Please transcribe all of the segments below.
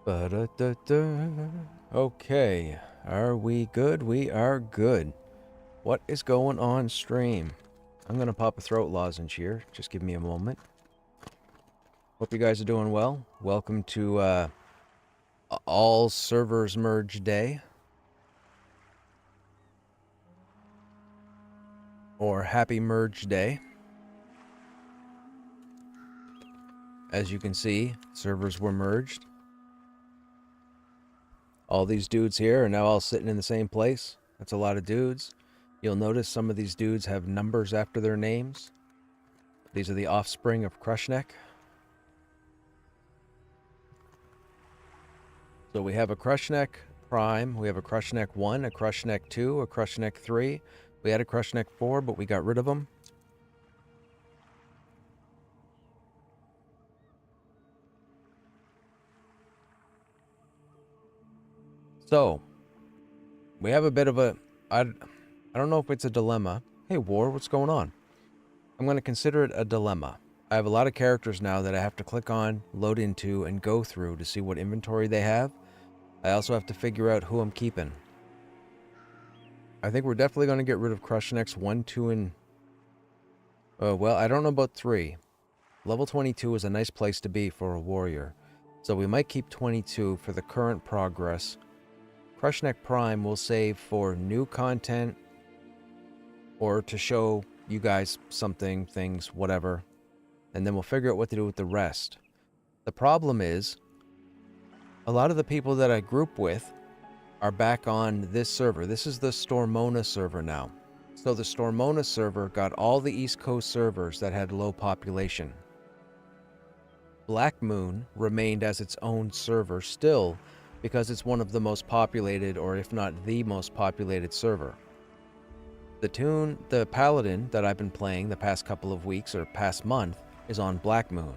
Ba-da-da-da. Okay, are we good? We are good. What is going on stream? I'm gonna pop a throat lozenge here. Just give me a moment. Hope you guys are doing well. Welcome to all servers merge day. Or happy merge day. As you can see, servers were merged. All these dudes here are now all sitting in the same place. That's a lot of dudes. You'll notice some of these dudes have numbers after their names. These are the offspring of Krushnek. So we have a Krushnek Prime, we have a Krushnek 1, a Krushnek 2, a Krushnek 3. We had a Krushnek 4, but we got rid of them. So, we have a bit of a... I don't know if it's a dilemma. Hey, War, what's going on? I'm going to consider it a dilemma. I have a lot of characters now that I have to click on, load into, and go through to see what inventory they have. I also have to figure out who I'm keeping. I think we're definitely going to get rid of Krushneks 1, 2, and... well, I don't know about 3. Level 22 is a nice place to be for a warrior. So we might keep 22 for the current progress. Krushnek Prime will save for new content or to show you guys something, things, whatever. And then we'll figure out what to do with the rest. The problem is, a lot of the people that I group with are back on this server. This is the Stormona server now. So the Stormona server got all the East Coast servers that had low population. Black Moon remained as its own server still because it's one of the most populated, or if not the most populated server. The Paladin that I've been playing the past couple of weeks or past month is on Black Moon.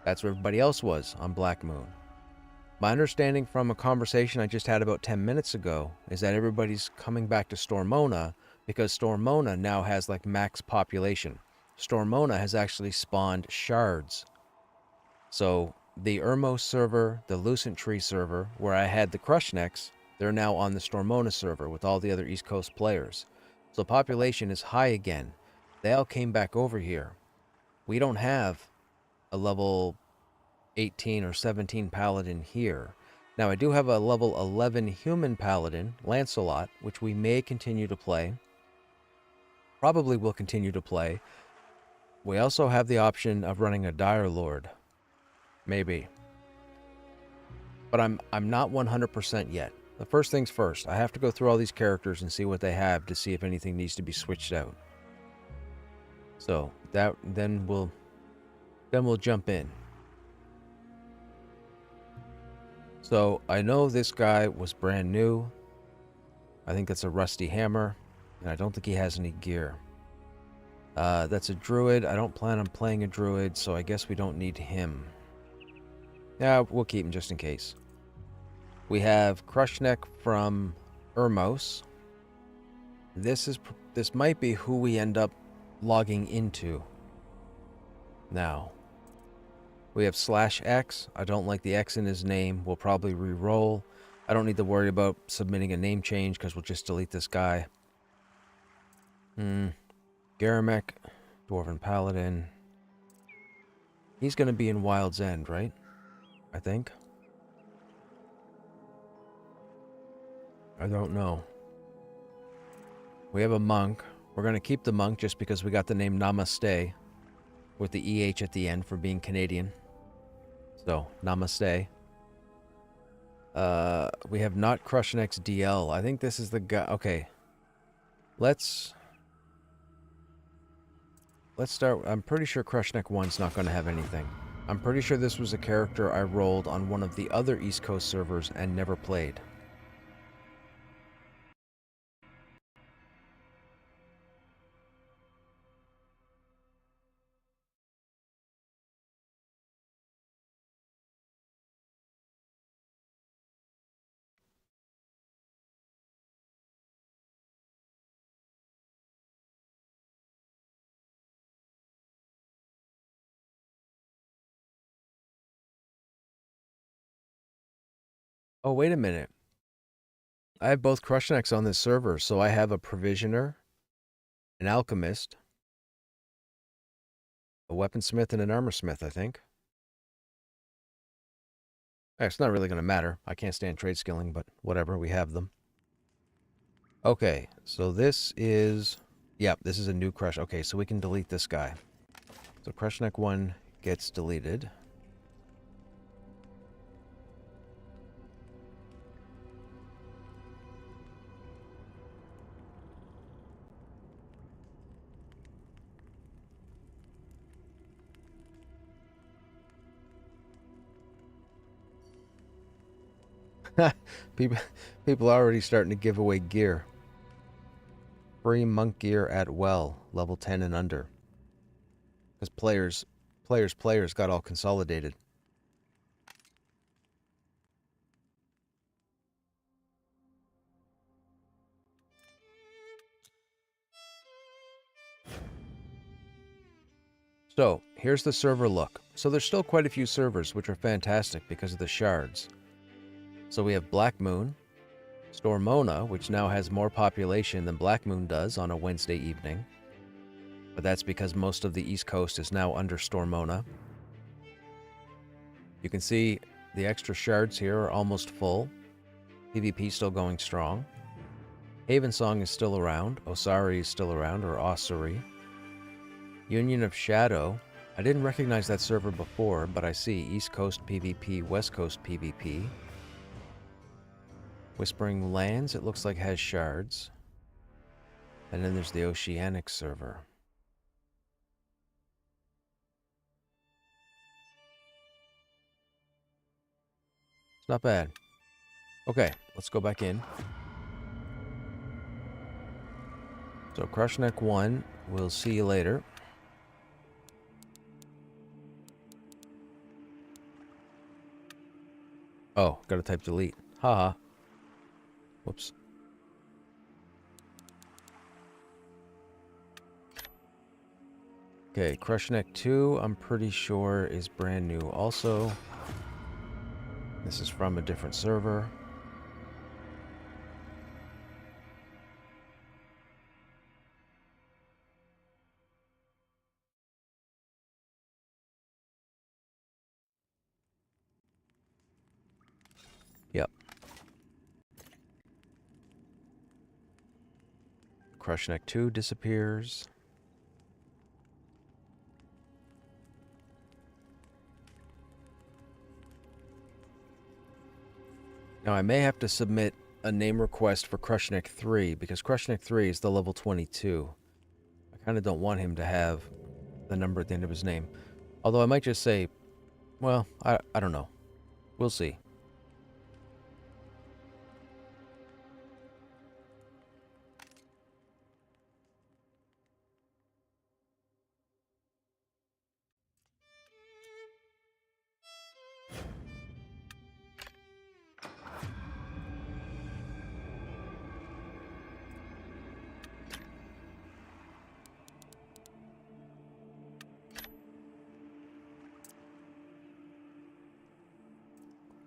That's where everybody else was, on Black Moon. My understanding from a conversation I just had about 10 minutes ago is that everybody's coming back to Stormona because Stormona now has like max population. Stormona has actually spawned shards. So the Ermos server, the Lucent Tree server, where I had the Krushneks, they're now on the Stormona server with all the other East Coast players. So population is high again. They all came back over here. We don't have a level 18 or 17 paladin here. Now I do have a level 11 human paladin, Lancelot, which we may continue to play. Probably will continue to play. We also have the option of running a Dire Lord. Maybe. But I'm not 100% yet. The first things first, I have to go through all these characters and see what they have to see if anything needs to be switched out. So then we'll jump in. So I know this guy was brand new. I think that's a rusty hammer, and I don't think he has any gear. That's a druid. I don't plan on playing a druid, so I guess we don't need him. Yeah, we'll keep him just in case. We have Krushnek from Ermos. This might be who we end up logging into. Now, we have /X. I don't like the X in his name. We'll probably re-roll. I don't need to worry about submitting a name change because we'll just delete this guy. Garamek, Dwarven Paladin. He's going to be in Wild's End, right? I think. I don't know. We have a monk. We're going to keep the monk just because we got the name Namaste with the EH at the end for being Canadian. So, Namaste. We have not Krushnek's DL. I think this is the guy. Okay. Let's start. I'm pretty sure Krushnek 1's not going to have anything. I'm pretty sure this was a character I rolled on one of the other East Coast servers and never played. Oh, wait a minute. I have both Krushneks on this server, so I have a Provisioner, an Alchemist, a Weaponsmith, and an Armorsmith, I think. It's not really going to matter. I can't stand trade skilling, but whatever, we have them. Okay, so this is... Yep, this is a new Krush. Okay, so we can delete this guy. So Krushnek 1 gets deleted. People are already starting to give away gear. Free monk gear at well, level 10 and under. Because players got all consolidated. So, here's the server look. So there's still quite a few servers, which are fantastic because of the shards. So we have Black Moon, Stormona, which now has more population than Black Moon does on a Wednesday evening. But that's because most of the East Coast is now under Stormona. You can see the extra shards here are almost full. PvP still going strong. Havensong is still around. Osari is still around, or Osari. Union of Shadow. I didn't recognize that server before, but I see East Coast PvP, West Coast PvP. Whispering Lands, it looks like has shards. And then there's the Oceanic server. It's not bad. Okay, let's go back in. So Krushnek 1, we'll see you later. Oh, gotta type delete. Haha. Whoops. Okay, Krushnek 2, I'm pretty sure is brand new also. This is from a different server. Yep. Krushnek 2 disappears. Now I may have to submit a name request for Krushnek 3 because Krushnek 3 is the level 22. I kind of don't want him to have the number at the end of his name. Although I might just say, well, I don't know. We'll see.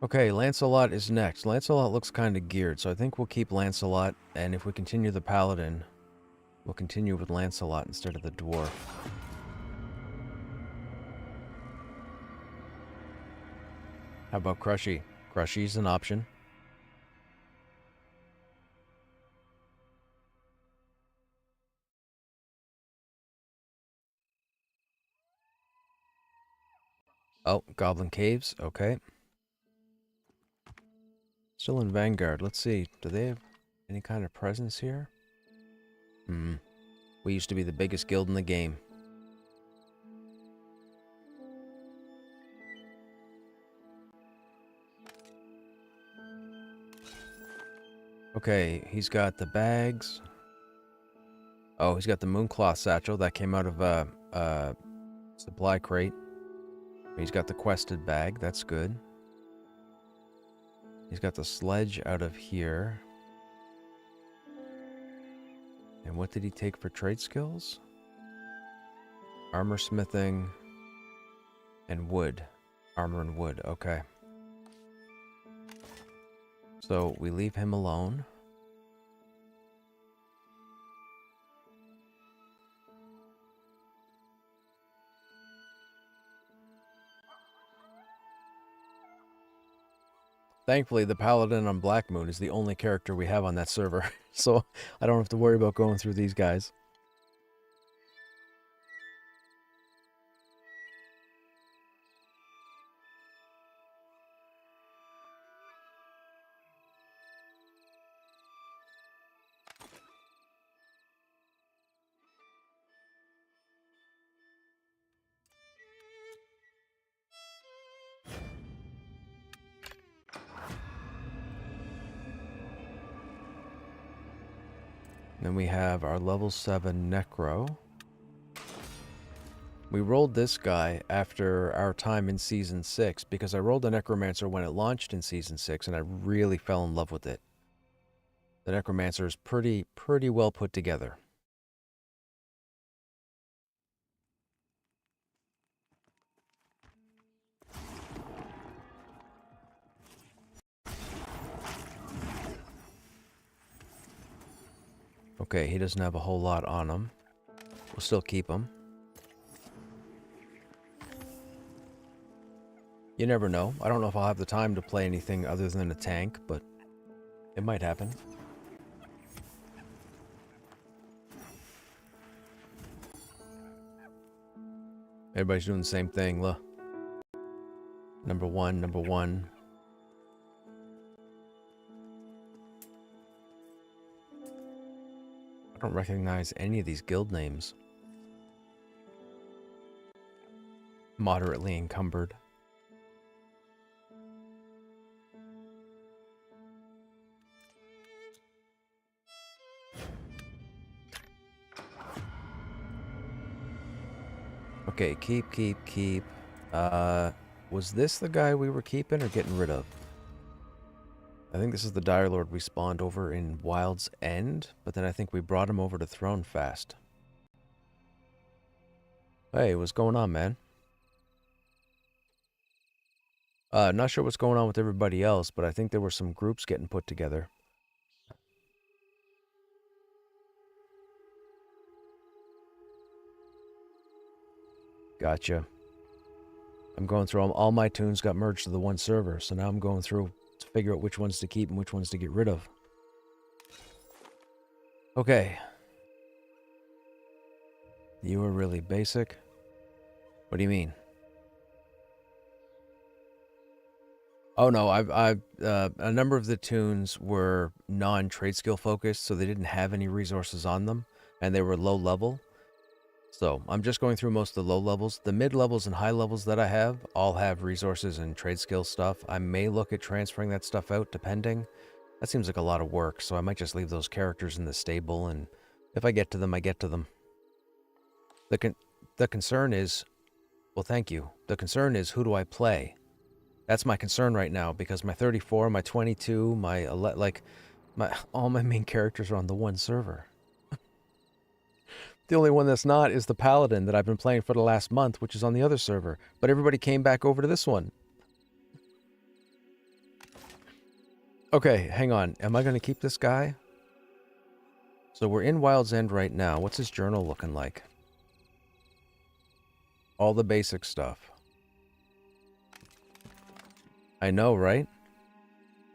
Okay, Lancelot is next. Lancelot looks kind of geared, so I think we'll keep Lancelot, and if we continue the Paladin, we'll continue with Lancelot instead of the Dwarf. How about Crushy? Crushy's an option. Oh, Goblin Caves, okay. Still in Vanguard. Let's see. Do they have any kind of presence here? We used to be the biggest guild in the game. Okay, he's got the bags. Oh, he's got the Mooncloth satchel that came out of a supply crate. He's got the quested bag. That's good. He's got the sledge out of here. And what did he take for trade skills? Armor smithing and wood. Armor and wood, okay. So we leave him alone. Thankfully, the Paladin on Black Moon is the only character we have on that server, so I don't have to worry about going through these guys. Then we have our level 7 Necro. We rolled this guy after our time in Season 6 because I rolled the Necromancer when it launched in Season 6 and I really fell in love with it. The Necromancer is pretty well put together. Okay, he doesn't have a whole lot on him. We'll still keep him. You never know. I don't know if I'll have the time to play anything other than a tank, but it might happen. Everybody's doing the same thing, look. Number one, number one. I don't recognize any of these guild names. Moderately encumbered. Okay, keep. Was this the guy we were keeping or getting rid of? I think this is the Dire Lord we spawned over in Wild's End, but then I think we brought him over to Throne Fast. Hey, what's going on, man? Not sure what's going on with everybody else, but I think there were some groups getting put together. Gotcha. I'm going through all my tunes got merged to the one server, so now I'm going through to figure out which ones to keep and which ones to get rid of. Okay. You were really basic? What do you mean? Oh no, a number of the tunes were non-trade skill focused, so they didn't have any resources on them, and they were low level. So I'm just going through most of the low levels. The mid levels and high levels that I have all have resources and trade skill stuff. I may look at transferring that stuff out, depending. That seems like a lot of work, so I might just leave those characters in the stable, and if I get to them, I get to them. The concern is, well, thank you. The concern is, who do I play? That's my concern right now, because my 34, my 22, all my main characters are on the one server. The only one that's not is the Paladin that I've been playing for the last month, which is on the other server. But everybody came back over to this one. Okay, hang on. Am I going to keep this guy? So we're in Wild's End right now. What's his journal looking like? All the basic stuff. I know, right?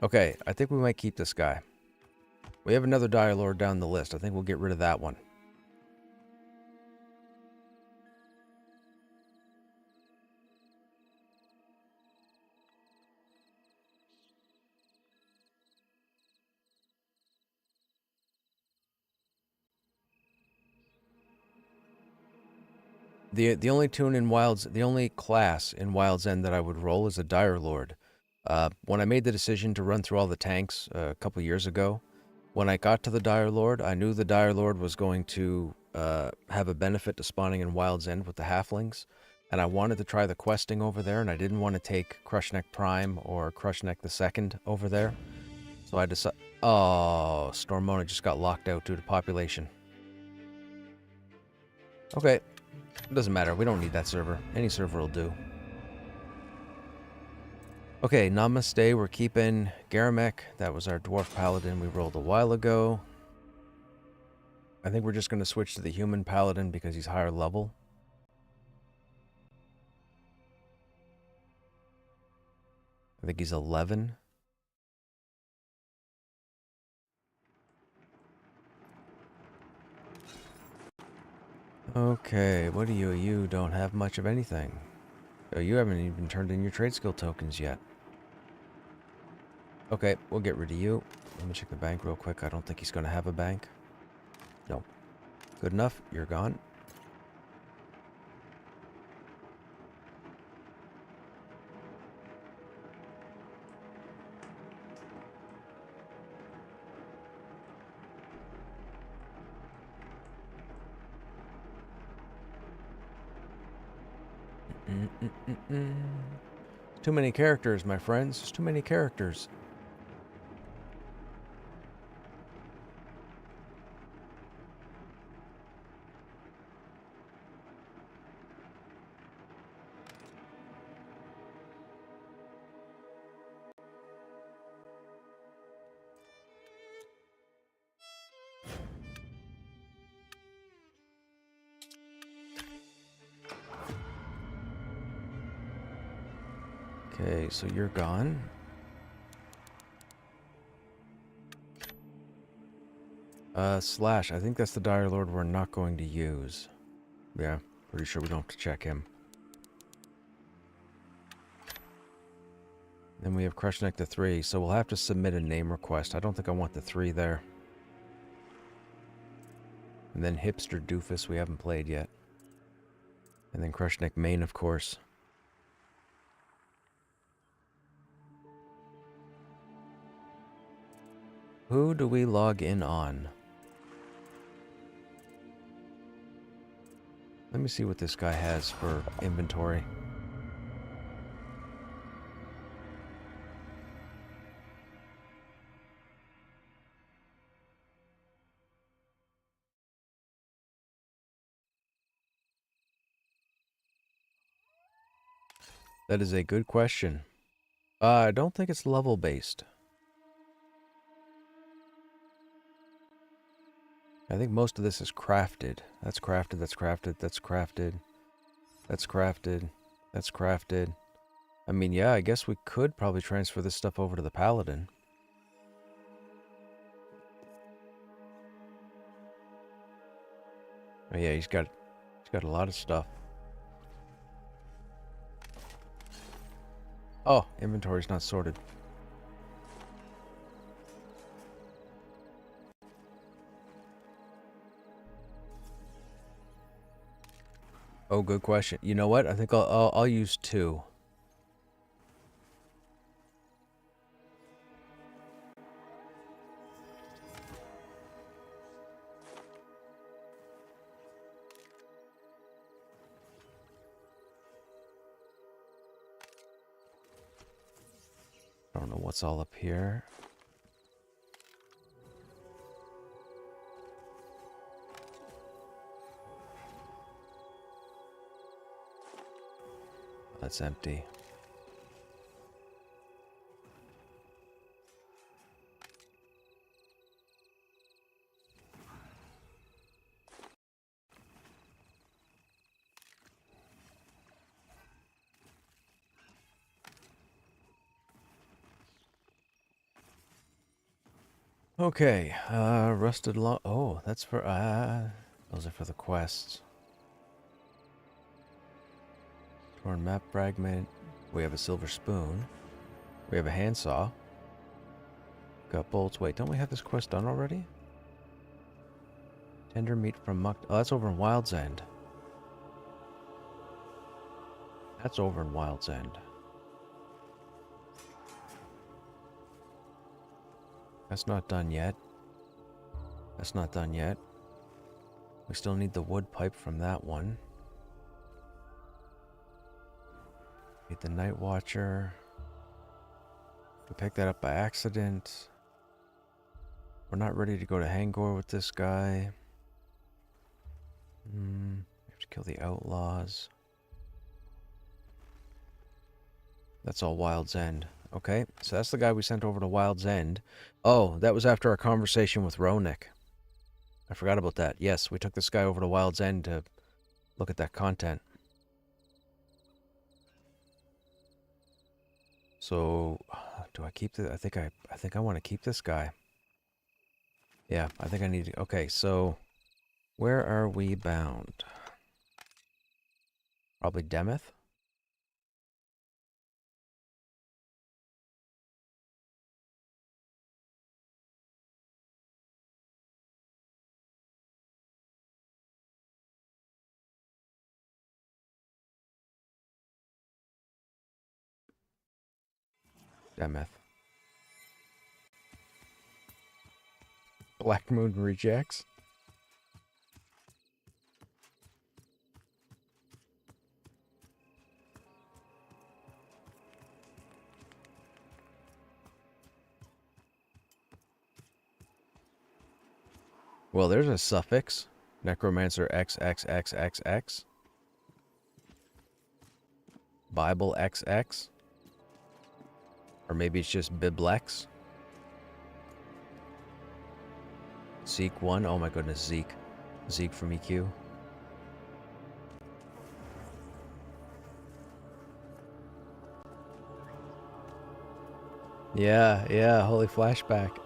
Okay, I think we might keep this guy. We have another Dire Lord down the list. I think we'll get rid of that one. The only tune in the only class in Wild's End that I would roll is a Dire Lord. When I made the decision to run through all the tanks a couple years ago, when I got to the Dire Lord, I knew the Dire Lord was going to have a benefit to spawning in Wild's End with the halflings, and I wanted to try the questing over there, and I didn't want to take Krushnek Prime or Krushnek II over there. So I decided... Oh, Stormona just got locked out due to population. Okay. It doesn't matter. We don't need that server. Any server will do. Okay, namaste. We're keeping Garamek. That was our dwarf paladin we rolled a while ago. I think we're just going to switch to the human paladin because he's higher level. I think he's 11. Okay, what are you? You don't have much of anything. Oh, you haven't even turned in your trade skill tokens yet. Okay, we'll get rid of you. Let me check the bank real quick. I don't think he's going to have a bank. No. Good enough. You're gone. Too many characters, my friends. There's too many characters. Okay, so you're gone. Slash, I think that's the Dire Lord we're not going to use. Yeah, pretty sure we don't have to check him. Then we have Krushnek the 3, so we'll have to submit a name request. I don't think I want the 3 there. And then Hipster Doofus we haven't played yet. And then Krushnek main, of course. Who do we log in on? Let me see what this guy has for inventory. That is a good question. I don't think it's level based. I think most of this is crafted. That's crafted, that's crafted, that's crafted. That's crafted. That's crafted. I mean, yeah, I guess we could probably transfer this stuff over to the Paladin. Oh yeah, he's got a lot of stuff. Oh, inventory's not sorted. Oh, good question. You know what? I think I'll use 2. I don't know what's all up here. That's empty. Okay, rusted log. Oh, that's for, those are for the quests. Torn map fragment. We have a silver spoon. We have a handsaw. Got bolts. Wait, don't we have this quest done already? Tender meat from muck. Oh, that's over in Wild's End. That's over in Wild's End. That's not done yet. That's not done yet. We still need the wood pipe from that one. Need the Night Watcher. We picked that up by accident. We're not ready to go to Hangor with this guy. We have to kill the outlaws. That's all Wild's End. Okay, so that's the guy we sent over to Wild's End. Oh, that was after our conversation with Ronik. I forgot about that. Yes, we took this guy over to Wild's End to look at that content. So, do I keep the? I think I want to keep this guy. Yeah, I think I need to. Okay, so where are we bound? Probably Demeth. Demeth. Black Moon rejects. Well, there's a suffix. Necromancer XXXXX. Bible XX. Or maybe it's just Biblex. Zeke 1. Oh my goodness, Zeke. Zeke from EQ. Yeah, holy flashback.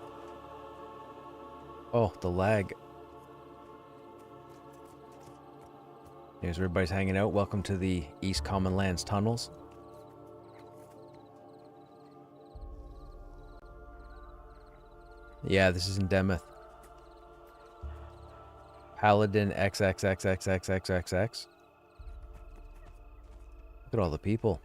Oh, the lag. Here's where everybody's hanging out. Welcome to the East Common Lands tunnels. Yeah, this is in Demeth. Paladin XXXXXXXX. Look at all the people.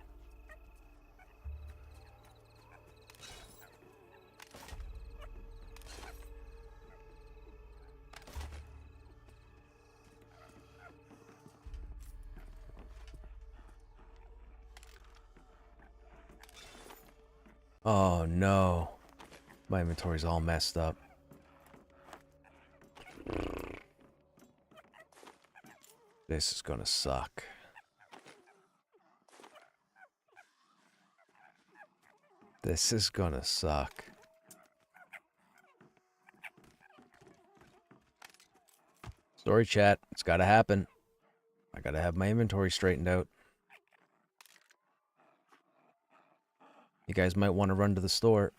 Oh no. My inventory's all messed up. This is gonna suck. This is gonna suck. Story chat, it's gotta happen. I gotta have my inventory straightened out. You guys might want to run to the store.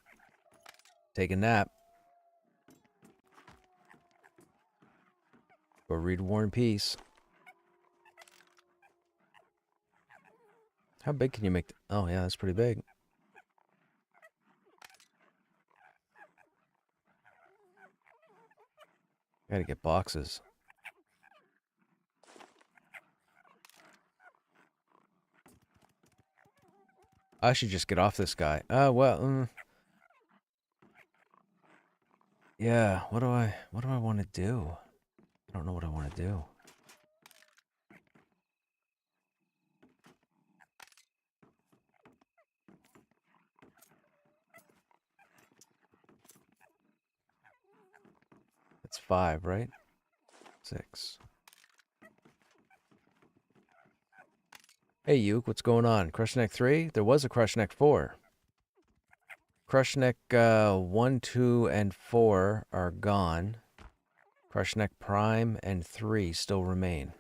Take a nap. Go read War and Peace. How big can you make? Oh yeah, that's pretty big. Gotta get boxes. I should just get off this guy. Yeah, what do I want to do? I don't know what I want to do. It's 5, right? 6. Hey, Uke, what's going on? Krushnek 3? There was a Krushnek 4. Krushnek 1, 2, and 4 are gone. Krushnek Prime and 3 still remain.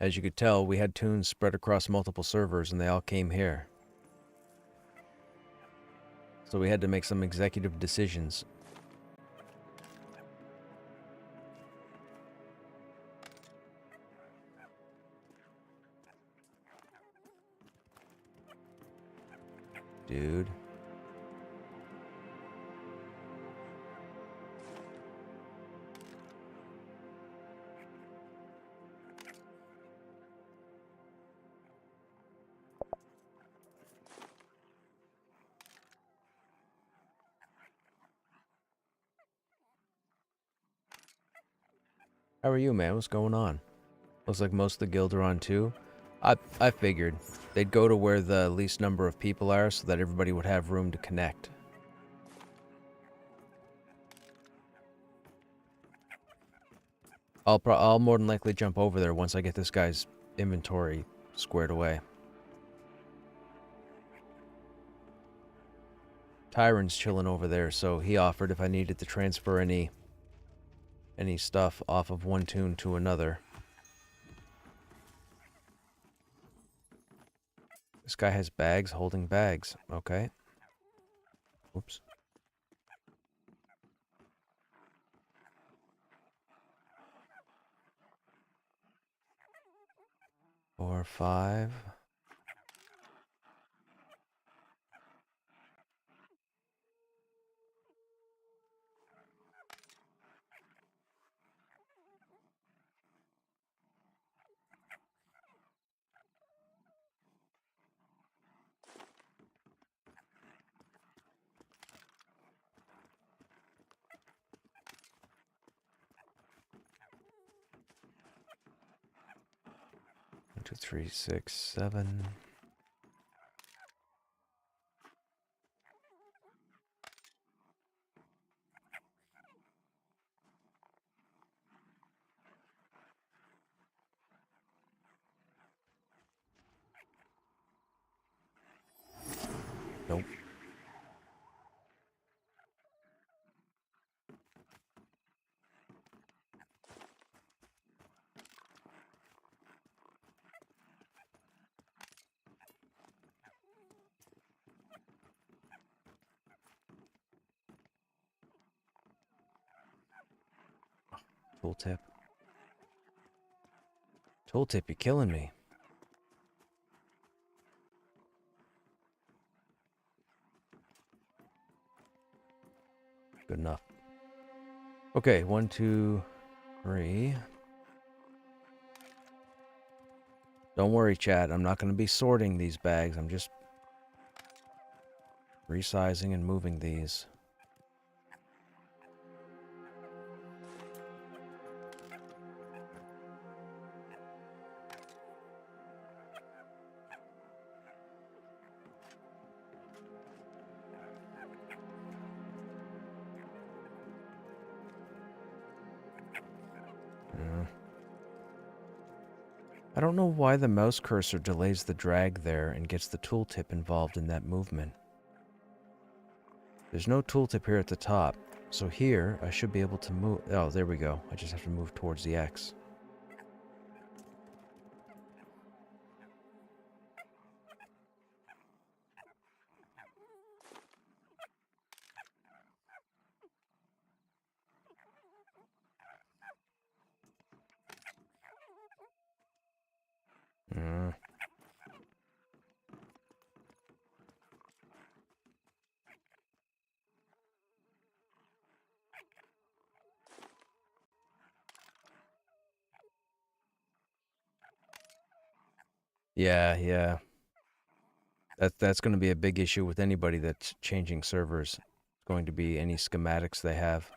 As you could tell, we had tunes spread across multiple servers and they all came here. So we had to make some executive decisions. Dude. How are you, man? What's going on? Looks like most of the guild are on too. I figured they'd go to where the least number of people are so that everybody would have room to connect. I'll more than likely jump over there once I get this guy's inventory squared away. Tyron's chilling over there, so he offered if I needed to transfer any stuff off of one tune to another. This guy has bags holding bags. Okay. Oops. 4, 5. One, 2, 3, 6, 7. Nope. Tooltip. Tooltip, you're killing me. Good enough. Okay, 1, 2, 3. Don't worry, chat. I'm not going to be sorting these bags. I'm just resizing and moving these. I don't know why the mouse cursor delays the drag there and gets the tooltip involved in that movement. There's no tooltip here at the top, so here I should be able to move. Oh, there we go. I just have to move towards the X. Yeah. That's going to be a big issue with anybody that's changing servers. It's going to be any schematics they have.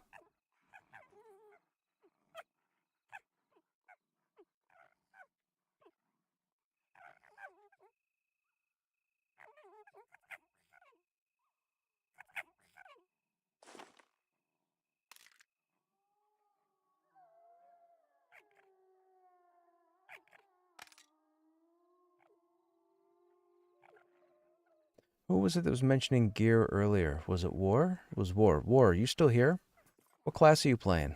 Who was it that was mentioning gear earlier? Was it War? It was War. War, are you still here? What class are you playing?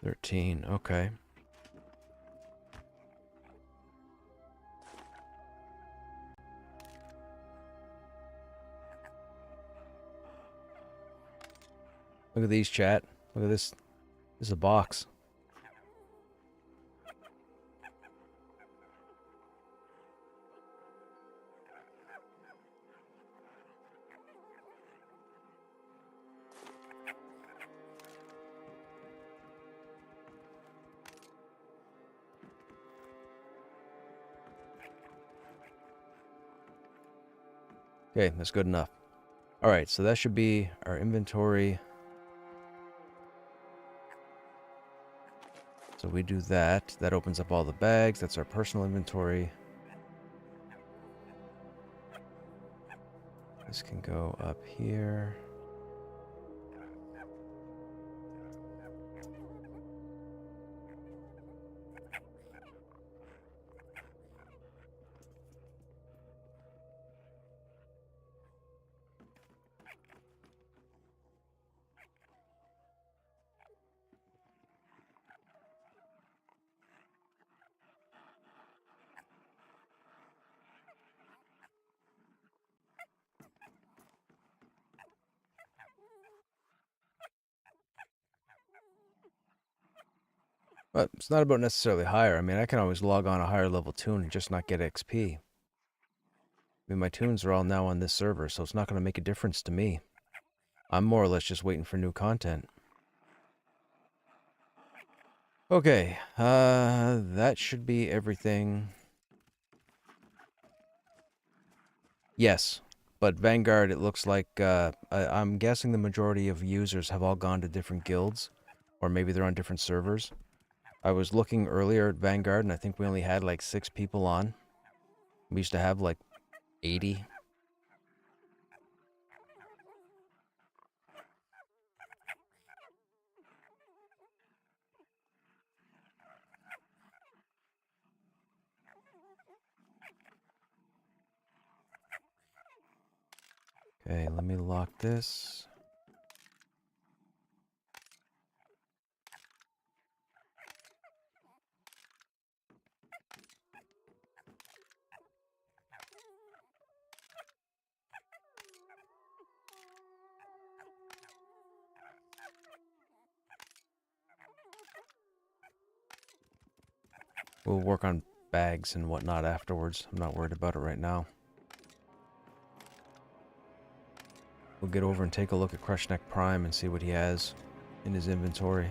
"13, okay. Look at these, chat. Look at this. This is a box. Okay, that's good enough. Alright, so that should be our inventory. So we do that. That opens up all the bags. That's our personal inventory. This can go up here. But it's not about necessarily higher. I mean, I can always log on a higher level toon and just not get XP. I mean, my toons are all now on this server, so it's not going to make a difference to me. I'm more or less just waiting for new content. Okay, that should be everything. Yes, but Vanguard, it looks like, I'm guessing the majority of users have all gone to different guilds, or maybe they're on different servers. I was looking earlier at Vanguard, and I think we only had like 6 people on. We used to have like 80. Okay, let me lock this. We'll work on bags and whatnot afterwards. I'm not worried about it right now. We'll get over and take a look at Krushnek Prime and see what he has in his inventory.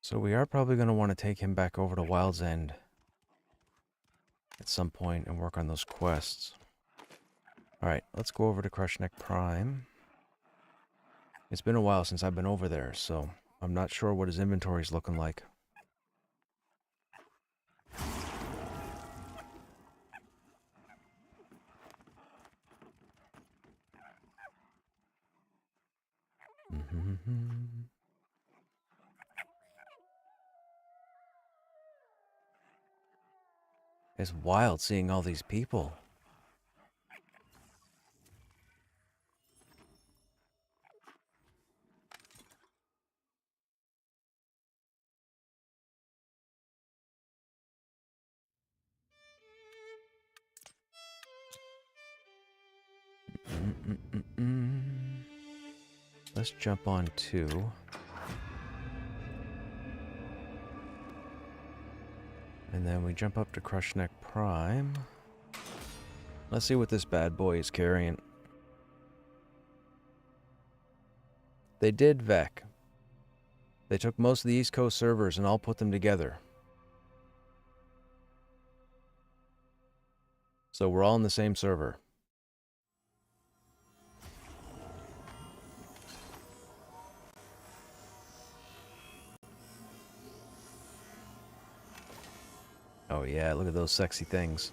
So we are probably going to want to take him back over to Wild's End at some point and work on those quests. Alright, let's go over to Krushnek Prime. It's been a while since I've been over there, so I'm not sure what his inventory is looking like. It's wild seeing all these people. Let's jump on 2. And then we jump up to Krushnek Prime. Let's see what this bad boy is carrying. They did Vec. They took most of the East Coast servers and all put them together. So we're all in the same server. Oh yeah, look at those sexy things.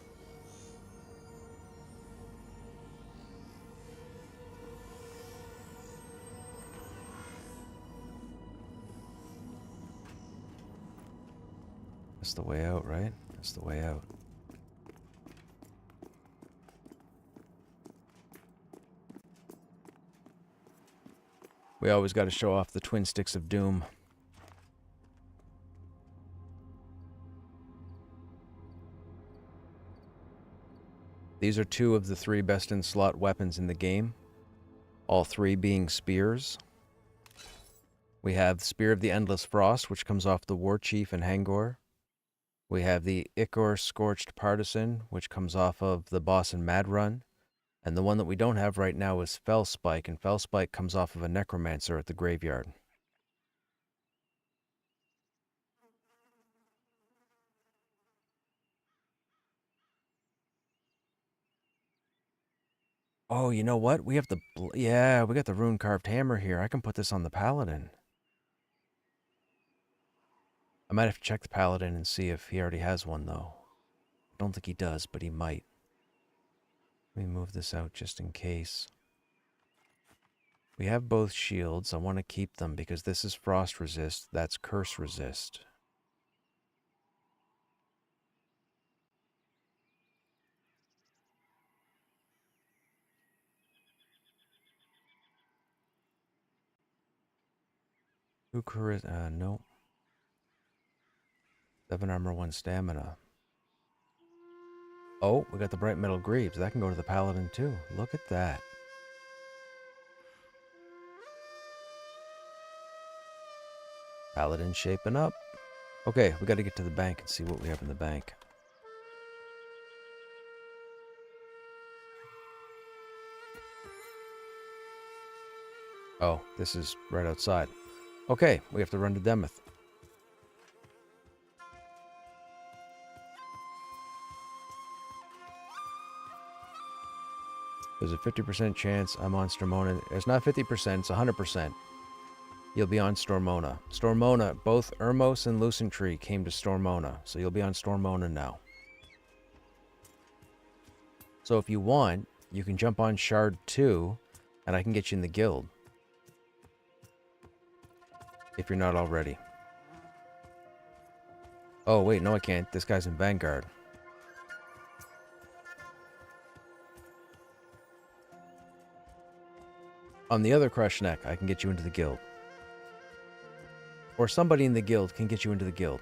That's the way out, right? That's the way out. We always got to show off the twin sticks of doom. These are 2 of the 3 best in slot weapons in the game. all three being spears. We have the Spear of the Endless Frost, which comes off the War Chief and Hangor. We have the Ichor Scorched Partisan, which comes off of the boss in Mad Run. And the one that we don't have right now is Fellspike, and Fellspike comes off of a Necromancer at the graveyard. Oh, you know what? We have the... Yeah, we got the rune-carved hammer here. I can put this on the Paladin. I might have to check the Paladin and see if he already has one, though. I don't think he does, but he might. Let me move this out just in case. We have both shields. I want to keep them because this is frost resist. That's curse resist. Who charisma? No. 7 armor, 1 stamina. Oh, we got the bright metal greaves. That can go to the Paladin too. Look at that. Paladin shaping up. Okay, we got to get to the bank and see what we have in the bank. Oh, this is right outside. Okay, we have to run to Demeth. There's a 50% chance I'm on Stormona. It's not 50%, it's 100%. You'll be on Stormona. Stormona, both Ermos and Lucent Tree came to Stormona, so you'll be on Stormona now. So if you want, you can jump on Shard 2, and I can get you in the guild. If you're not already. Oh, wait, no I can't. This guy's in Vanguard. On the other Krushnek, I can get you into the guild. Or somebody in the guild can get you into the guild.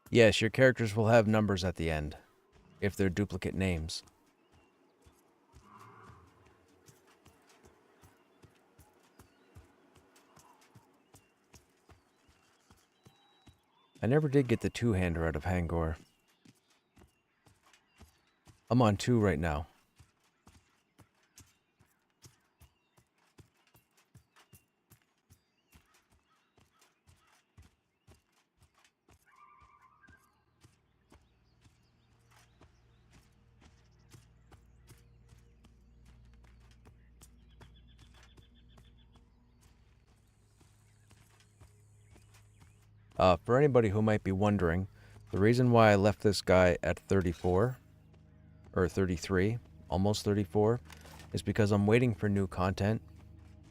Yes, your characters will have numbers at the end, if they're duplicate names. I never did get the two-hander out of Hangor. I'm on 2 right now. For anybody who might be wondering, the reason why I left this guy at 34, or 33, almost 34, is because I'm waiting for new content.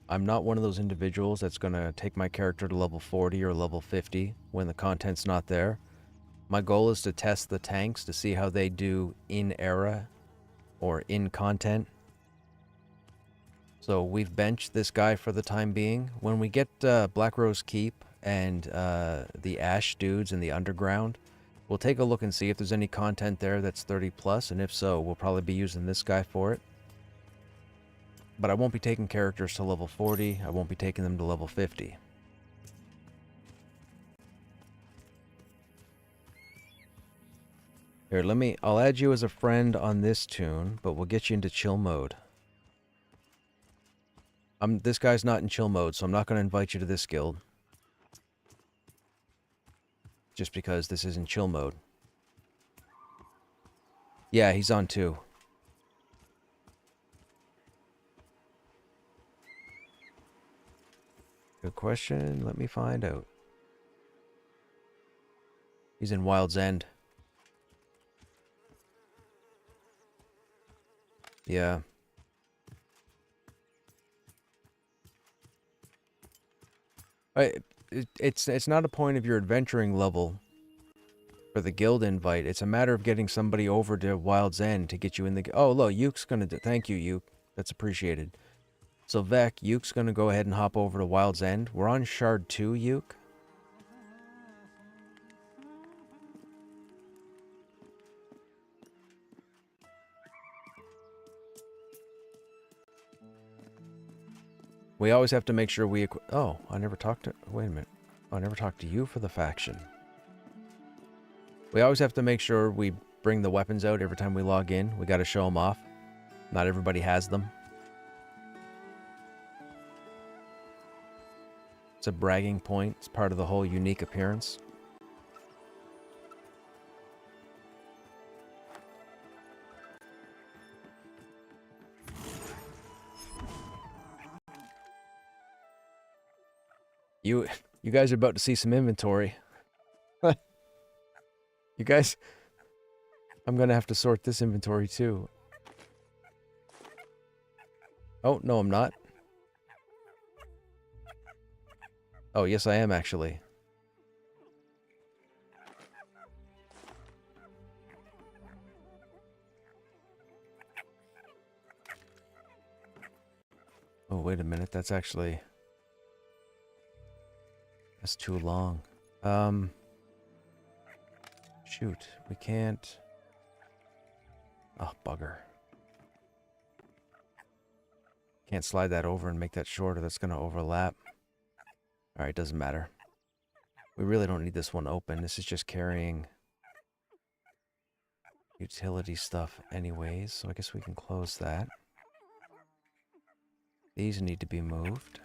I'm not one of those individuals that's going to take my character to level 40 or level 50 when the content's not there. My goal is to test the tanks to see how they do in era or in content. So we've benched this guy for the time being. When we get Black Rose Keep and the Ash dudes in the underground, we'll take a look and see if there's any content there that's 30 plus, and if so, we'll probably be using this guy for it. But I won't be taking characters to level 40, I won't be taking them to level 50. Here, I'll add you as a friend on this tune, but we'll get you into chill mode. This guy's not in chill mode, so I'm not going to invite you to this guild. Just because this is in chill mode. Yeah, he's on 2. Good question. Let me find out. He's in Wild's End. Yeah. It's not a point of your adventuring level for the guild invite. It's a matter of getting somebody over to Wild's End to get you in the... Oh, look, Yuke's gonna... Thank you, Yuke. That's appreciated. So, Vec, Yuke's gonna go ahead and hop over to Wild's End. We're on Shard 2, Yuke. We always have to make sure we... Oh, I never talked to... Wait a minute. Oh, I never talked to you for the faction. We always have to make sure we bring the weapons out every time we log in. We got to show them off. Not everybody has them. It's a bragging point. It's part of the whole unique appearance. You guys are about to see some inventory. You guys... I'm gonna have to sort this inventory too. Oh, no, I'm not. Oh, yes, I am actually. Oh, wait a minute. That's actually... That's too long. Shoot. We can't... Oh, bugger. Can't slide that over and make that shorter. That's going to overlap. Alright, doesn't matter. We really don't need this one open. This is just carrying utility stuff anyways. So I guess we can close that. These need to be moved.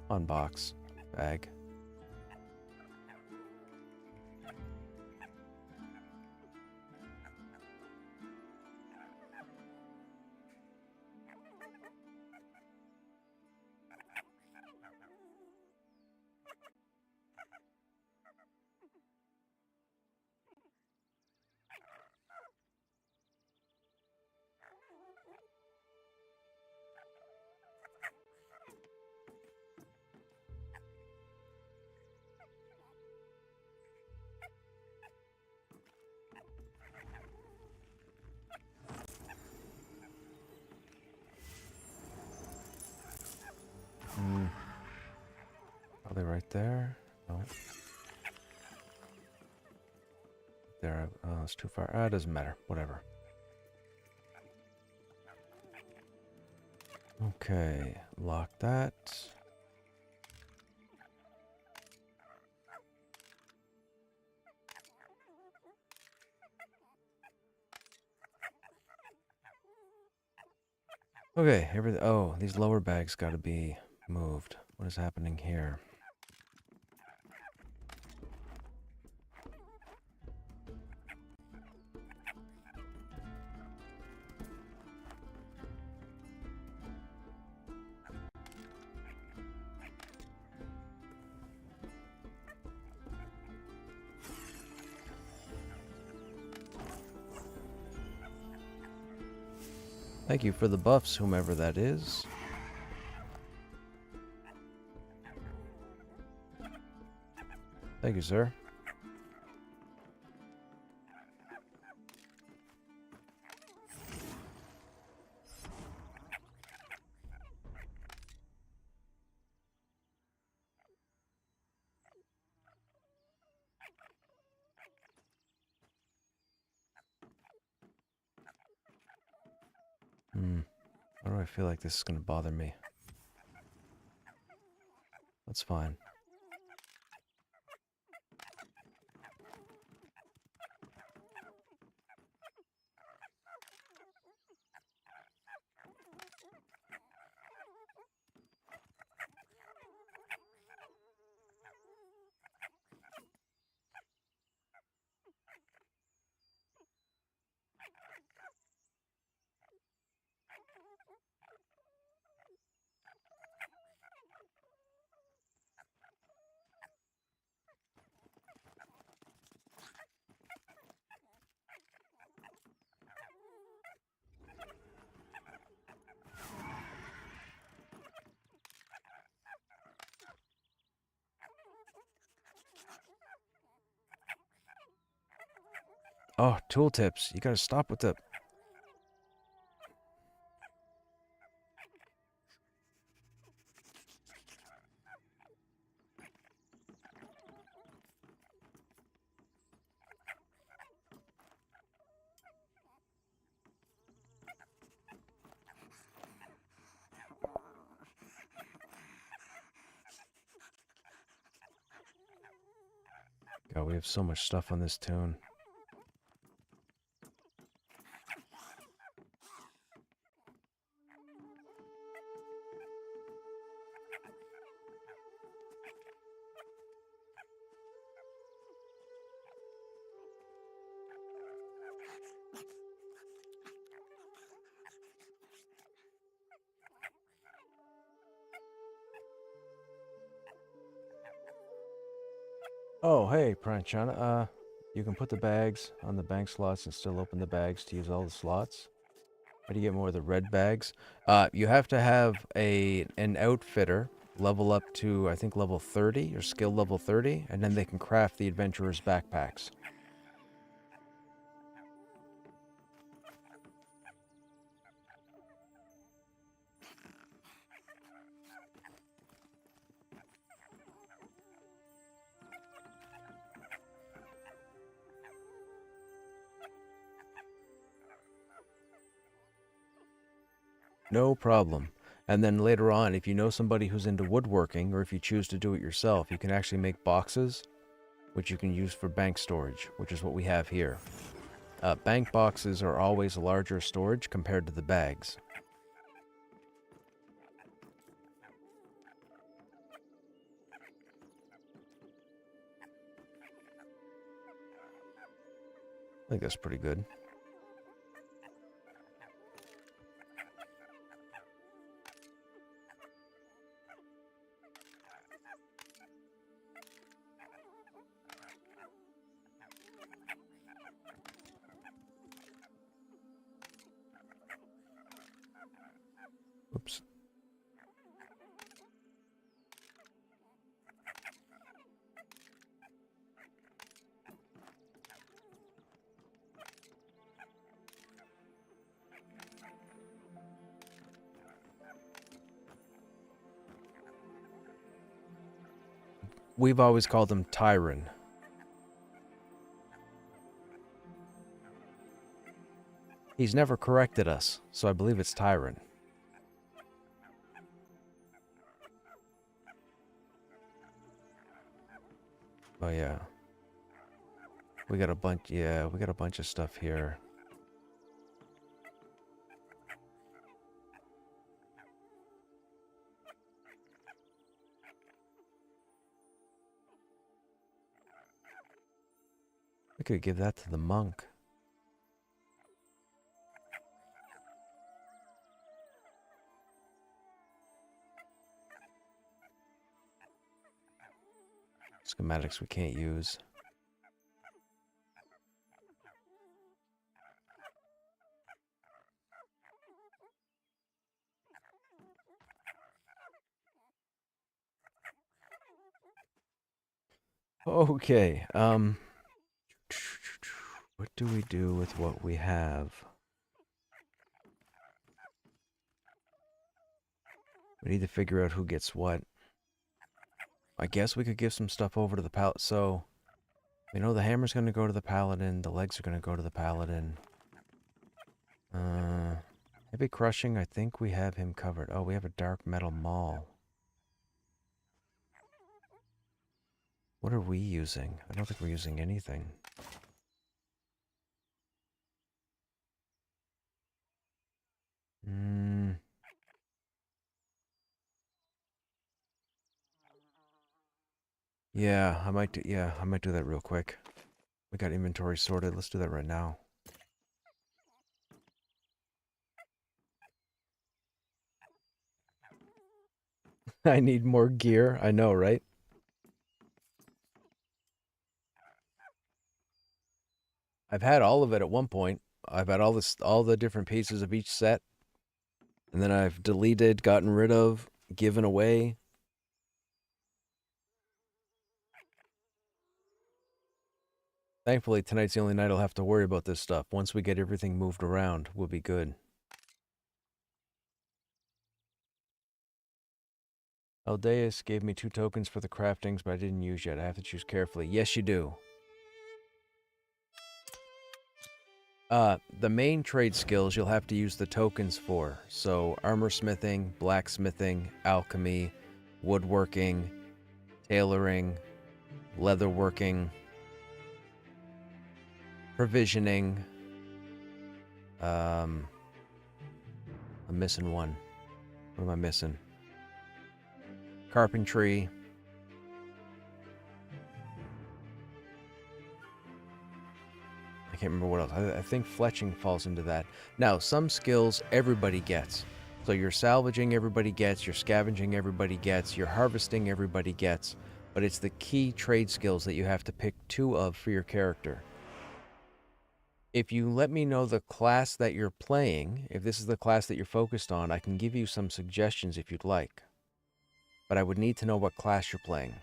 Unbox. Bag. Are they right there? No. There. Oh, it's too far. It doesn't matter. Whatever. Okay. Lock that. Okay. Everything. Oh, these lower bags got to be moved. What is happening here? Thank you for the buffs, whomever that is. Thank you, sir. Why do I feel like this is going to bother me? That's fine. Oh, tooltips. You gotta stop with the... God, we have so much stuff on this tune. Oh, hey, Pranchana. You can put the bags on the bank slots and still open the bags to use all the slots. How do you get more of the red bags? You have to have an outfitter level up to, I think, level 30 or skill level 30, and then they can craft the adventurer's backpacks. No problem. And then later on, if you know somebody who's into woodworking, or if you choose to do it yourself, you can actually make boxes, which you can use for bank storage, which is what we have here. Bank boxes are always larger storage compared to the bags. I think that's pretty good. Oops. We've always called him Tyron. He's never corrected us, so I believe it's Tyron. Oh yeah. We got a bunch, yeah, we got a bunch of stuff here. We could give that to the monk. Schematics we can't use. Okay, what do we do with what we have? We need to figure out who gets what. I guess we could give some stuff over to the paladin. So, we know the hammer's going to go to the paladin. The legs are going to go to the paladin. Hey, Heavy crushing, I think we have him covered. Oh, we have a dark metal maul. What are we using? I don't think we're using anything. Yeah, I might do that real quick. We got inventory sorted. Let's do that right now. I need more gear. I know, right? I've had all of it at one point. I've had all the different pieces of each set. And then I've deleted, gotten rid of, given away. Thankfully, tonight's the only night I'll have to worry about this stuff. Once we get everything moved around, we'll be good. Aldeus gave me 2 tokens for the craftings, but I didn't use yet. I have to choose carefully. Yes, you do. The main trade skills you'll have to use the tokens for. So armor smithing, blacksmithing, alchemy, woodworking, tailoring, leatherworking, provisioning. I'm missing one. What am I missing? Carpentry. I can't remember what else. I think fletching falls into that. Now, some skills everybody gets. So your salvaging everybody gets, your scavenging everybody gets, your harvesting everybody gets, but it's the key trade skills that you have to pick 2 of for your character. If you let me know the class that you're playing, if this is the class that you're focused on, I can give you some suggestions if you'd like. But I would need to know what class you're playing.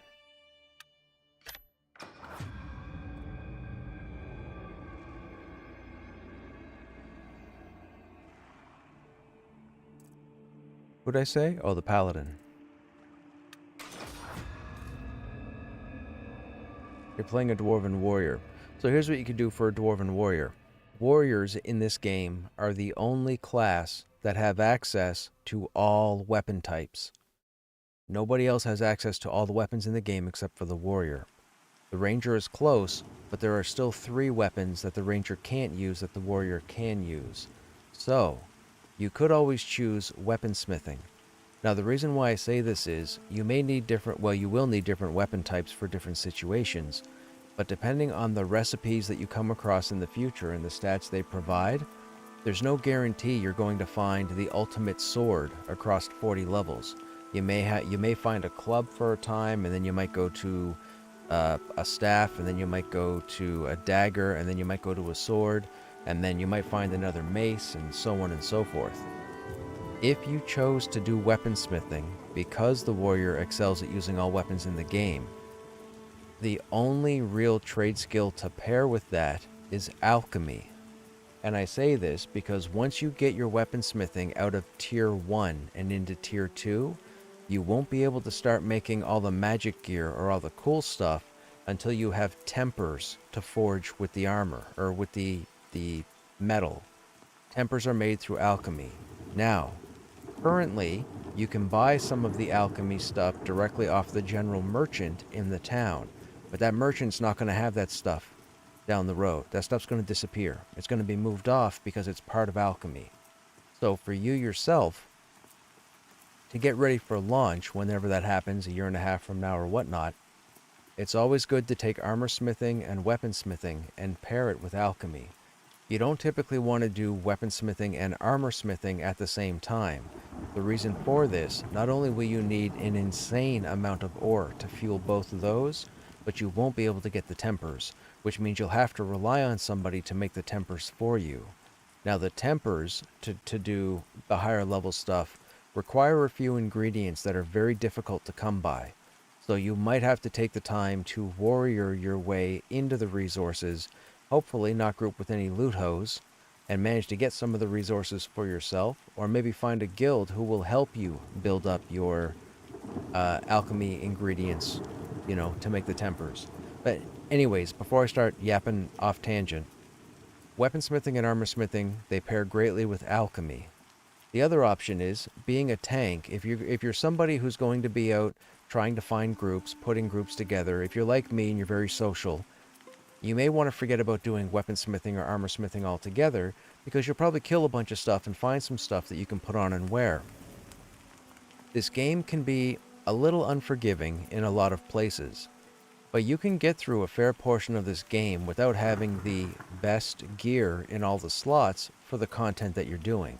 What'd I say? Oh, the Paladin. You're playing a Dwarven Warrior. So here's what you could do for a Dwarven Warrior. Warriors in this game are the only class that have access to all weapon types. Nobody else has access to all the weapons in the game except for the Warrior. The Ranger is close, but there are still 3 weapons that the Ranger can't use that the Warrior can use. So, you could always choose weaponsmithing. Now, the reason why I say this is, you will need different weapon types for different situations, but depending on the recipes that you come across in the future and the stats they provide, there's no guarantee you're going to find the ultimate sword across 40 levels. You may find a club for a time, and then you might go to a staff, and then you might go to a dagger, and then you might go to a sword, and then you might find another mace, and so on and so forth. If you chose to do weaponsmithing, because the warrior excels at using all weapons in the game, the only real trade skill to pair with that is alchemy. And I say this because once you get your weaponsmithing out of tier 1 and into tier 2, you won't be able to start making all the magic gear or all the cool stuff until you have tempers to forge with the armor, or with the metal. Tempers are made through alchemy. Now, currently, you can buy some of the alchemy stuff directly off the general merchant in the town, but that merchant's not going to have that stuff down the road. That stuff's going to disappear. It's going to be moved off because it's part of alchemy. So for you yourself, to get ready for launch, whenever that happens, 1.5 years from now or whatnot, it's always good to take armor smithing and weaponsmithing and pair it with alchemy. You don't typically want to do weaponsmithing and armor smithing at the same time. The reason for this, not only will you need an insane amount of ore to fuel both of those, but you won't be able to get the tempers, which means you'll have to rely on somebody to make the tempers for you. Now the tempers, to do the higher level stuff, require a few ingredients that are very difficult to come by. So you might have to take the time to warrior your way into the resources, hopefully not group with any loot hoes, and manage to get some of the resources for yourself, or maybe find a guild who will help you build up your alchemy ingredients, to make the tempers. But anyways, before I start yapping off tangent, weaponsmithing and armor smithing, they pair greatly with alchemy. The other option is being a tank. If you're somebody who's going to be out trying to find groups, putting groups together, if you're like me and you're very social, you may want to forget about doing weaponsmithing or armor smithing altogether, because you'll probably kill a bunch of stuff and find some stuff that you can put on and wear. This game can be a little unforgiving in a lot of places, but you can get through a fair portion of this game without having the best gear in all the slots for the content that you're doing.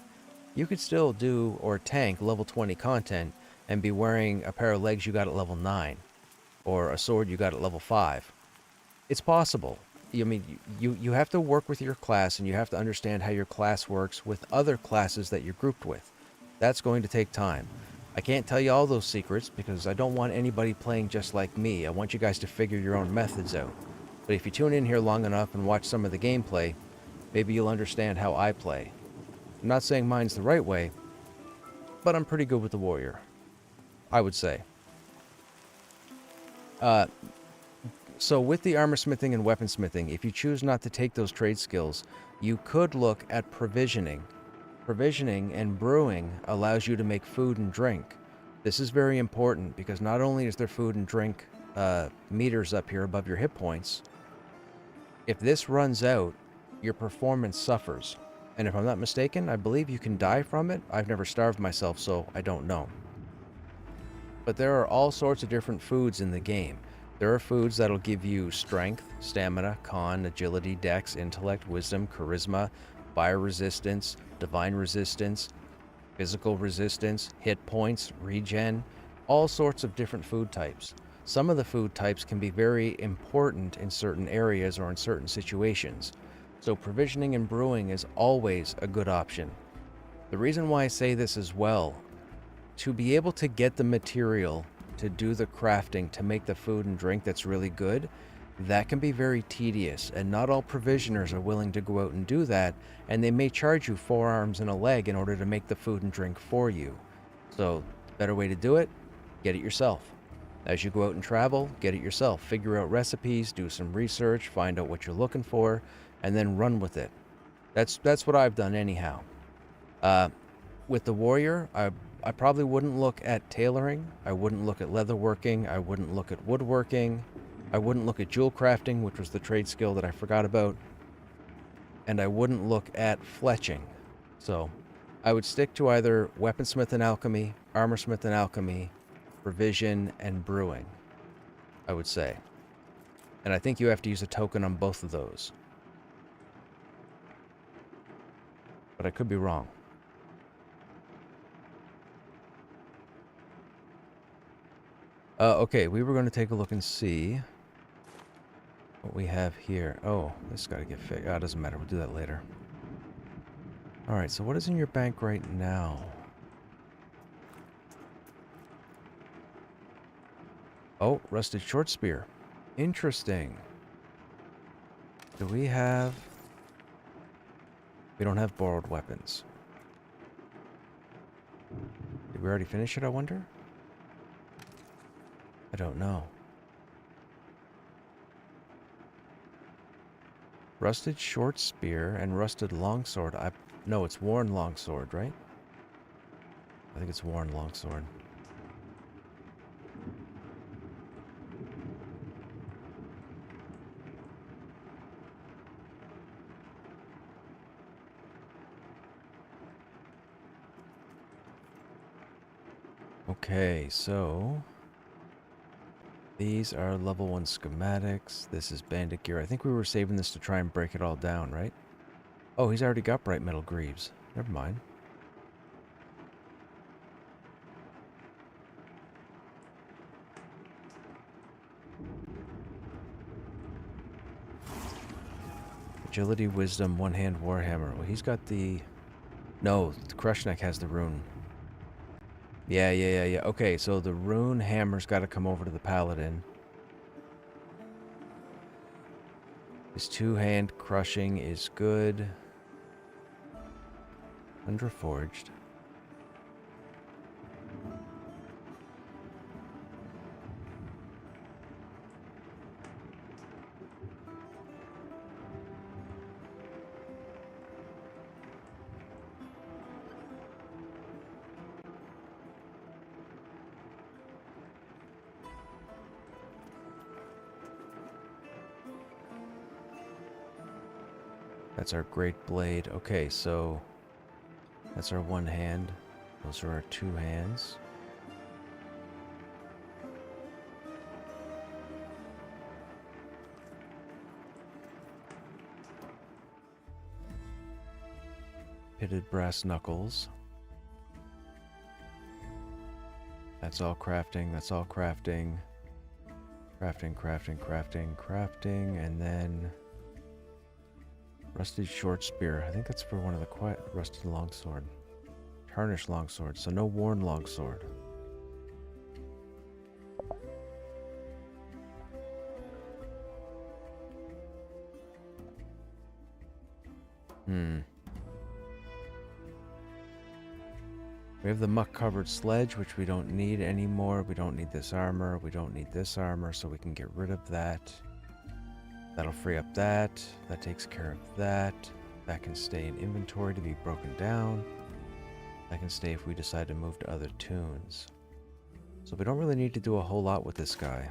You could still do or tank level 20 content and be wearing a pair of legs you got at level 9, or a sword you got at level 5. It's possible. I mean, you have to work with your class, and you have to understand how your class works with other classes that you're grouped with. That's going to take time. I can't tell you all those secrets because I don't want anybody playing just like me. I want you guys to figure your own methods out. But if you tune in here long enough and watch some of the gameplay, maybe you'll understand how I play. I'm not saying mine's the right way, but I'm pretty good with the warrior, I would say. So with the armor smithing and weaponsmithing, if you choose not to take those trade skills, you could look at provisioning. Provisioning and brewing allows you to make food and drink. This is very important because not only is there food and drink meters up here above your hit points, if this runs out, your performance suffers. And if I'm not mistaken, I believe you can die from it. I've never starved myself, so I don't know. But there are all sorts of different foods in the game. There are foods that'll give you strength, stamina, con, agility, dex, intellect, wisdom, charisma, fire resistance, divine resistance, physical resistance, hit points, regen, all sorts of different food types. Some of the food types can be very important in certain areas or in certain situations. So provisioning and brewing is always a good option. The reason why I say this as well, to be able to get the material to do the crafting to make the food and drink that's really good, that can be very tedious, and not all provisioners are willing to go out and do that, and they may charge you 4 arms and a leg in order to make the food and drink for you. So the better way to do it, get it yourself. As you go out and travel, get it yourself. Figure out recipes, do some research, find out what you're looking for, and then run with it. That's what I've done anyhow. With the warrior, I probably wouldn't look at tailoring, I wouldn't look at leatherworking, I wouldn't look at woodworking, I wouldn't look at jewel crafting, which was the trade skill that I forgot about, and I wouldn't look at fletching. So I would stick to either weaponsmith and alchemy, armorsmith and alchemy, provision, and brewing, I would say. And I think you have to use a token on both of those. But I could be wrong. Okay, we were going to take a look and see what we have here. Oh, this has got to get fixed. Oh, it doesn't matter. We'll do that later. Alright, so what is in your bank right now? Oh, rusted short spear. Interesting. Do we have... We don't have borrowed weapons. Did we already finish it, I wonder? I don't know. Rusted short spear and rusted longsword. No, it's worn longsword, right? I think it's worn longsword. Okay, so these are level 1 schematics. This is bandit gear. I think we were saving this to try and break it all down, right? Oh, he's already got bright metal greaves. Never mind. Agility, wisdom, one-hand warhammer. Well, he's got the... No, the Krushnek has the rune. Yeah. Okay, so the rune hammer's got to come over to the paladin. His two-hand crushing is good. Underforged. That's our great blade. Okay, so that's our one hand. Those are our two hands. Pitted brass knuckles. That's all crafting, that's all crafting. Crafting, crafting, crafting, crafting, and then rusted short spear. I think that's for one of the rusted longsword. Tarnished longsword, so no worn longsword. We have the muck-covered sledge, which we don't need anymore. We don't need this armor. We don't need this armor, so we can get rid of that. That'll free up that. That takes care of that. That can stay in inventory to be broken down. That can stay if we decide to move to other tunes. So we don't really need to do a whole lot with this guy.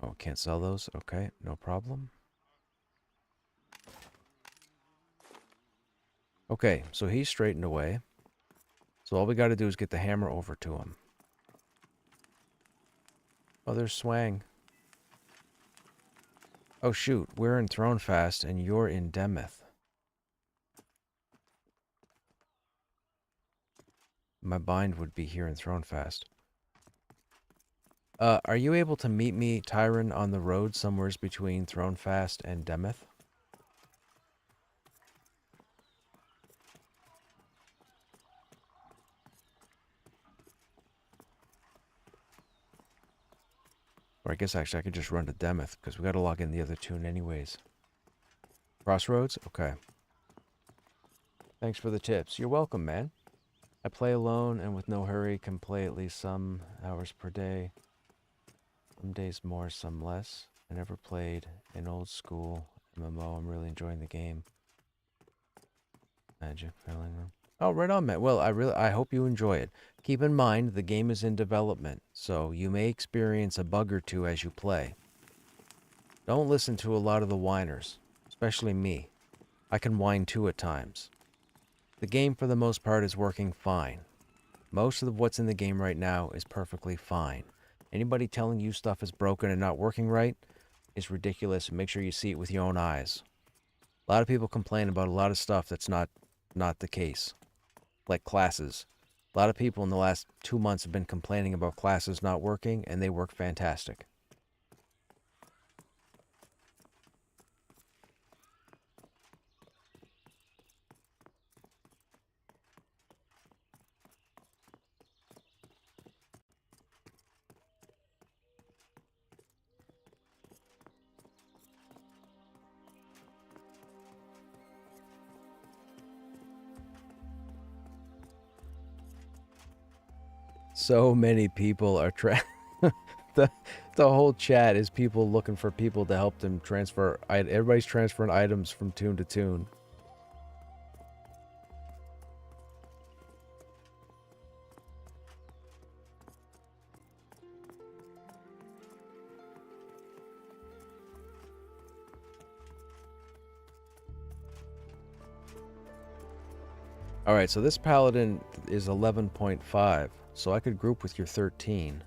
Oh, can't sell those? Okay, no problem. Okay, so he's straightened away. So all we got to do is get the hammer over to him. Oh, there's Swang. Oh, shoot. We're in Thronefast, and you're in Demeth. My bind would be here in Thronefast. Are you able to meet me, Tyron, on the road somewheres between Thronefast and Demeth? Or I guess actually I could just run to Demeth, because we got to log in the other tune anyways. Crossroads? Okay. Thanks for the tips. You're welcome, man. I play alone and with no hurry can play at least some hours per day. Some days more, some less. I never played an old school MMO. I'm really enjoying the game. Magic filling room. Oh, right on, man. Well, I hope you enjoy it. Keep in mind the game is in development, so you may experience a bug or two as you play. Don't listen to a lot of the whiners, especially me. I can whine too at times. The game for the most part is working fine. Most of what's in the game right now is perfectly fine. Anybody telling you stuff is broken and not working right is ridiculous. Make sure you see it with your own eyes. A lot of people complain about a lot of stuff that's not the case. Like classes. A lot of people in the last 2 months have been complaining about classes not working, and they work fantastic. So many people are the whole chat is people looking for people to help them transfer. Everybody's transferring items from tune to tune. All right, so this paladin is 11.5, so I could group with your 13.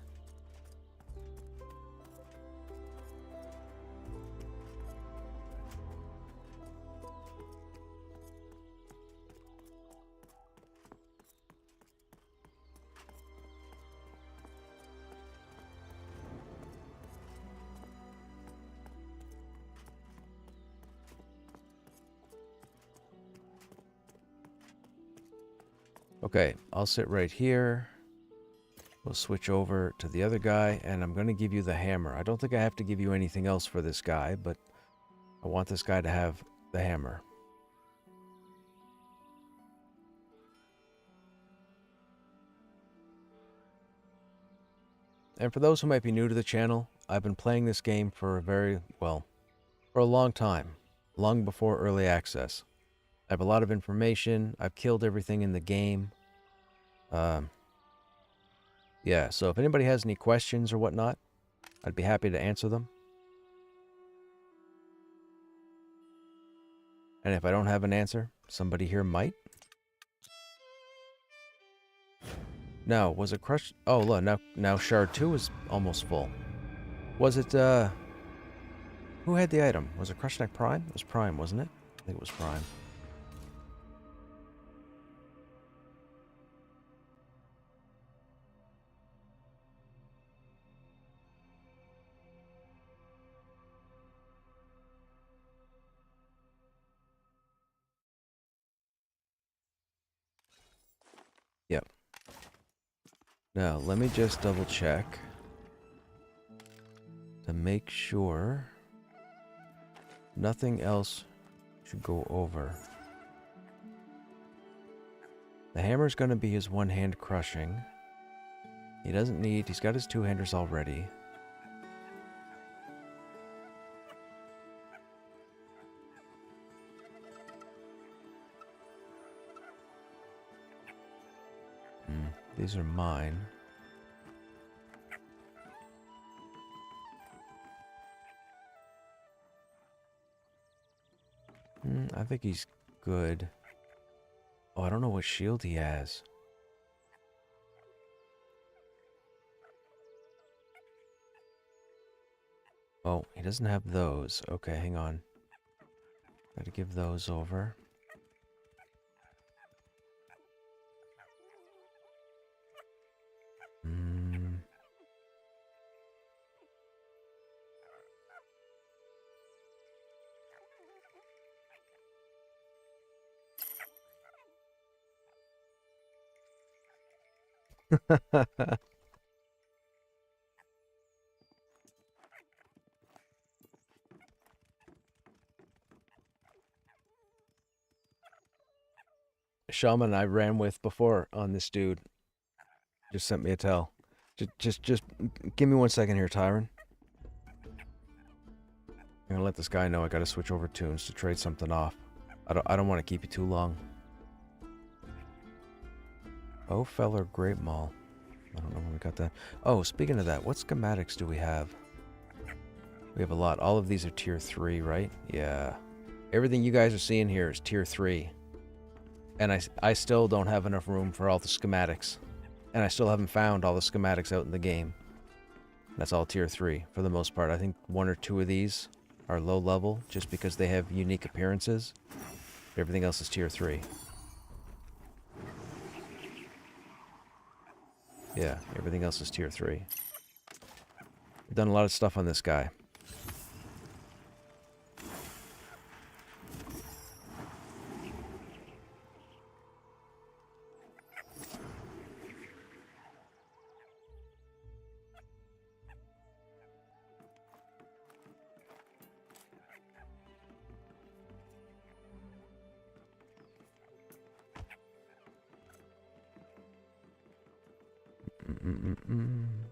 Okay, I'll sit right here. We'll switch over to the other guy, and I'm going to give you the hammer. I don't think I have to give you anything else for this guy, but I want this guy to have the hammer. And for those who might be new to the channel, I've been playing this game for a very, well, For a long time, long before early access. I have a lot of information. I've killed everything in the game. Yeah, so if anybody has any questions or whatnot, I'd be happy to answer them. And if I don't have an answer, somebody here might. No, was it Crush? Oh, look, now Shard 2 is almost full. Was it, who had the item? Was it Krushnek Prime? It was Prime, wasn't it? I think it was Prime. Yep. Now, let me just double check to make sure nothing else should go over. The hammer's going to be his one-hand crushing. He doesn't need... He's got his two-handers already. These are mine. I think he's good. Oh, I don't know what shield he has. Oh, he doesn't have those. Okay, hang on. Gotta give those over. Shaman I ran with before on this dude just sent me a tell. Just give me 1 second here, Tyron. I'm gonna let this guy know I gotta switch over tunes to trade something off. I don't want to keep you too long. Oh, Feller Great Mall. I don't know when we got that. Oh, speaking of that, what schematics do we have? We have a lot. All of these are tier 3, right? Yeah. Everything you guys are seeing here is tier 3. And I still don't have enough room for all the schematics. And I still haven't found all the schematics out in the game. That's all tier 3 for the most part. I think 1 or 2 of these are low level just because they have unique appearances. Everything else is tier 3. Yeah, everything else is tier 3. We've done a lot of stuff on this guy.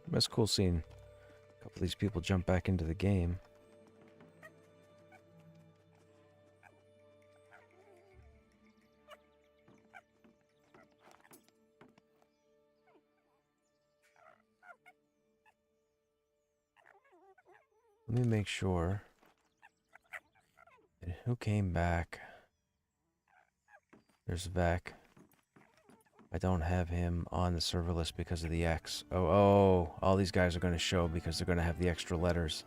That's cool seeing a couple of these people jump back into the game. Let me make sure. Who came back? There's Vec. I don't have him on the server list because of the X. Oh, all these guys are going to show because they're going to have the extra letters.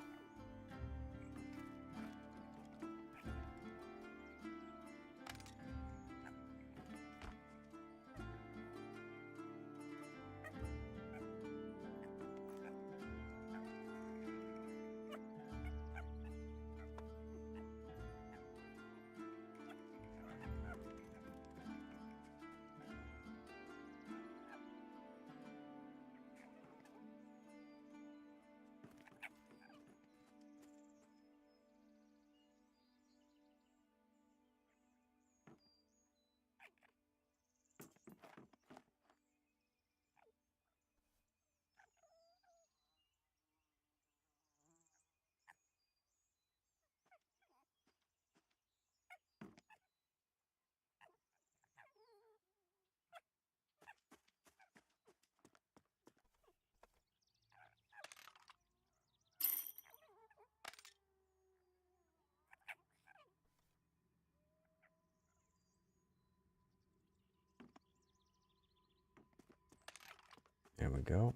we go.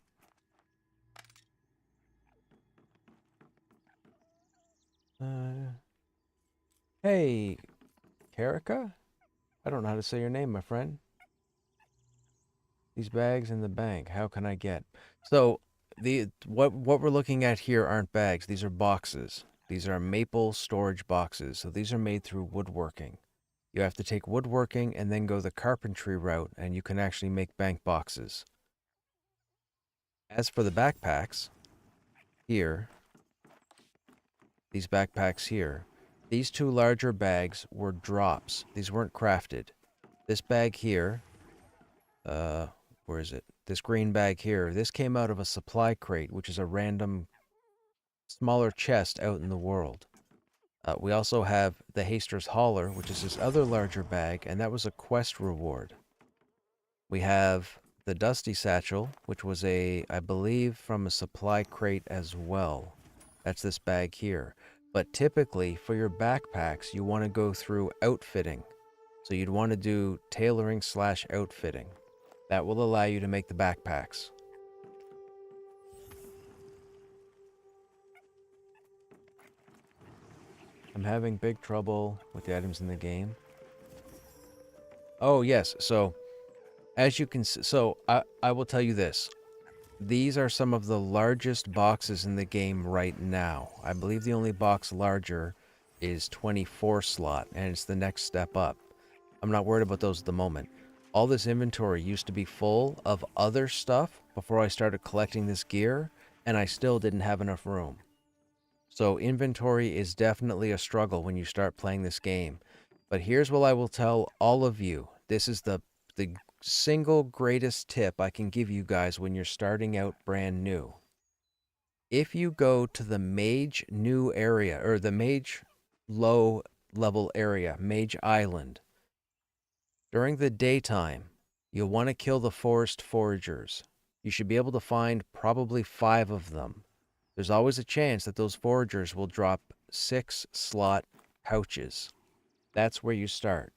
Hey, Karika? I don't know how to say your name, my friend. These bags in the bank, how can I get? So, what we're looking at here aren't bags, these are boxes. These are maple storage boxes, so these are made through woodworking. You have to take woodworking and then go the carpentry route, and you can actually make bank boxes. As for the backpacks, here, these backpacks here, these two larger bags were drops. These weren't crafted. This bag here, where is it? This green bag here, this came out of a supply crate, which is a random smaller chest out in the world. We also have the Haster's Hauler, which is this other larger bag, and that was a quest reward. We have the Dusty Satchel, which was I believe, from a supply crate as well. That's this bag here. But typically, for your backpacks, you want to go through outfitting. So you'd want to do tailoring / outfitting. That will allow you to make the backpacks. I'm having big trouble with the items in the game. Oh, yes. So, as you can see, I will tell you this. These are some of the largest boxes in the game right now. I believe the only box larger is 24 slot, and it's the next step up. I'm not worried about those at the moment. All this inventory used to be full of other stuff before I started collecting this gear, and I still didn't have enough room. So inventory is definitely a struggle when you start playing this game. But here's what I will tell all of you. This is the single greatest tip I can give you guys when you're starting out brand new. If you go to the mage new area, or the mage low level area, Mage Island, during the daytime, you'll want to kill the forest foragers. You should be able to find probably 5 of them. There's always a chance that those foragers will drop 6 slot pouches. That's where you start.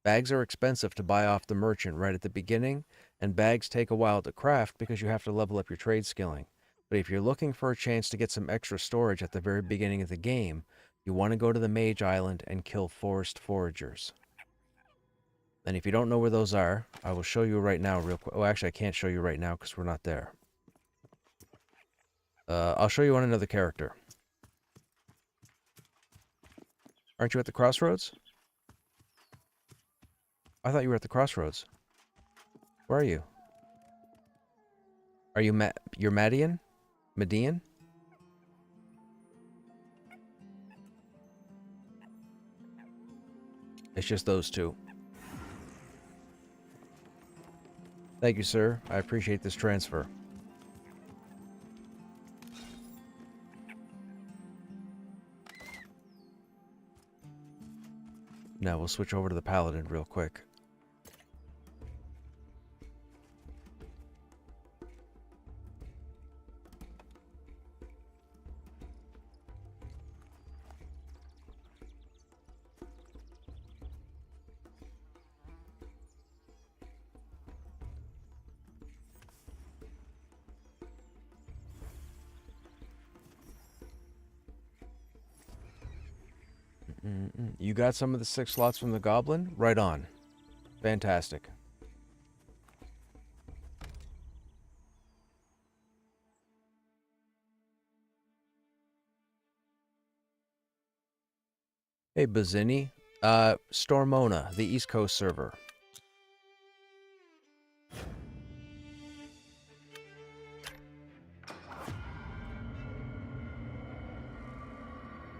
Bags are expensive to buy off the merchant right at the beginning, and bags take a while to craft because you have to level up your trade skilling. But if you're looking for a chance to get some extra storage at the very beginning of the game, you want to go to the Mage Island and kill forest foragers. And if you don't know where those are, I will show you right now real quick. Oh, actually, I can't show you right now because we're not there. I'll show you on another character. Aren't you at the crossroads? I thought you were at the crossroads. Where are you? Are you you're Madian? Median? It's just those two. Thank you, sir. I appreciate this transfer. Now we'll switch over to the Paladin real quick. You got some of the 6 slots from the Goblin? Right on. Fantastic. Hey, Bazzini. Stormona, the East Coast server.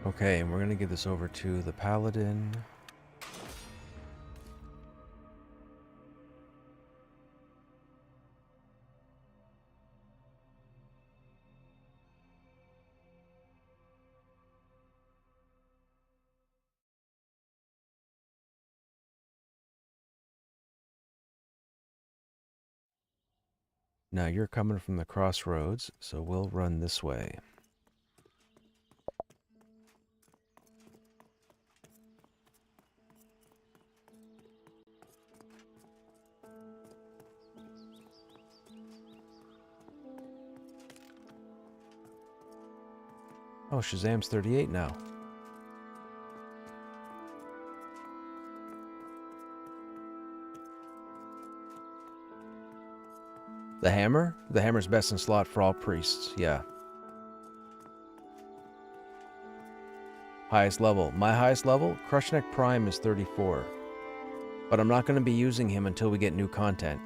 Okay, and we're going to give this over to the Paladin. Now you're coming from the crossroads, so we'll run this way. Oh, Shazam's 38 now. The hammer? The hammer's best in slot for all priests, yeah. Highest level. My highest level? Krushnek Prime is 34. But I'm not going to be using him until we get new content.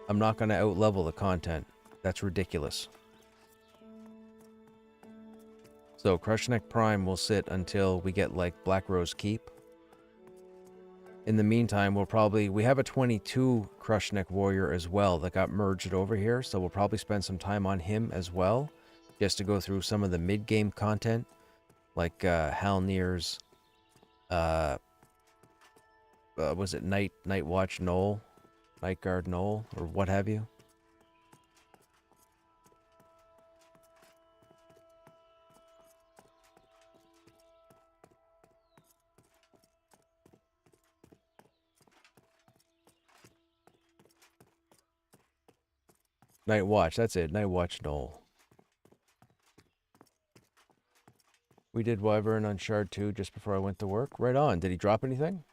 I'm not going to out-level the content. That's ridiculous. So Krushnek Prime will sit until we get like Black Rose Keep. In the meantime, we have a 22 Krushnek Warrior as well that got merged over here, so we'll probably spend some time on him as well, just to go through some of the mid-game content, like Halnir's, was it Night Watch Knoll, Night Guard Knoll, or what have you? Night Watch, that's it, Night Watch Knoll. We did Wyvern on Shard 2 just before I went to work. Right on. Did he drop anything?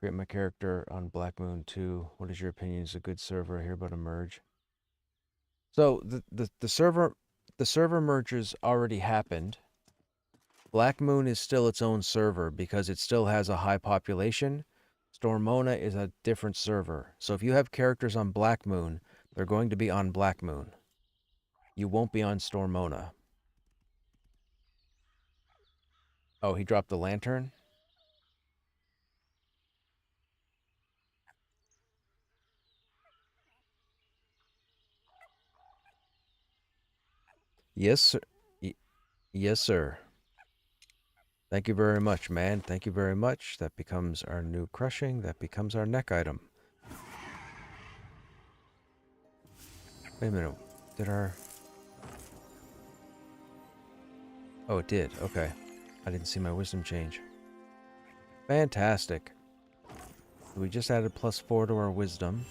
Create my character on Black Moon 2. What is your opinion? Is a good server? I hear about a merge. So the server merges already happened. Black Moon is still its own server because it still has a high population. Stormona is a different server. So if you have characters on Black Moon, they're going to be on Black Moon. You won't be on Stormona. Oh, he dropped the lantern? Yes, sir. Yes, sir. Thank you very much, man. Thank you very much. That becomes our new crushing. That becomes our neck item. Wait a minute. Did our... Oh, it did. Okay. I didn't see my wisdom change. Fantastic. We just added +4 to our wisdom.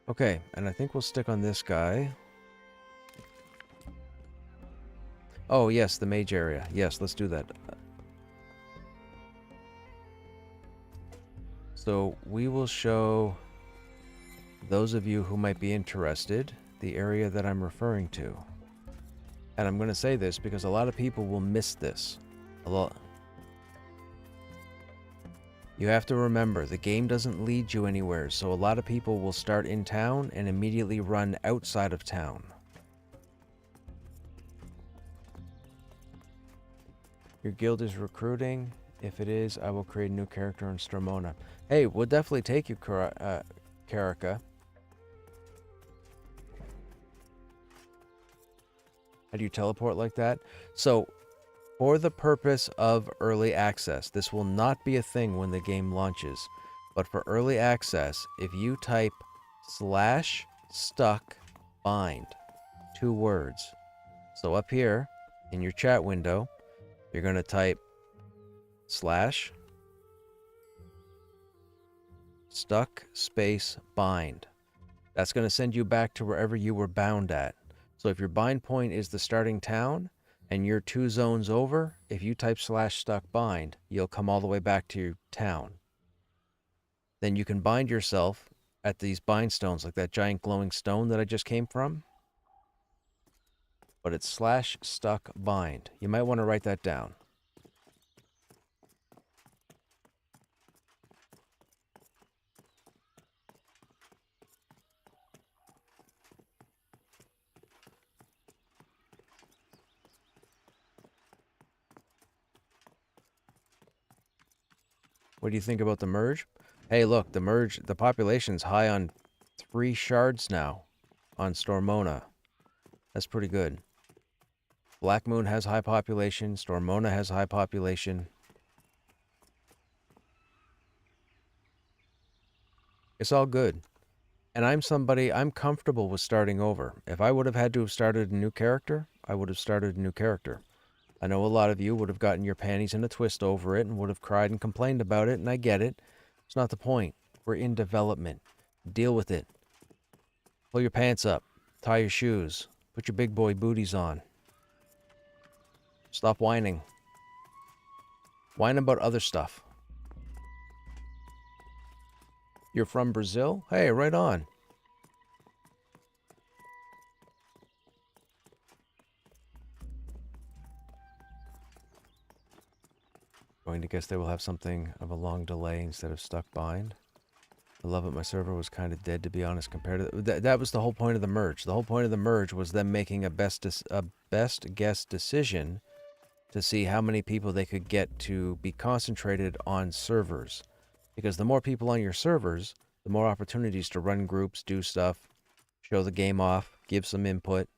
Okay, and I think we'll stick on this guy. Oh, yes, the mage area. Yes, let's do that. So we will show those of you who might be interested the area that I'm referring to. And I'm going to say this because a lot of people will miss this. You have to remember, the game doesn't lead you anywhere, so a lot of people will start in town and immediately run outside of town. Your guild is recruiting. If it is, I will create a new character in Stormona. Hey, we'll definitely take you, Karaka. How do you teleport like that? So, for the purpose of early access, this will not be a thing when the game launches. But for early access, if you type /stuck/bind, 2 words. So up here, in your chat window, you're going to type /stuck_bind. That's going to send you back to wherever you were bound at. So if your bind point is the starting town, and you're 2 zones over, if you type /stuck/bind, you'll come all the way back to your town. Then you can bind yourself at these bind stones, like that giant glowing stone that I just came from. But it's /stuck/bind. You might want to write that down. What do you think about the merge? Hey, look, the population's high on 3 shards now on Stormona. That's pretty good. Black Moon has high population. Stormona has high population. It's all good. And I'm comfortable with starting over. If I would have had to have started a new character, I would have started a new character. I know a lot of you would have gotten your panties in a twist over it and would have cried and complained about it, and I get it. It's not the point. We're in development. Deal with it. Pull your pants up. Tie your shoes. Put your big boy booties on. Stop whining. Whine about other stuff. You're from Brazil? Hey, right on. Going to guess they will have something of a long delay instead of stuck bind. I love it. My server was kind of dead, to be honest, compared to... That was the whole point of the merge. The whole point of the merge was them making a best guess decision to see how many people they could get to be concentrated on servers. Because the more people on your servers, the more opportunities to run groups, do stuff, show the game off, give some input,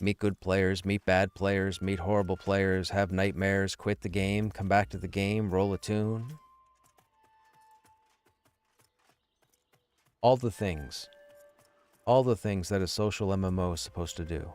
meet good players, meet bad players, meet horrible players, have nightmares, quit the game, come back to the game, roll a tune. All the things. All the things that a social MMO is supposed to do.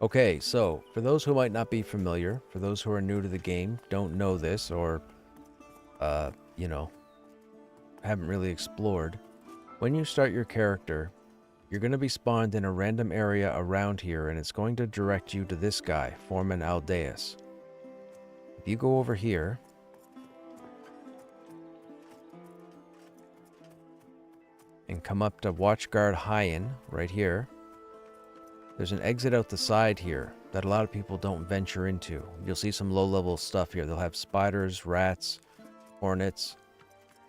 Okay, so, for those who might not be familiar, for those who are new to the game, don't know this, or, you know, haven't really explored, when you start your character, you're going to be spawned in a random area around here, and it's going to direct you to this guy, Foreman Aldeus. If you go over here, and come up to Watchguard Hyen, right here, there's an exit out the side here that a lot of people don't venture into. You'll see some low-level stuff here. They'll have spiders, rats, hornets.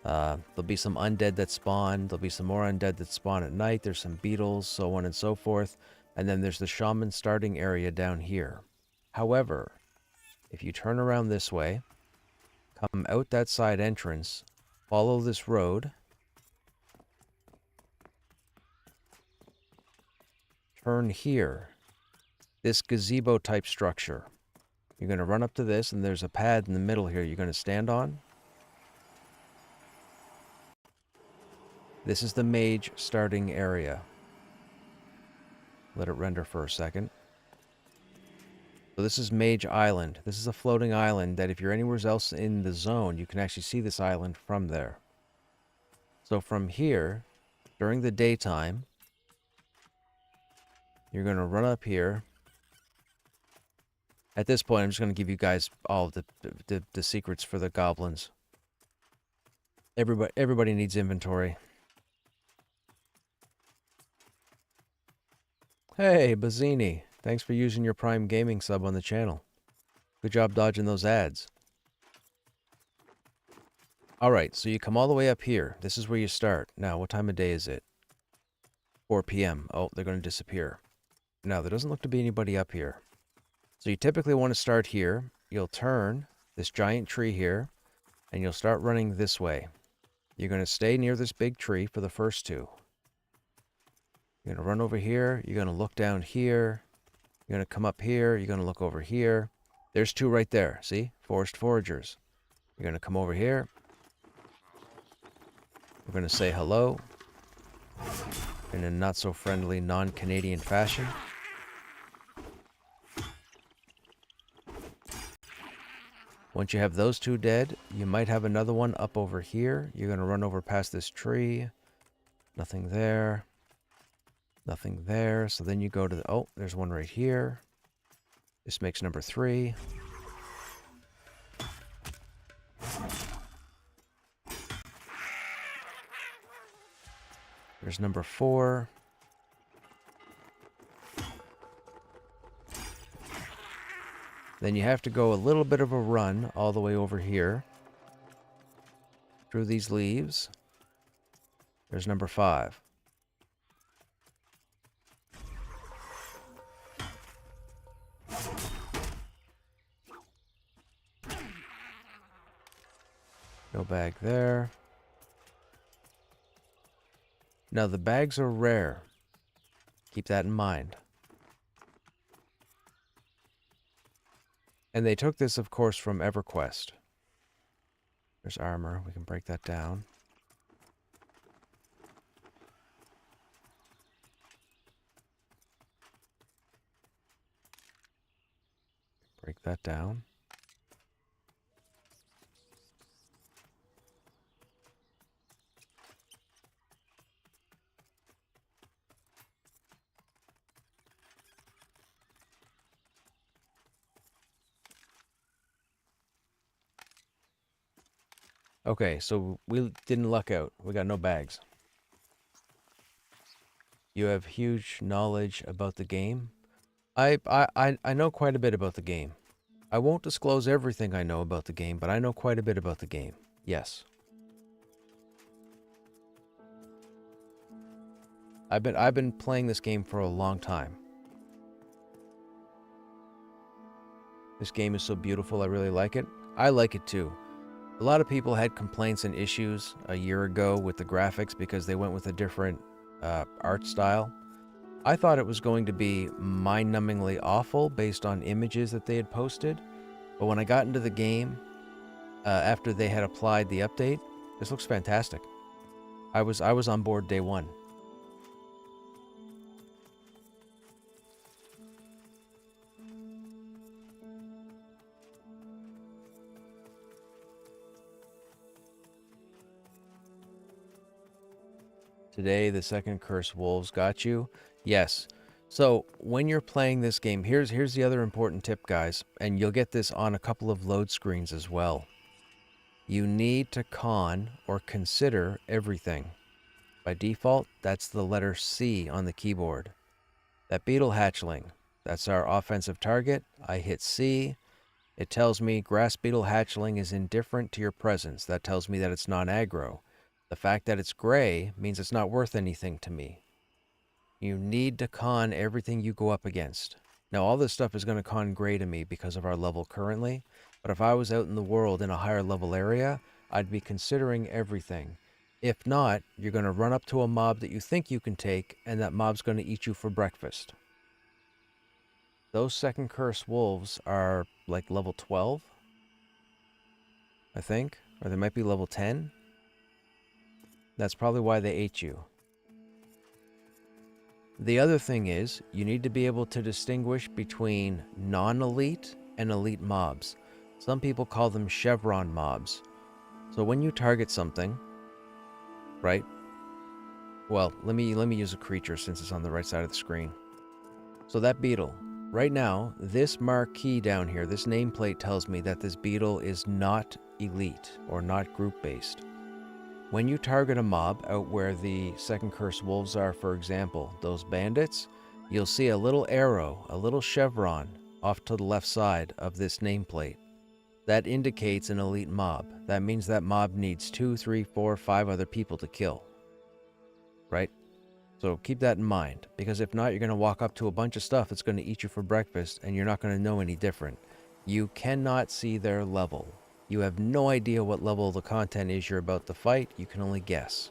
There'll be some undead that spawn. There'll be some more undead that spawn at night. There's some beetles, so on and so forth. And then there's the shaman starting area down here. However, if you turn around this way, come out that side entrance, follow this road, turn here, this gazebo type structure. You're going to run up to this, and there's a pad in the middle here you're going to stand on. This is the mage starting area. Let it render for a second. So this is Mage Island. This is a floating island that if you're anywhere else in the zone, you can actually see this island from there. So from here, during the daytime, you're going to run up here. At this point, I'm just going to give you guys all the secrets for the goblins. Everybody needs inventory. Hey, Bazzini. Thanks for using your Prime Gaming sub on the channel. Good job dodging those ads. Alright, so you come all the way up here. This is where you start. Now, what time of day is it? 4 p.m. Oh, they're going to disappear. Now, there doesn't look to be anybody up here. So you typically want to start here. You'll turn this giant tree here, and you'll start running this way. You're going to stay near this big tree for the first two. You're going to run over here. You're going to look down here. You're going to come up here. You're going to look over here. There's two right there. See? Forest foragers. You're going to come over here. We're going to say hello in a not-so-friendly, non-Canadian fashion. Once you have those two dead, you might have another one up over here. You're going to run over past this tree. Nothing there. Nothing there. So then you go to the... Oh, there's one right here. This makes number 3. There's number 4. Then you have to go a little bit of a run all the way over here through these leaves. There's number 5. No bag there. Now the bags are rare. Keep that in mind. And they took this, of course, from EverQuest. There's armor. We can break that down. Break that down. Okay, so we didn't luck out. We got no bags. You have huge knowledge about the game. I know quite a bit about the game. I won't disclose everything I know about the game, but I know quite a bit about the game. Yes. I've been playing this game for a long time. This game is so beautiful. I really like it. I like it too. A lot of people had complaints and issues a year ago with the graphics because they went with a different art style. I thought it was going to be mind-numbingly awful based on images that they had posted, but when I got into the game, after they had applied the update, this looks fantastic. I was on board day one. Today, the second Curse Wolves got you. Yes. So when you're playing this game, here's the other important tip, guys, and you'll get this on a couple of load screens as well. You need to con or consider everything. By default, that's the letter C on the keyboard. That beetle hatchling, that's our offensive target. I hit C. It tells me grass beetle hatchling is indifferent to your presence. That tells me that it's non-aggro. The fact that it's gray means it's not worth anything to me. You need to con everything you go up against. Now, all this stuff is going to con gray to me because of our level currently, but if I was out in the world in a higher level area, I'd be considering everything. If not, you're going to run up to a mob that you think you can take, and that mob's going to eat you for breakfast. Those second curse wolves are like level 12, I think, or they might be level 10. That's probably why they ate you. The other thing is, you need to be able to distinguish between non-elite and elite mobs. Some people call them chevron mobs. So when you target something, right? Well, let me use a creature since it's on the right side of the screen. So that beetle, right now, this marquee down here, this nameplate tells me that this beetle is not elite or not group-based. When you target a mob out where the second curse wolves are, for example, those bandits, you'll see a little arrow, a little chevron off to the left side of this nameplate. That indicates an elite mob. That means that mob needs 2, 3, 4, 5 other people to kill. Right? So keep that in mind, because if not, you're going to walk up to a bunch of stuff that's going to eat you for breakfast, and you're not going to know any different. You cannot see their level. You have no idea what level the content is you're about to fight. You can only guess.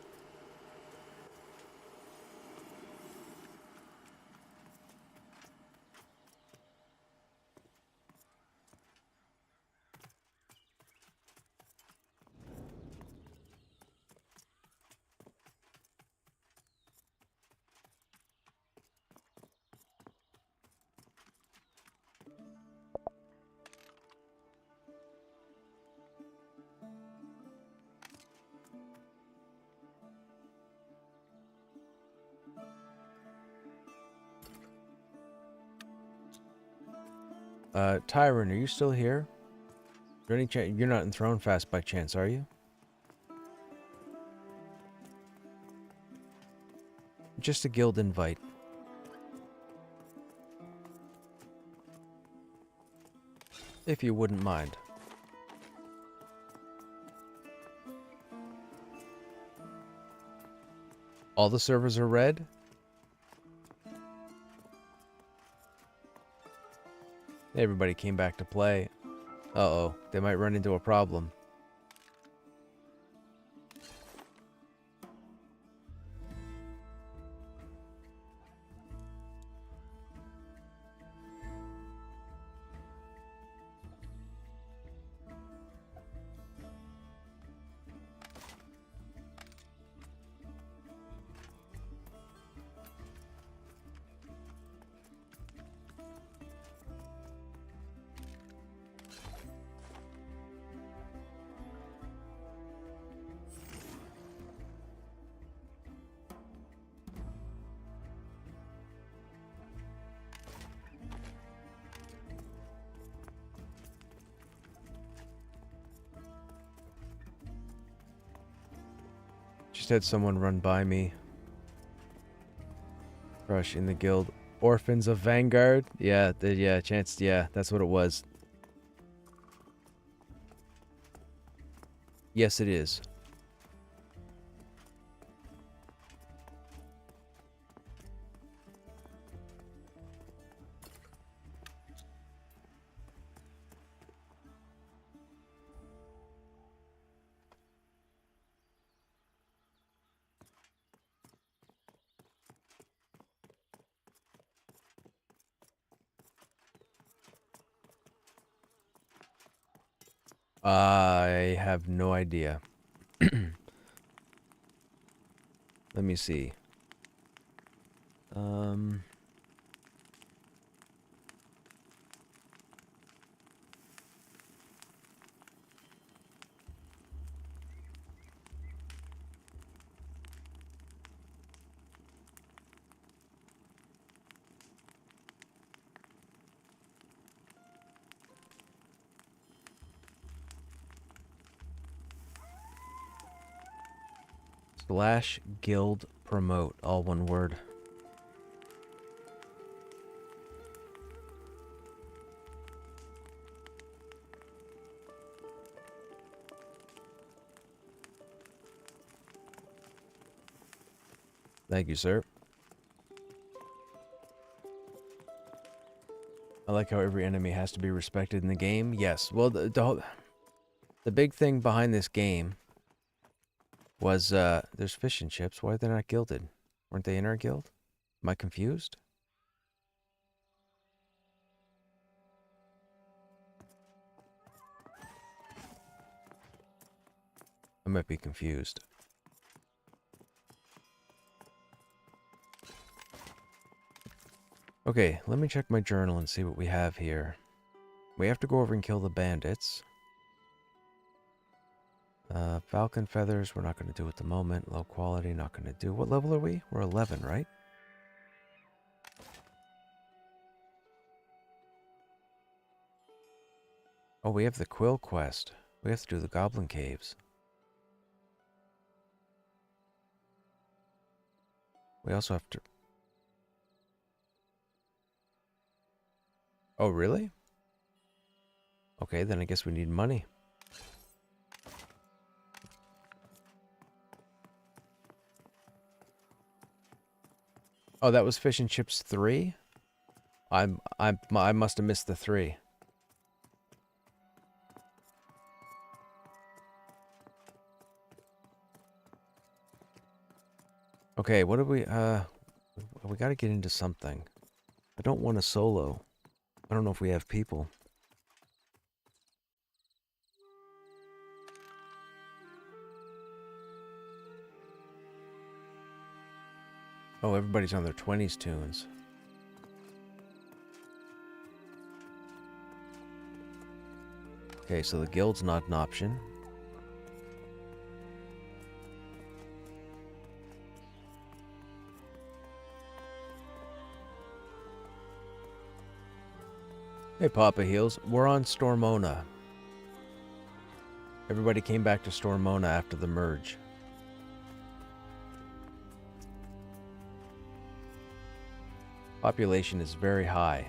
Tyron, are you still here? Is there any chance you're not in Throne Fast by chance, are you? Just a guild invite. If you wouldn't mind. All the servers are red? Everybody came back to play. Uh-oh, they might run into a problem. Just had someone run by me. Crush in the guild. Orphans of Vanguard? Yeah, that's what it was. Yes, it is. I have no idea. Let me see. Slash guild promote, all one word. Thank you, sir. I like how every enemy has to be respected in the game. Yes, well, the big thing behind this game was, there's fish and chips. Why are they not gilded? Weren't they in our guild? Am I confused? I might be confused. Okay, let me check my journal and see what we have here. We have to go over and kill the bandits. Falcon feathers, we're not going to do at the moment. Low quality, not going to do. What level are we? We're 11, right? Oh, we have the Quill quest. We have to do the Goblin Caves. We also have to... Oh, really? Okay, then I guess we need money. Oh, that was Fish and Chips 3? I must have missed the 3. Okay, what do we got to get into something. I don't want a solo. I don't know if we have people. Oh, everybody's on their 20s tunes. Okay, so the guild's not an option. Hey, Papa Heels. We're on Stormona. Everybody came back to Stormona after the merge. Population is very high.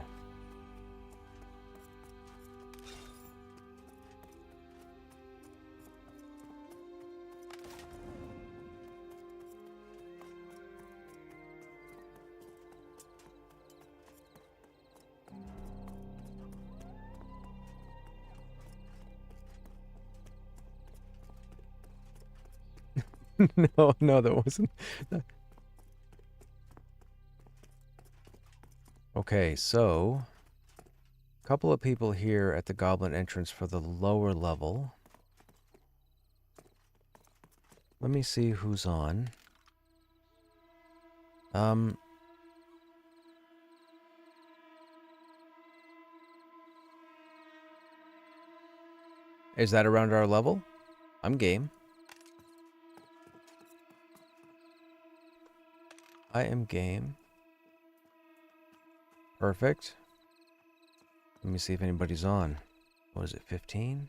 No, no, that wasn't. Okay, so a couple of people here at the goblin entrance for the lower level. Let me see who's on. Is that around our level? I'm game. I am game. Perfect. Let me see if anybody's on. What is it, 15?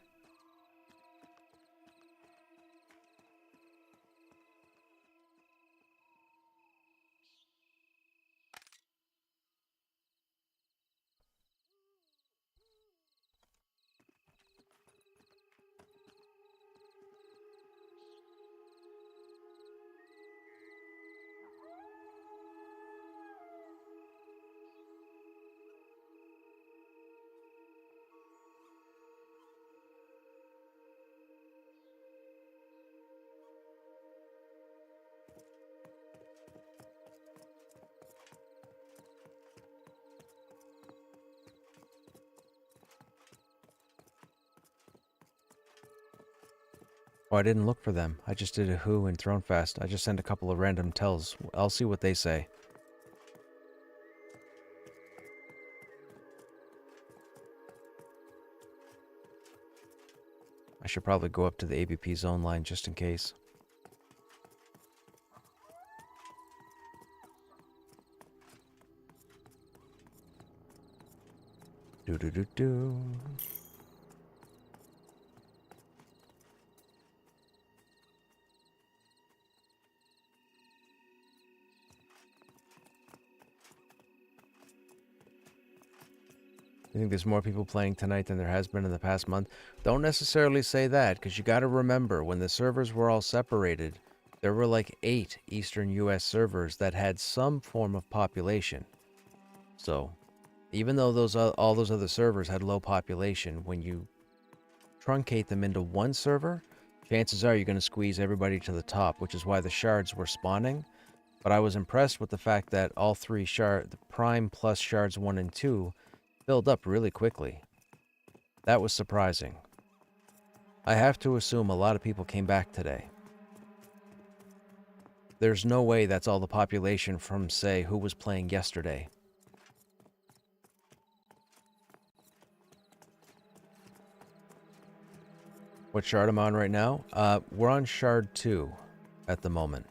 Oh, I didn't look for them. I just did a Who and Thronefest. I just sent a couple of random tells. I'll see what they say. I should probably go up to the ABP zone line just in case. Do. I think there's more people playing tonight than there has been in the past month. Don't necessarily say that, because you got to remember, when the servers were all separated, there were like 8 Eastern US servers that had some form of population. So, even though all those other servers had low population, when you truncate them into one server, chances are you're going to squeeze everybody to the top, which is why the shards were spawning. But I was impressed with the fact that all 3 the Prime plus shards 1 and 2, filled up really quickly. That was surprising. I have to assume a lot of people came back today. There's no way that's all the population from, say, who was playing yesterday. What shard am I on right now? We're on shard 2 at the moment.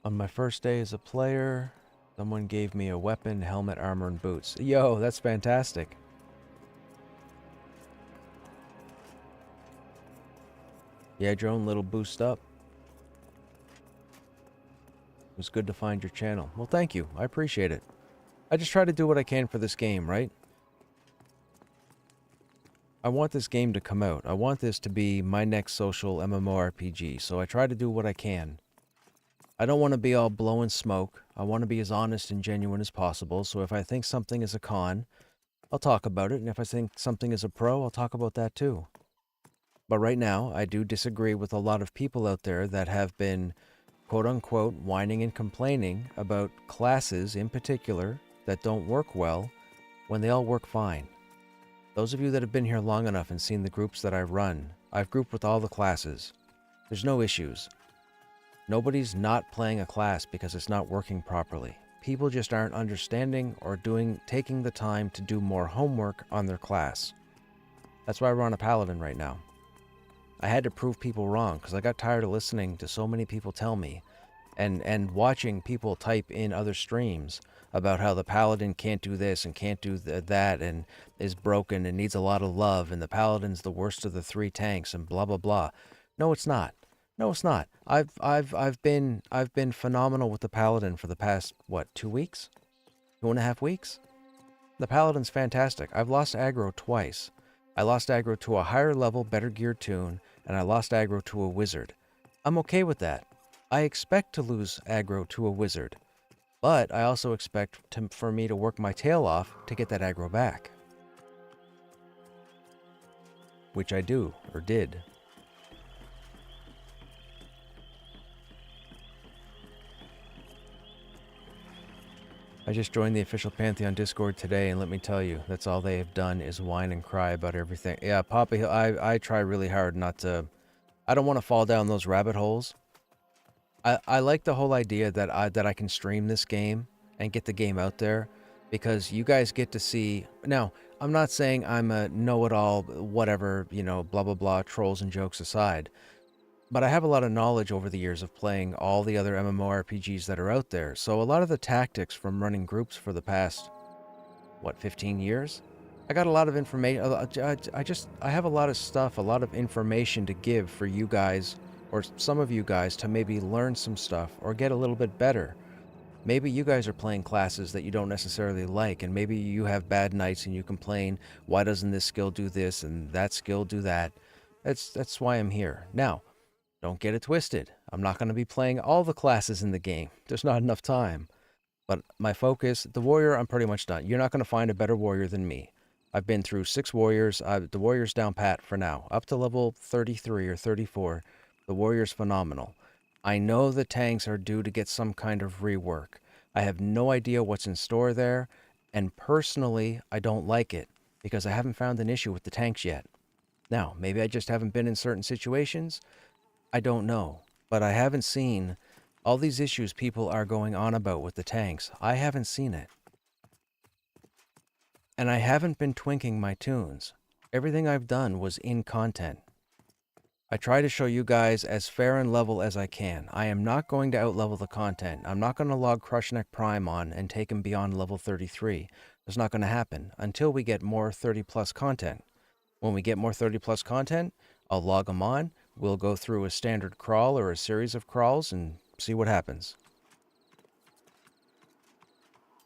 On my first day as a player, someone gave me a weapon, helmet, armor, and boots. Yo, that's fantastic. You had your own little boost up. It was good to find your channel. Well, thank you. I appreciate it. I just try to do what I can for this game, right? I want this game to come out. I want this to be my next social MMORPG, so I try to do what I can. I don't want to be all blowing smoke. I want to be as honest and genuine as possible, so if I think something is a con, I'll talk about it, and if I think something is a pro, I'll talk about that too. But right now, I do disagree with a lot of people out there that have been, quote-unquote, whining and complaining about classes in particular that don't work well when they all work fine. Those of you that have been here long enough and seen the groups that I run, I've grouped with all the classes. There's no issues. Nobody's not playing a class because it's not working properly. People just aren't understanding or taking the time to do more homework on their class. That's why I run a paladin right now. I had to prove people wrong because I got tired of listening to so many people tell me and watching people type in other streams about how the paladin can't do this and can't do that and is broken and needs a lot of love and the paladin's the worst of the three tanks and blah blah blah. No, it's not. No, it's not. I've been phenomenal with the paladin for the past what, 2 weeks, 2.5 weeks. The paladin's fantastic. I've lost aggro twice. I lost aggro to a higher level, better geared toon, and I lost aggro to a wizard. I'm okay with that. I expect to lose aggro to a wizard, but I also expect for me to work my tail off to get that aggro back. Which I do, or did. I just joined the official Pantheon Discord today, and let me tell you, that's all they have done is whine and cry about everything. Yeah, Poppy, I try really hard not to... I don't want to fall down those rabbit holes. I like the whole idea that I can stream this game and get the game out there, because you guys get to see... Now, I'm not saying I'm a know-it-all, whatever, you know, blah blah blah, trolls and jokes aside, but I have a lot of knowledge over the years of playing all the other MMORPGs that are out there. So a lot of the tactics from running groups for the past, what, 15 years? I got a lot of information. I have a lot of stuff, a lot of information to give for you guys, or some of you guys, to maybe learn some stuff or get a little bit better. Maybe you guys are playing classes that you don't necessarily like, and maybe you have bad nights and you complain, why doesn't this skill do this and that skill do that? That's why I'm here. Now, don't get it twisted. I'm not going to be playing all the classes in the game. There's not enough time. But my focus, the warrior, I'm pretty much done. You're not going to find a better warrior than me. I've been through 6 warriors. The warrior's down pat for now. Up to level 33 or 34, the warrior's phenomenal. I know the tanks are due to get some kind of rework. I have no idea what's in store there, and personally, I don't like it, because I haven't found an issue with the tanks yet. Now, maybe I just haven't been in certain situations. I don't know, but I haven't seen all these issues people are going on about with the tanks. I haven't seen it. And I haven't been twinking my tunes. Everything I've done was in content. I try to show you guys as fair and level as I can. I am not going to outlevel the content. I'm not going to log Krushnek Prime on and take him beyond level 33. That's not going to happen until we get more 30 plus content. When we get more 30 plus content, I'll log him on. We'll go through a standard crawl or a series of crawls and see what happens.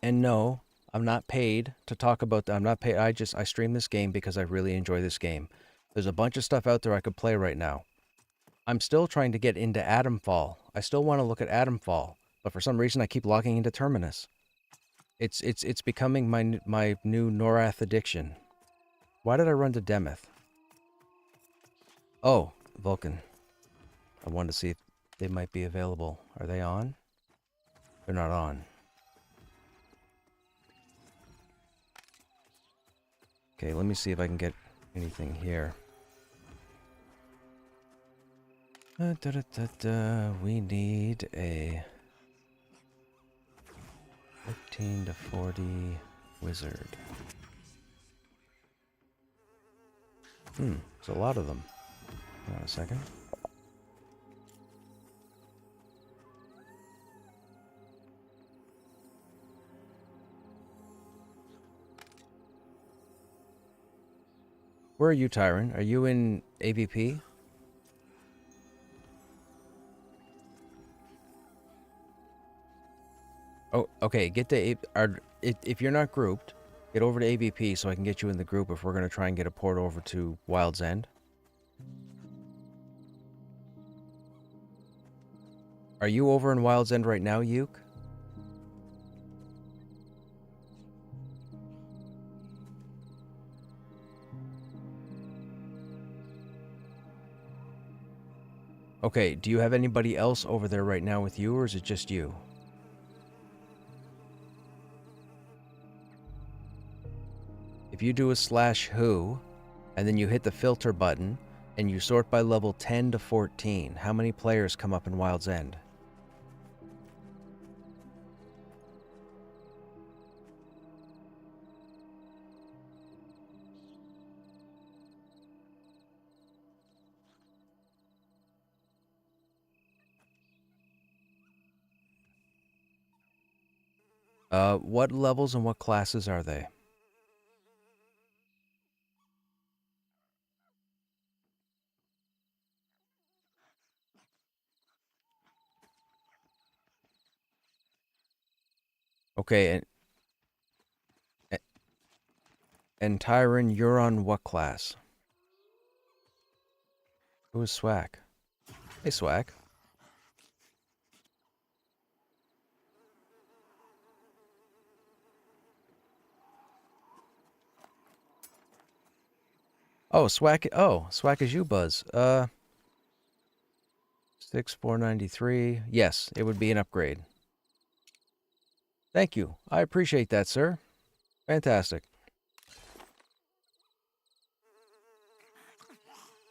And no, I'm not paid to talk about that. I'm not paid. I stream this game because I really enjoy this game. There's a bunch of stuff out there I could play right now. I'm still trying to get into Atomfall. I still want to look at Atomfall, but for some reason I keep logging into Terminus. It's becoming my new Norath addiction. Why did I run to Demeth? Oh, Vulcan. I wanted to see if they might be available. Are they on? They're not on. Okay, let me see if I can get anything here. We need a 15 to 40 wizard. There's a lot of them. Hang on a second. Where are you, Tyron? Are you in AVP? Oh, okay. Get to if you're not grouped, get over to AVP so I can get you in the group if we're going to try and get a port over to Wild's End. Are you over in Wild's End right now, Yuke? Okay, do you have anybody else over there right now with you, or is it just you? If you do a /who, and then you hit the filter button, and you sort by level 10 to 14, how many players come up in Wild's End? What levels and what classes are they? Okay, and Tyron, you're on what class? Who is Swack? Hey, Swack. Oh, Swack. Oh, Swack is you, Buzz. 6493. Yes, it would be an upgrade. Thank you. I appreciate that, sir. Fantastic.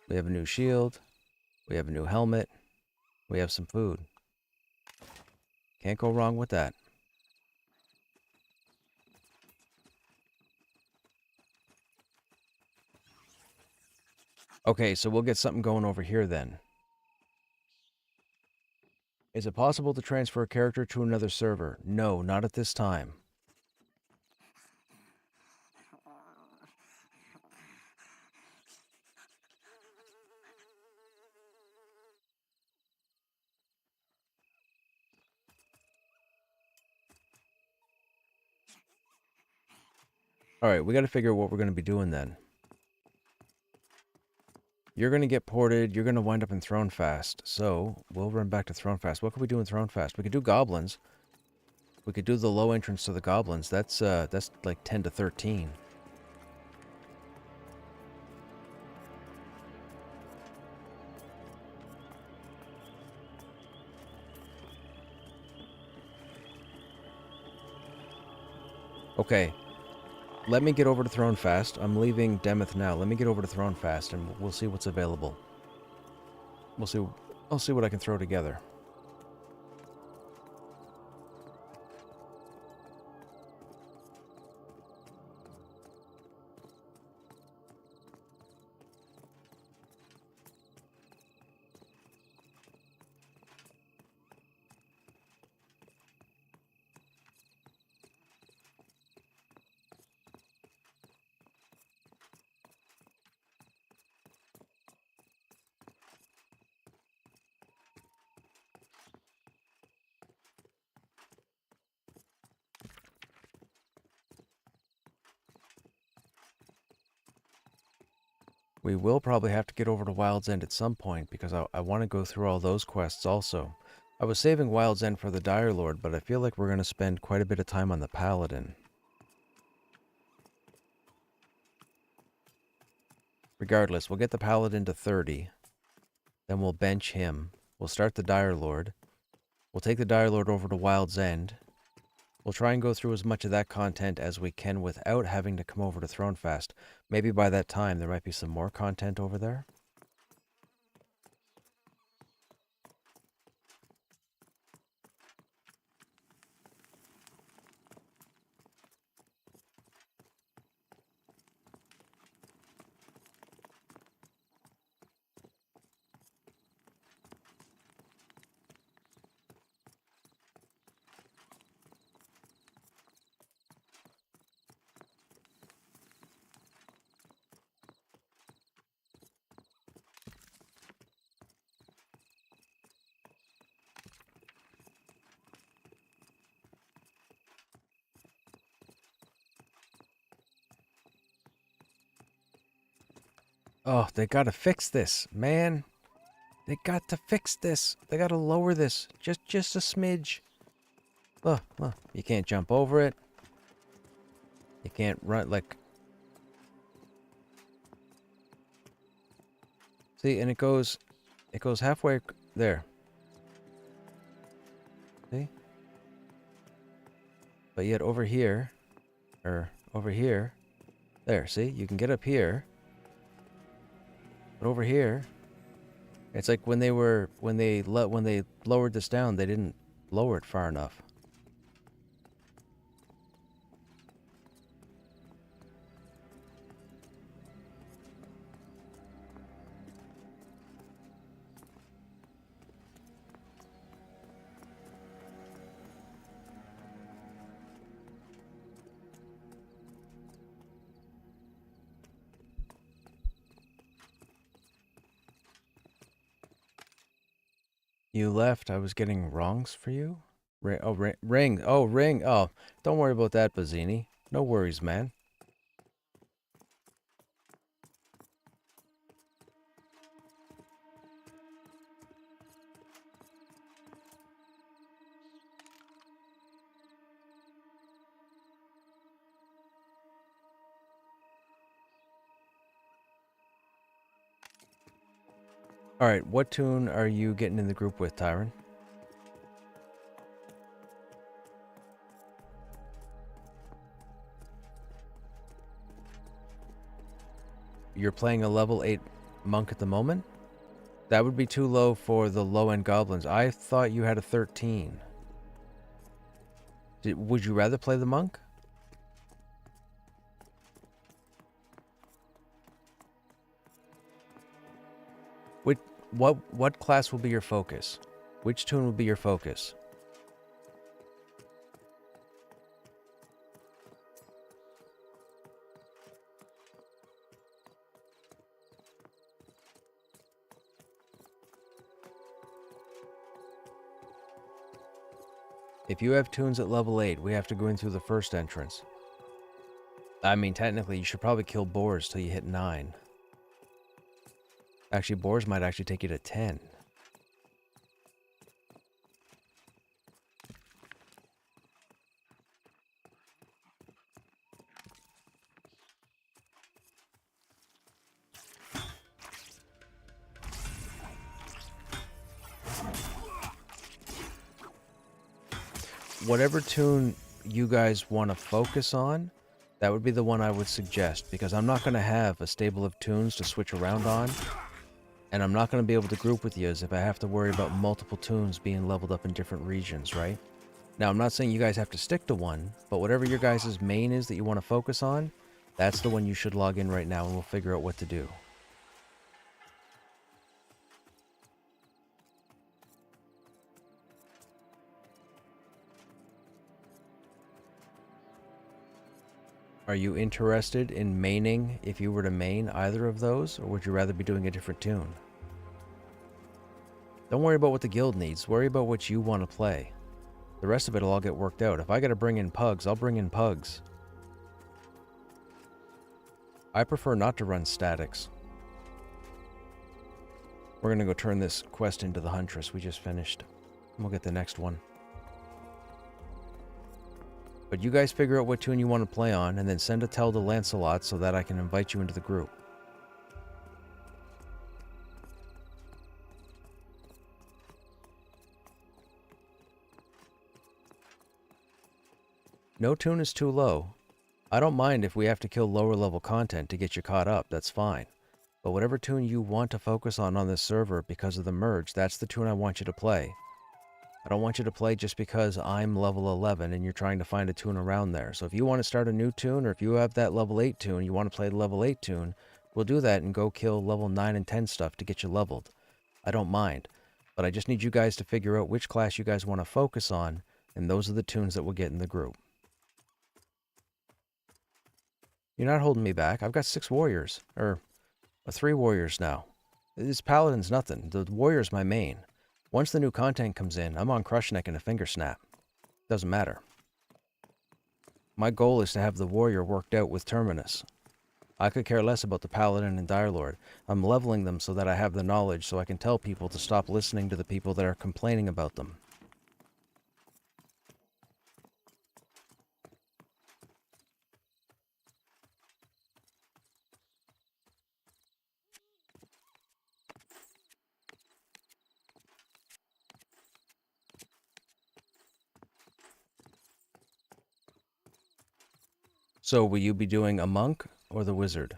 We have a new shield. We have a new helmet. We have some food. Can't go wrong with that. Okay, so we'll get something going over here then. Is it possible to transfer a character to another server? No, not at this time. Alright, we gotta figure out what we're gonna be doing then. You're gonna get ported, you're gonna wind up in Thronefast, so we'll run back to Thronefast. What can we do in Thronefast? We could do goblins. We could do the low entrance to the goblins. That's like 10 to 13. Okay. Let me get over to Thronefast. I'm leaving Demeth now. Let me get over to Thronefast and we'll see what's available. We'll see. I'll see what I can throw together. We will probably have to get over to Wild's End at some point, because I want to go through all those quests also. I was saving Wild's End for the Dire Lord, but I feel like we're going to spend quite a bit of time on the Paladin. Regardless, we'll get the Paladin to 30. Then we'll bench him. We'll start the Dire Lord. We'll take the Dire Lord over to Wild's End. We'll try and go through as much of that content as we can without having to come over to Thronefast. Maybe by that time there might be some more content over there. Oh, they gotta fix this, man. They got to fix this. They gotta lower this. Just a smidge. Look, you can't jump over it. You can't run, like... See, and it goes halfway there. See? But yet over here, there, see? You can get up here. But over here, it's like when they lowered this down, they didn't lower it far enough. You left. I was getting wrongs for you? Ring. Oh, ring. Oh, don't worry about that, Bazzini. No worries, man. Alright, what tune are you getting in the group with, Tyron? You're playing a level 8 monk at the moment? That would be too low for the low-end goblins. I thought you had a 13. Would you rather play the monk? What class will be your focus? Which tune will be your focus? If you have tunes at level 8, we have to go in through the first entrance. I mean, technically, you should probably kill boars till you hit 9. Actually, boars might actually take you to 10. Whatever tune you guys want to focus on, that would be the one I would suggest, because I'm not going to have a stable of tunes to switch around on, and I'm not going to be able to group with you as if I have to worry about multiple tunes being leveled up in different regions, right? Now, I'm not saying you guys have to stick to one, but whatever your guys' main is that you want to focus on, that's the one you should log in right now, and we'll figure out what to do. Are you interested in maining if you were to main either of those, or would you rather be doing a different tune? Don't worry about what the guild needs, worry about what you want to play. The rest of it will all get worked out. If I gotta bring in pugs, I'll bring in pugs. I prefer not to run statics. We're gonna go turn this quest into the Huntress we just finished. And we'll get the next one. But you guys figure out what tune you want to play on, and then send a tell to Lancelot so that I can invite you into the group. No tune is too low. I don't mind if we have to kill lower level content to get you caught up, that's fine. But whatever tune you want to focus on this server because of the merge, that's the tune I want you to play. I don't want you to play just because I'm level 11 and you're trying to find a tune around there. So if you want to start a new tune, or if you have that level 8 tune, you want to play the level 8 tune, we'll do that and go kill level 9 and 10 stuff to get you leveled. I don't mind. But I just need you guys to figure out which class you guys want to focus on, and those are the tunes that we'll get in the group. You're not holding me back. I've got 6 warriors. Or 3 warriors now. This paladin's nothing. The warrior's my main. Once the new content comes in, I'm on Krushnek in a finger snap. Doesn't matter. My goal is to have the warrior worked out with Terminus. I could care less about the paladin and dire lord. I'm leveling them so that I have the knowledge so I can tell people to stop listening to the people that are complaining about them. So will you be doing a monk or the wizard?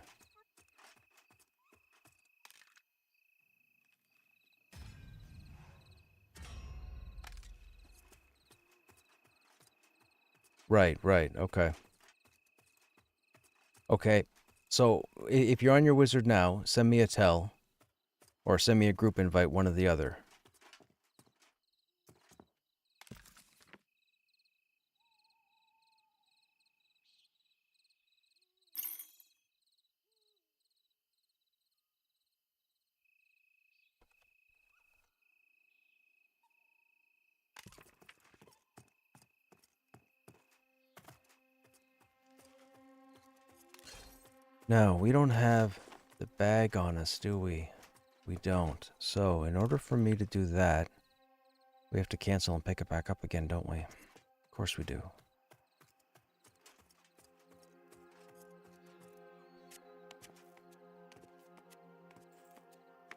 Right, okay. Okay, so if you're on your wizard now, send me a tell, or send me a group invite, one or the other. Now, we don't have the bag on us, do we? We don't. So, in order for me to do that, we have to cancel and pick it back up again, don't we? Of course we do.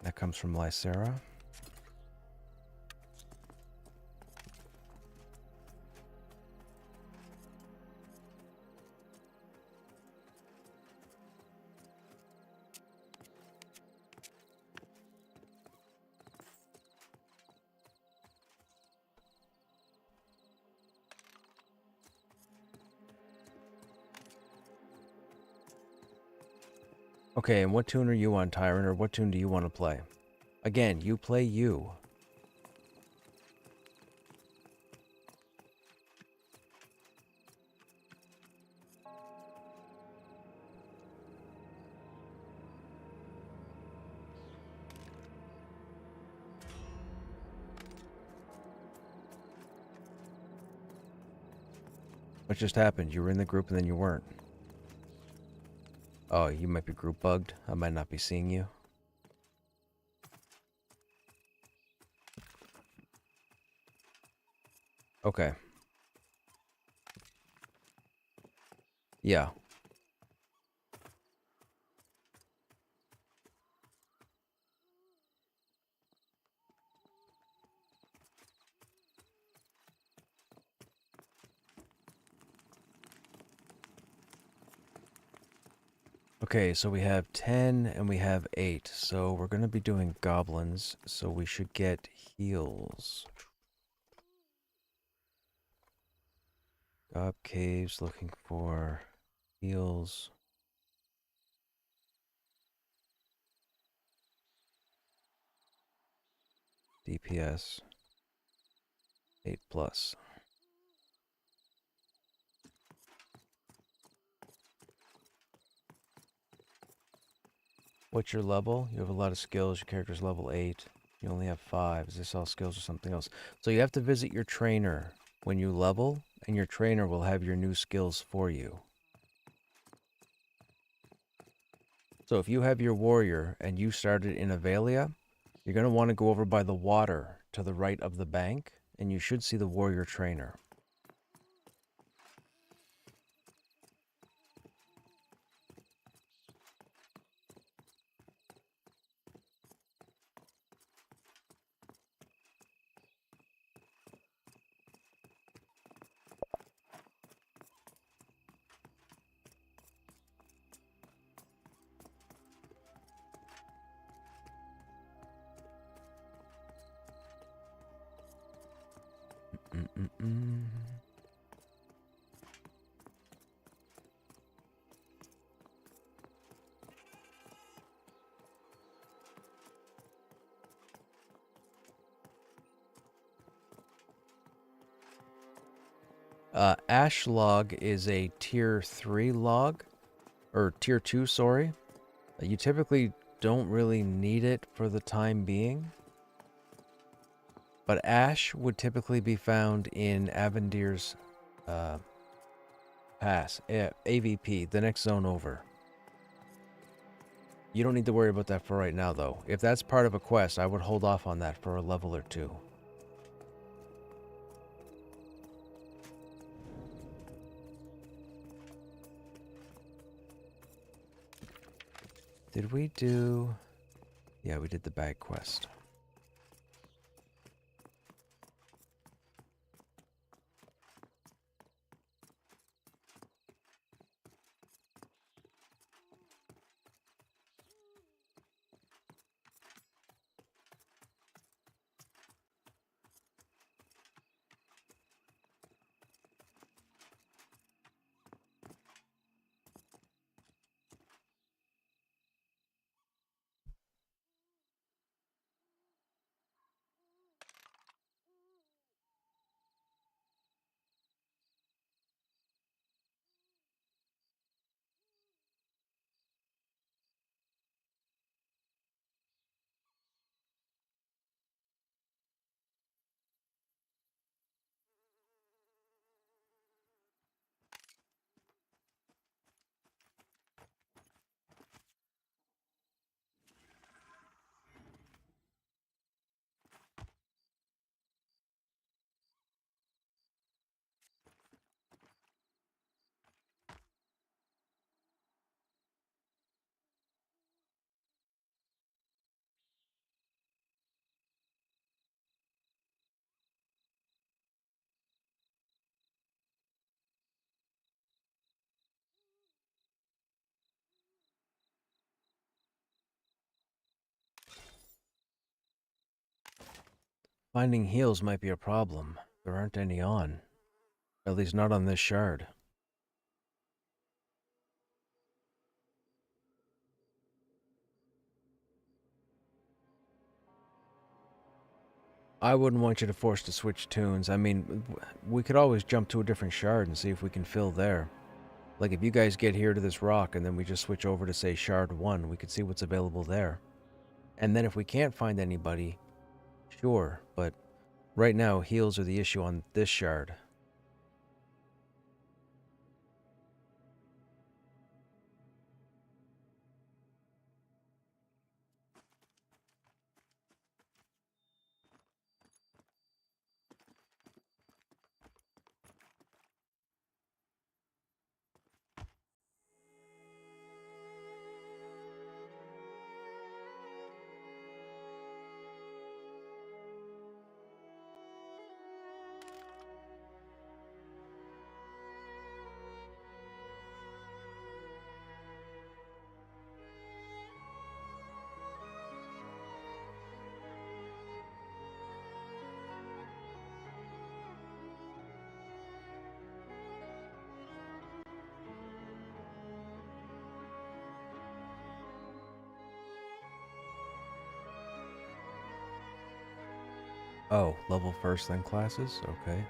That comes from Lysera. Okay, and what tune are you on, Tyrant, or what tune do you want to play? Again, you play you. What just happened? You were in the group and then you weren't. Oh, you might be group bugged. I might not be seeing you. Okay. Yeah. Okay, so we have 10 and we have 8. So we're going to be doing goblins, so we should get heals. Gob caves looking for heals. DPS 8+. What's your level? You have a lot of skills. Your character's level 8. You only have 5. Is this all skills or something else? So you have to visit your trainer when you level, and your trainer will have your new skills for you. So if you have your warrior and you started in Avelia, you're going to want to go over by the water to the right of the bank, and you should see the warrior trainer. Ash log is a tier 3 log, or tier 2, sorry. You typically don't really need it for the time being. But ash would typically be found in Avendir's pass, AVP, the next zone over. You don't need to worry about that for right now, though. If that's part of a quest, I would hold off on that for a level or 2. Did we do... Yeah, we did the bag quest. Finding heals might be a problem. There aren't any on. At least not on this shard. I wouldn't want you to force to switch tunes. I mean, we could always jump to a different shard and see if we can fill there. Like, if you guys get here to this rock and then we just switch over to, say, shard 1, we could see what's available there. And then if we can't find anybody, sure, but right now, heals are the issue on this shard. Oh, level first, then classes? Okay.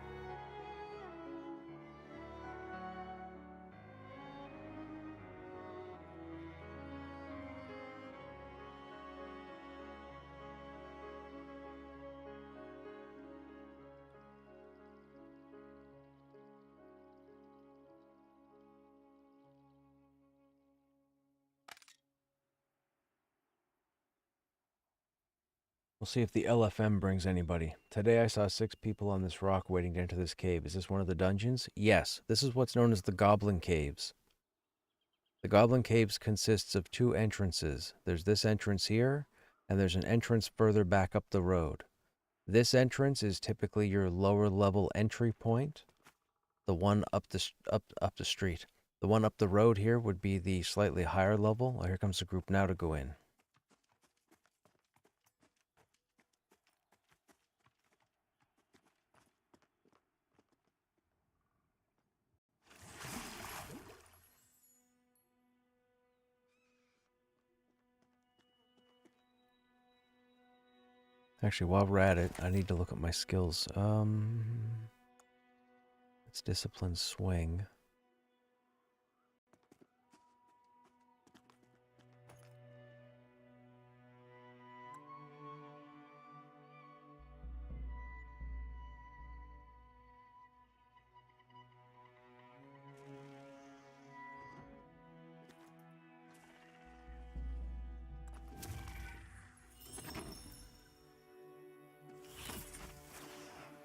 We'll see if the LFM brings anybody. Today I saw 6 people on this rock waiting to enter this cave. Is this one of the dungeons? Yes. This is what's known as the Goblin Caves. The Goblin Caves consists of 2 entrances. There's this entrance here, and there's an entrance further back up the road. This entrance is typically your lower level entry point. The one up the street. The one up the road here would be the slightly higher level. Oh, here comes the group now to go in. Actually, while we're at it, I need to look at my skills. It's discipline swing.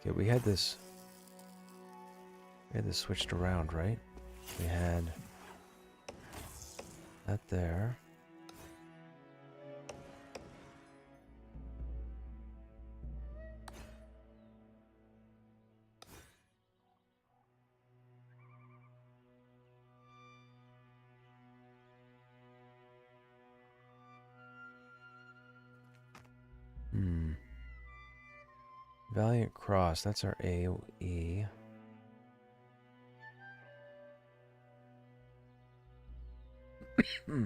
Okay, we had this switched around, right? We had that there. Valiant Cross, that's our AoE.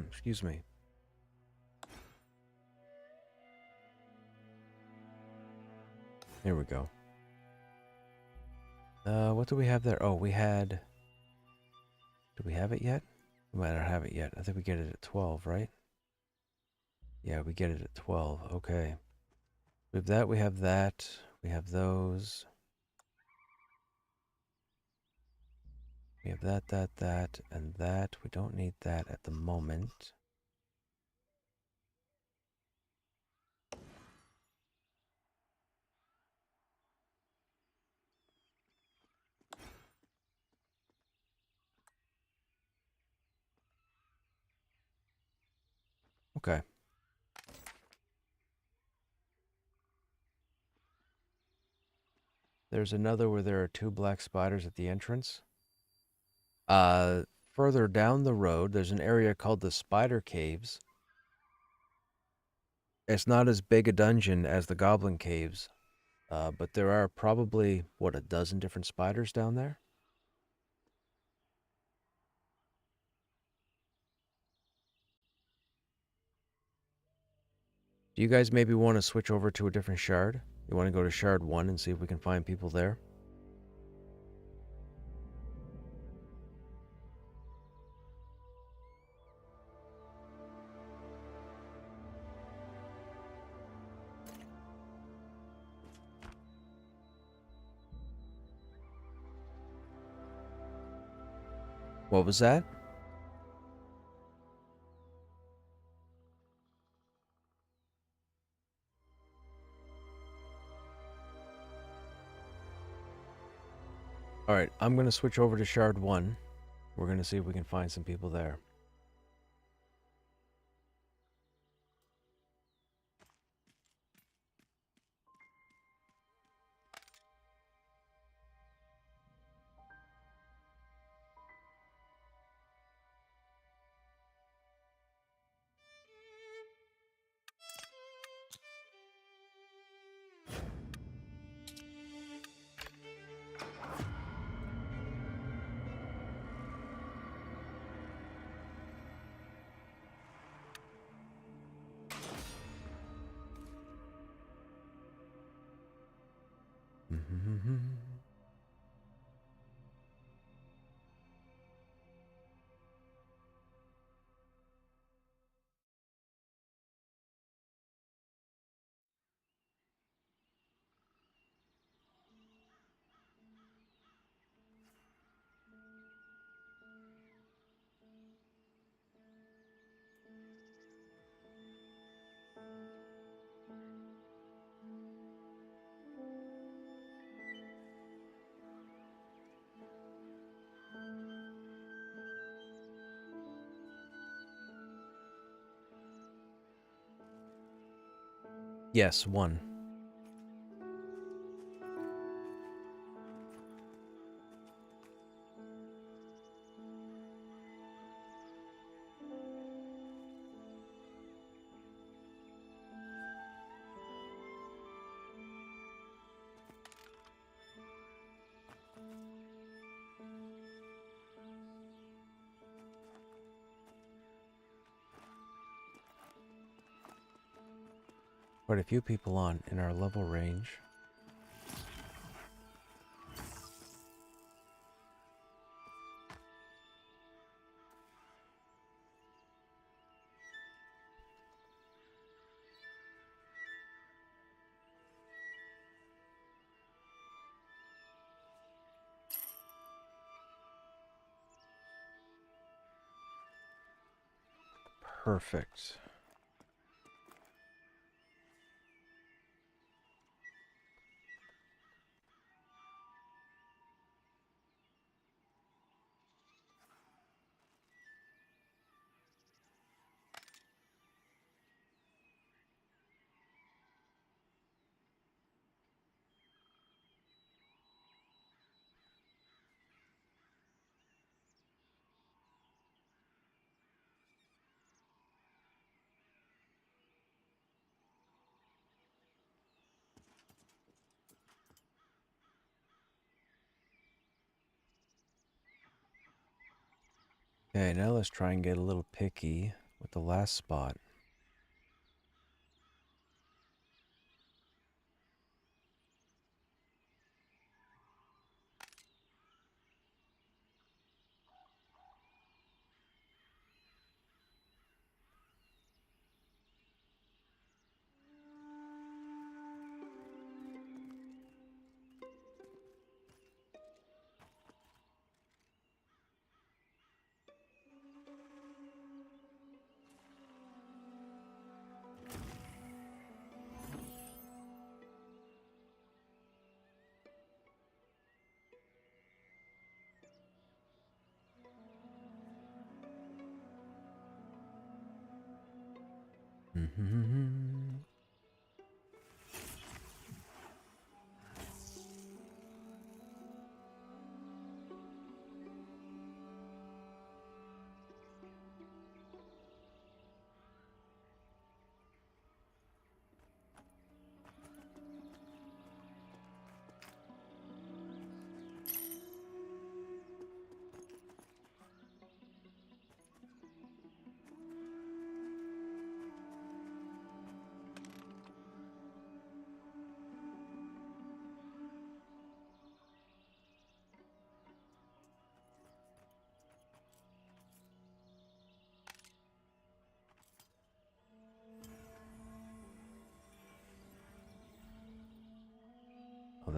Excuse me. Here we go. What do we have there? Oh, we had... Do we have it yet? We might not have it yet. I think we get it at 12, right? Yeah, we get it at 12. Okay. We have that, we have that. We have those. We have that, and that. We don't need that at the moment. Okay. There's another where there are 2 black spiders at the entrance. Further down the road, there's an area called the Spider Caves. It's not as big a dungeon as the Goblin Caves. But there are probably, what, a dozen different spiders down there? Do you guys maybe want to switch over to a different shard? You want to go to shard 1 and see if we can find people there? What was that? Alright, I'm going to switch over to shard 1. We're going to see if we can find some people there. Yes, 1. Quite a few people on in our level range. Perfect. Okay, now let's try and get a little picky with the last spot.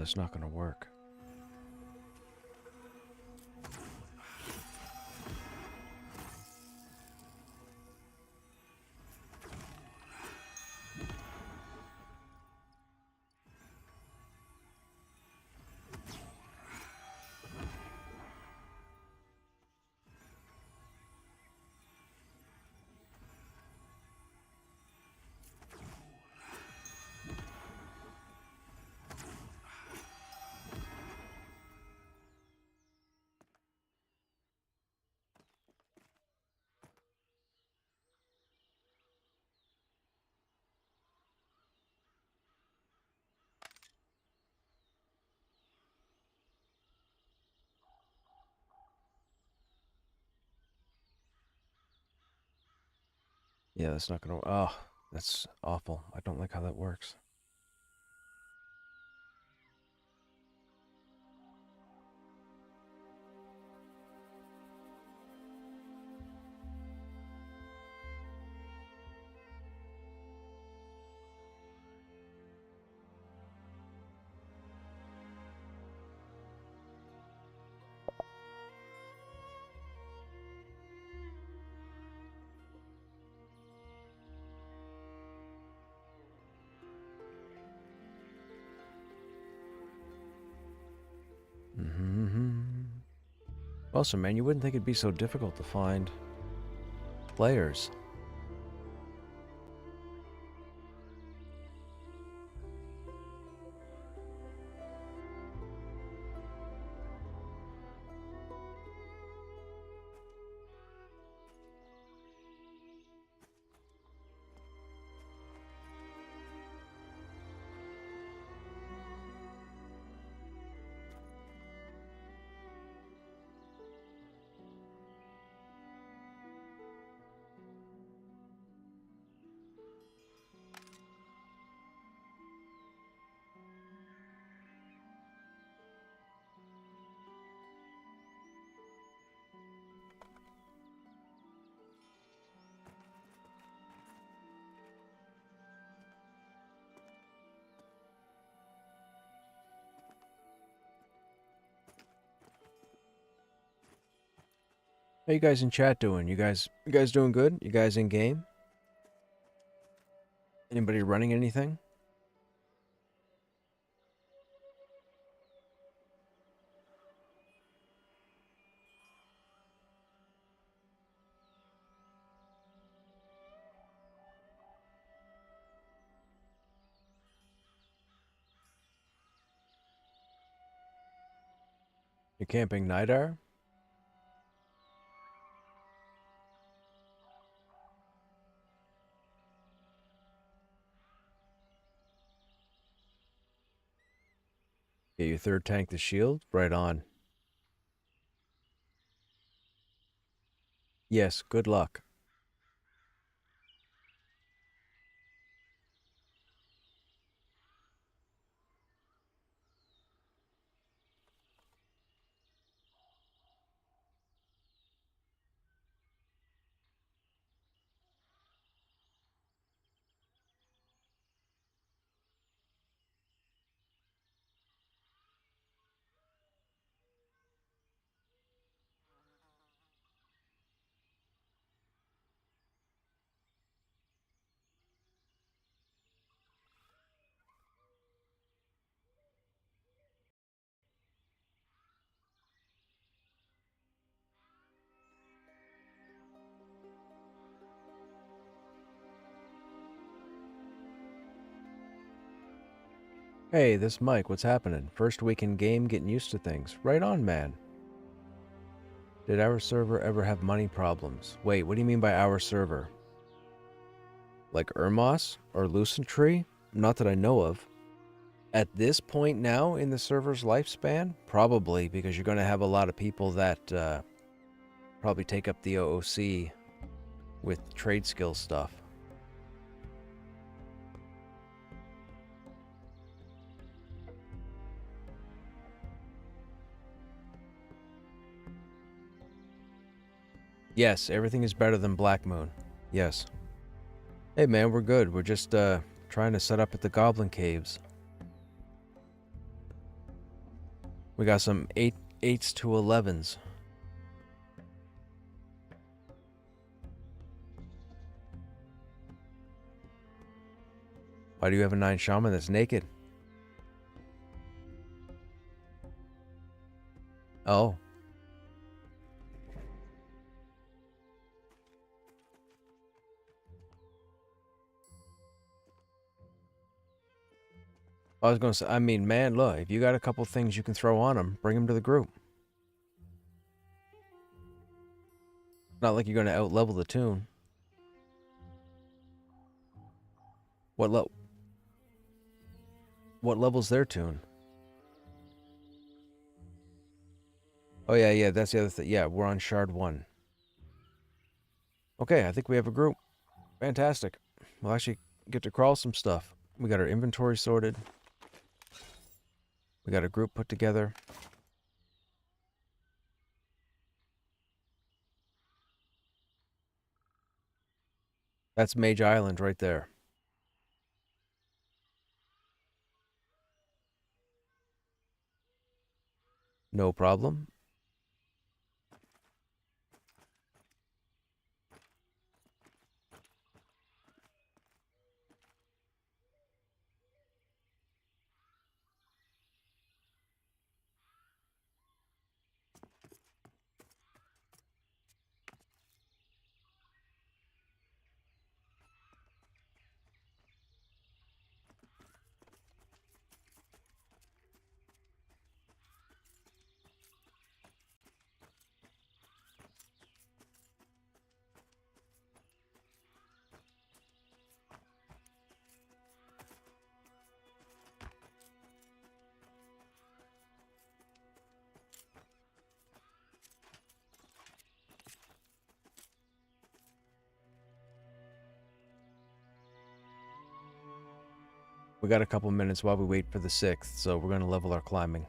that's not gonna work. Yeah, that's not gonna... Oh, that's awful. I don't like how that works. Mm-hmm. Also, man, you wouldn't think it'd be so difficult to find players. How you guys in chat doing? You guys doing good? You guys in game? Anybody running anything? You camping Nidar? Get your third tank the shield? Right on. Yes, good luck. Hey, this Mike, what's happening? First week in game, getting used to things. Right on, man. Did our server ever have money problems? Wait, what do you mean by our server? Like Urmos or Lucent Tree? Not that I know of. At this point now in the server's lifespan, probably, because you're going to have a lot of people that probably take up the OOC with trade skill stuff. Yes, everything is better than Black Moon. Yes. Hey man, we're good. We're just trying to set up at the Goblin Caves. We got some 8s to 11s. Why do you have a 9 shaman that's naked? Oh. I was going to say, I mean, man, look, if you got a couple things you can throw on them, bring them to the group. Not like you're going to out-level the tune. What level's their tune? Oh, yeah, that's the other thing. Yeah, we're on Shard 1. Okay, I think we have a group. Fantastic. We'll actually get to crawl some stuff. We got our inventory sorted. We got a group put together. That's Mage Island right there. No problem. We got a couple minutes while we wait for the 6th, so we're going to level our climbing.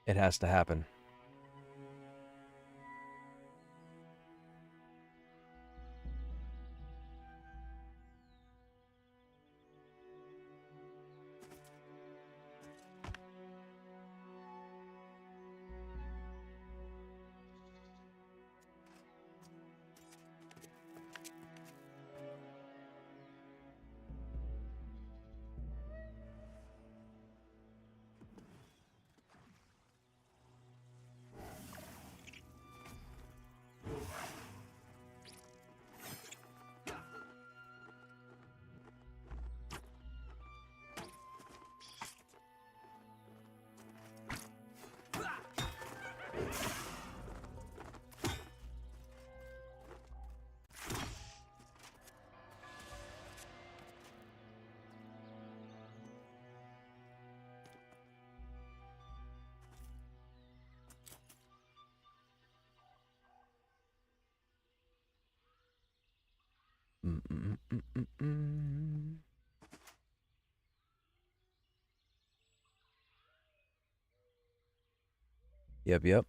It has to happen. Yep.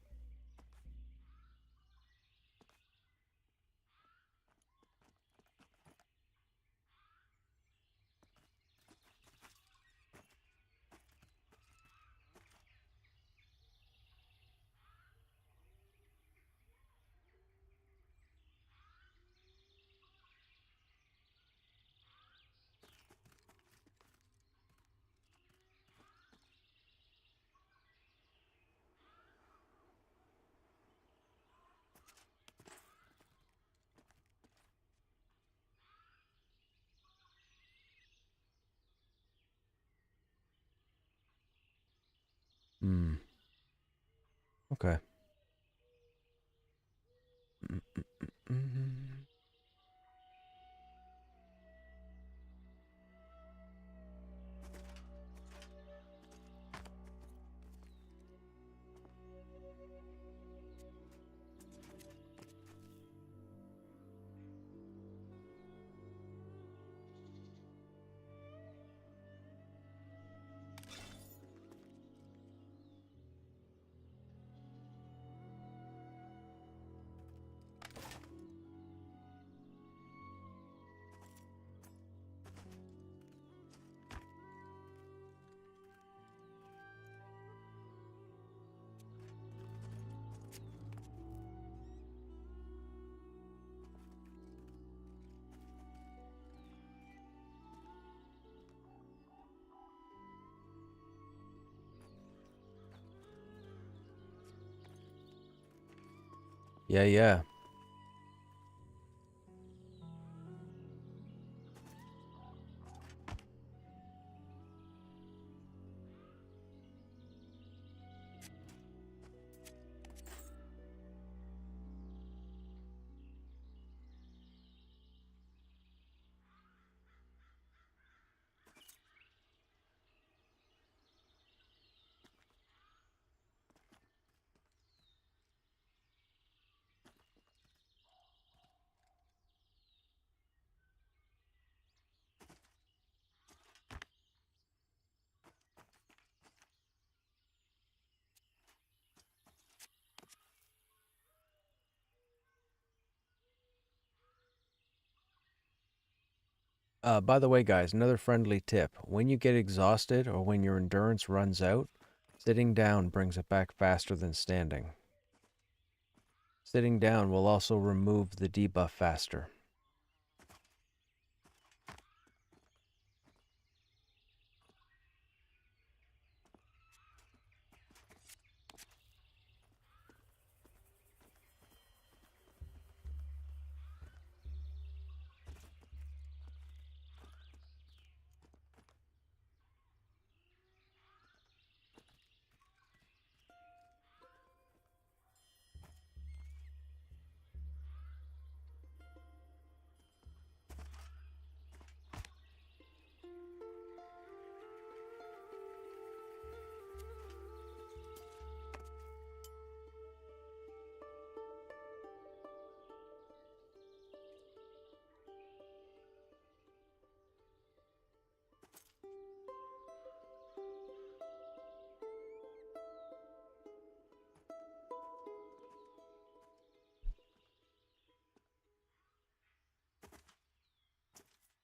Okay. Yeah, yeah. By the way, guys, another friendly tip. When you get exhausted or when your endurance runs out, sitting down brings it back faster than standing. Sitting down will also remove the debuff faster.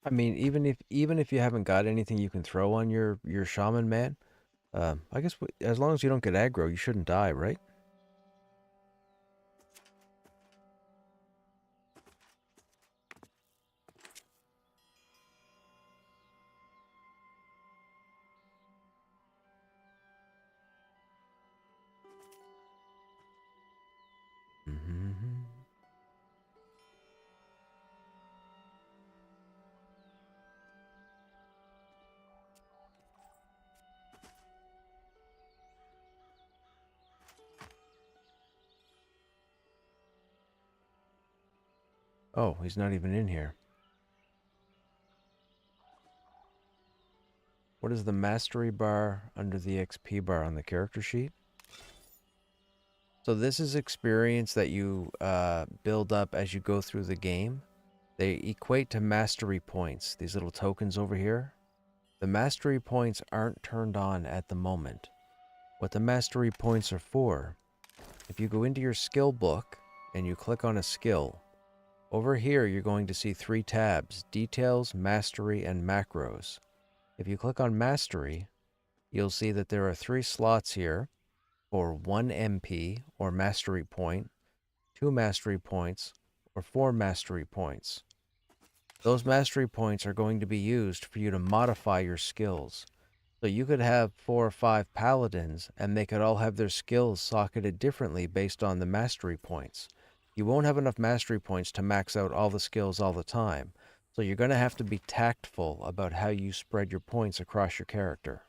I mean, even if you haven't got anything you can throw on your shaman man, I guess as long as you don't get aggro, you shouldn't die, right? Mm-hmm. Oh, he's not even in here. What is the mastery bar under the XP bar on the character sheet? So this is experience that you build up as you go through the game. They equate to mastery points, these little tokens over here. The mastery points aren't turned on at the moment. What the mastery points are for, if you go into your skill book and you click on a skill, over here you're going to see 3 tabs: Details, Mastery, and Macros. If you click on Mastery, you'll see that there are 3 slots here for 1 MP or Mastery Point, 2 Mastery Points, or 4 Mastery Points. Those Mastery Points are going to be used for you to modify your skills. So you could have 4 or 5 paladins, and they could all have their skills socketed differently based on the mastery points. You won't have enough mastery points to max out all the skills all the time, so you're going to have to be tactful about how you spread your points across your character.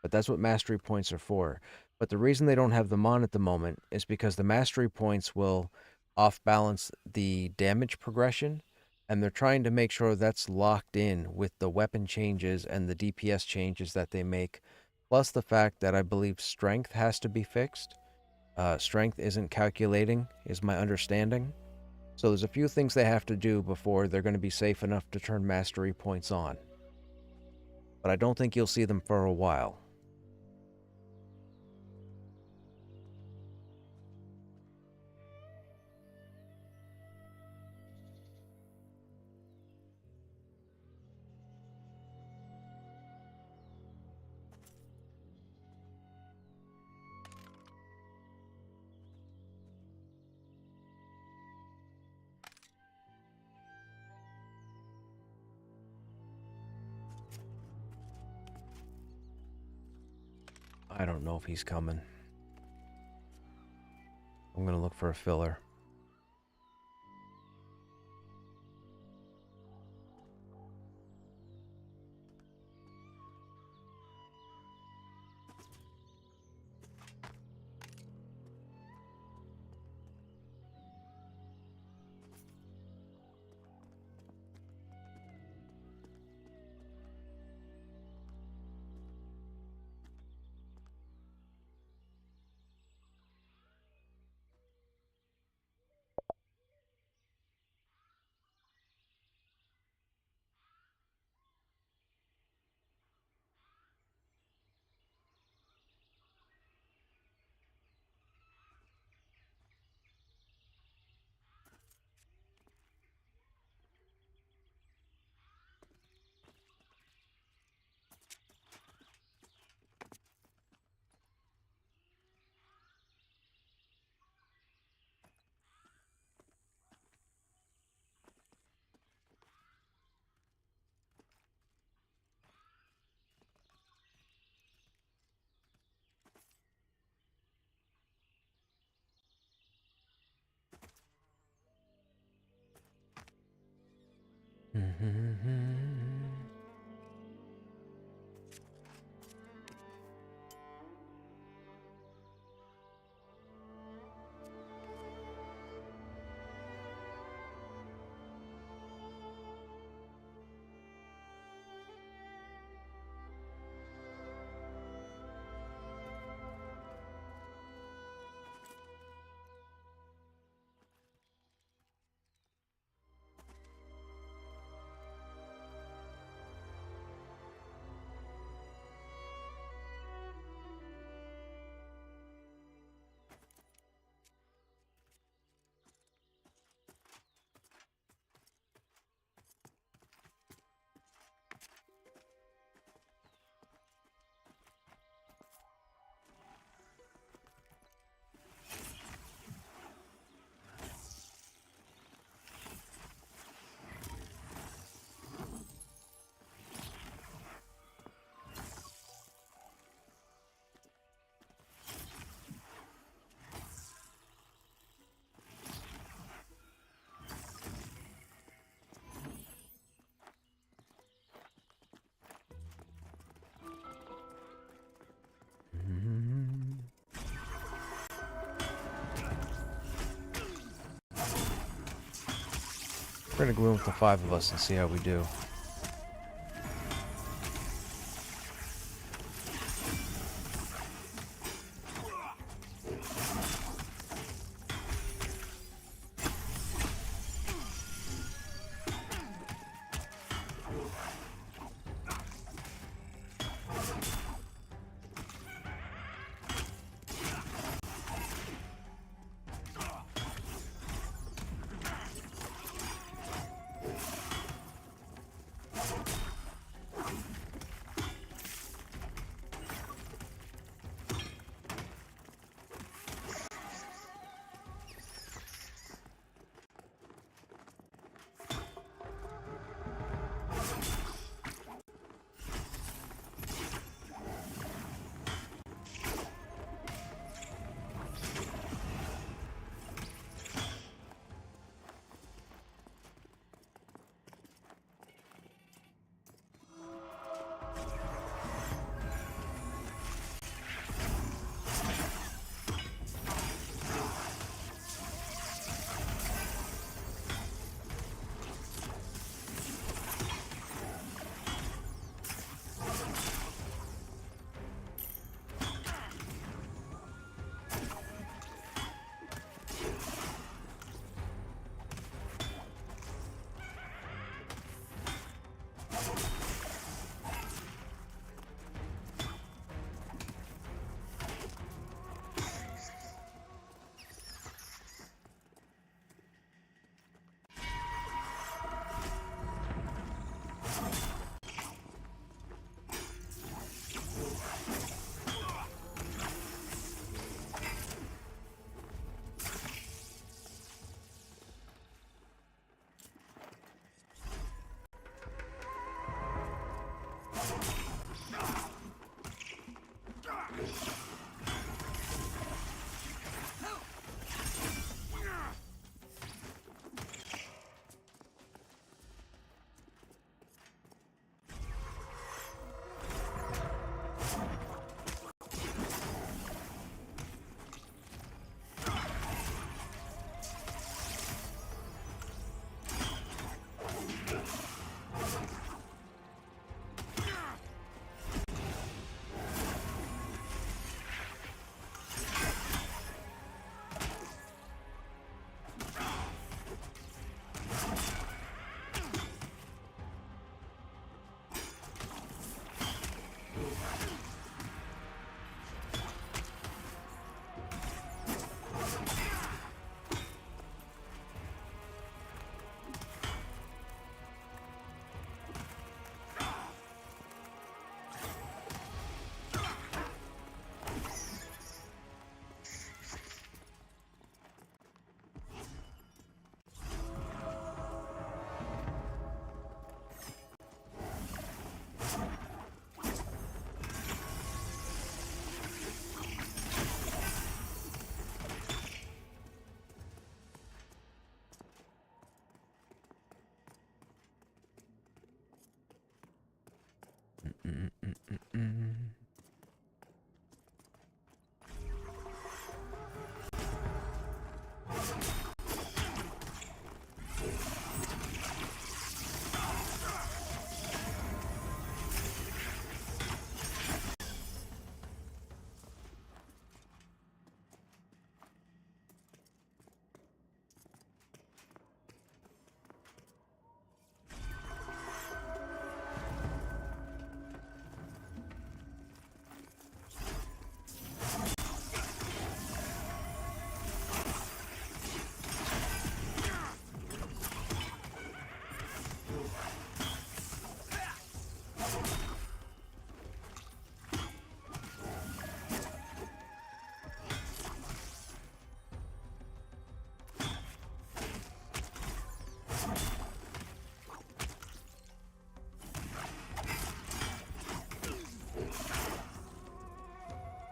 But that's what mastery points are for. But the reason they don't have them on at the moment is because the mastery points will off-balance the damage progression, and they're trying to make sure that's locked in with the weapon changes and the DPS changes that they make, plus the fact that I believe strength has to be fixed. Strength isn't calculating, is my understanding. So there's a few things they have to do before they're going to be safe enough to turn mastery points on. But I don't think you'll see them for a while. I don't know if he's coming. I'm going to look for a filler. We're gonna go in with the 5 of us and see how we do.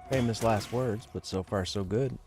Famous last words, but so far so good.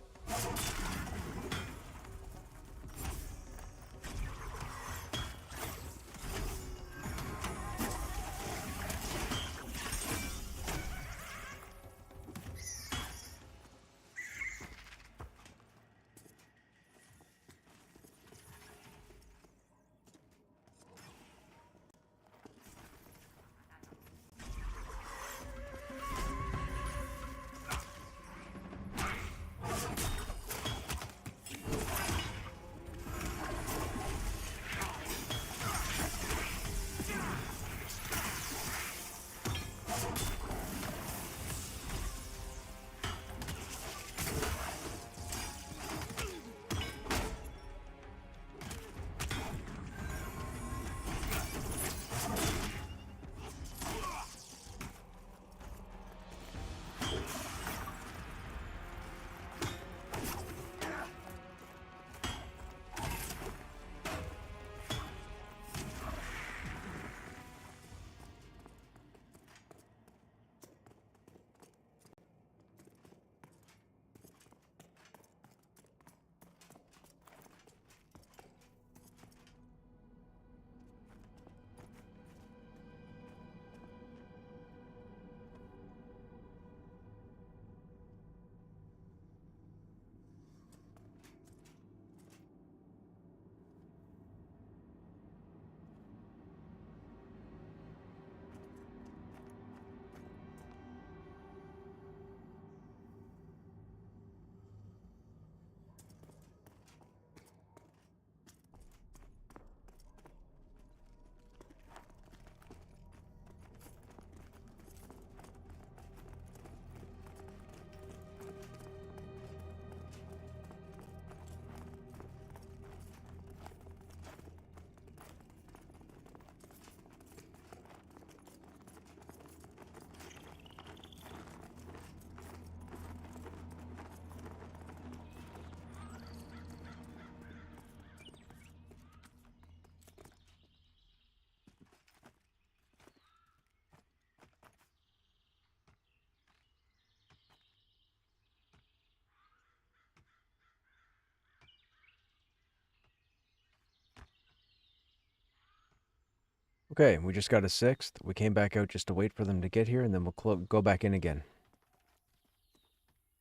Okay, we just got a 6th. We came back out just to wait for them to get here, and then we'll go back in again.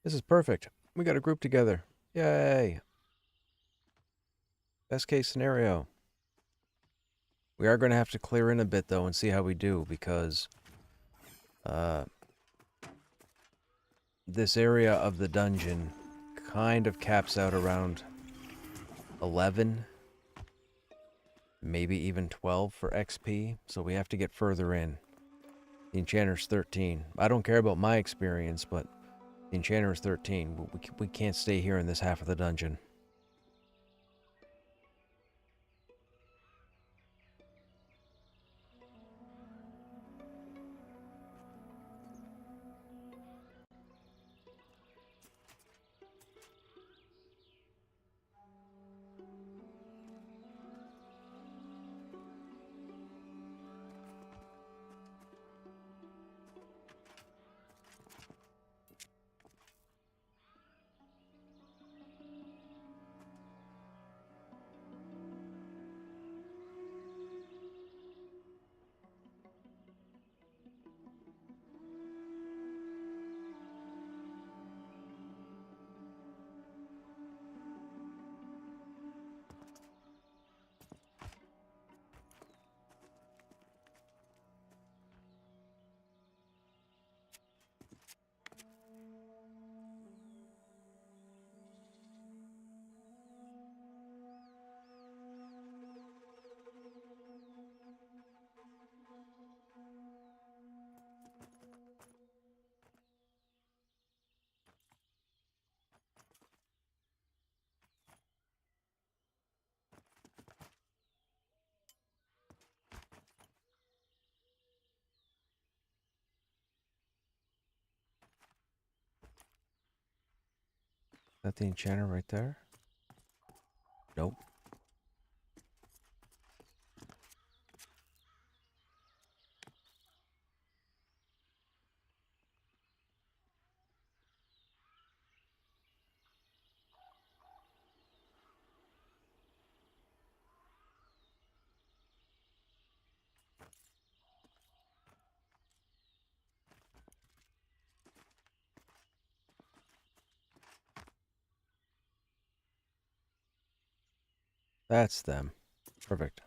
This is perfect. We got a group together. Yay! Best case scenario. We are going to have to clear in a bit, though, and see how we do, because this area of the dungeon kind of caps out around 11, maybe even 12 for XP, so we have to get further in. The Enchanter's 13. I don't care about my experience, but the Enchanter's 13. We can't stay here in this half of the dungeon. Is that the Enchanter right there? Nope. That's them. Perfect.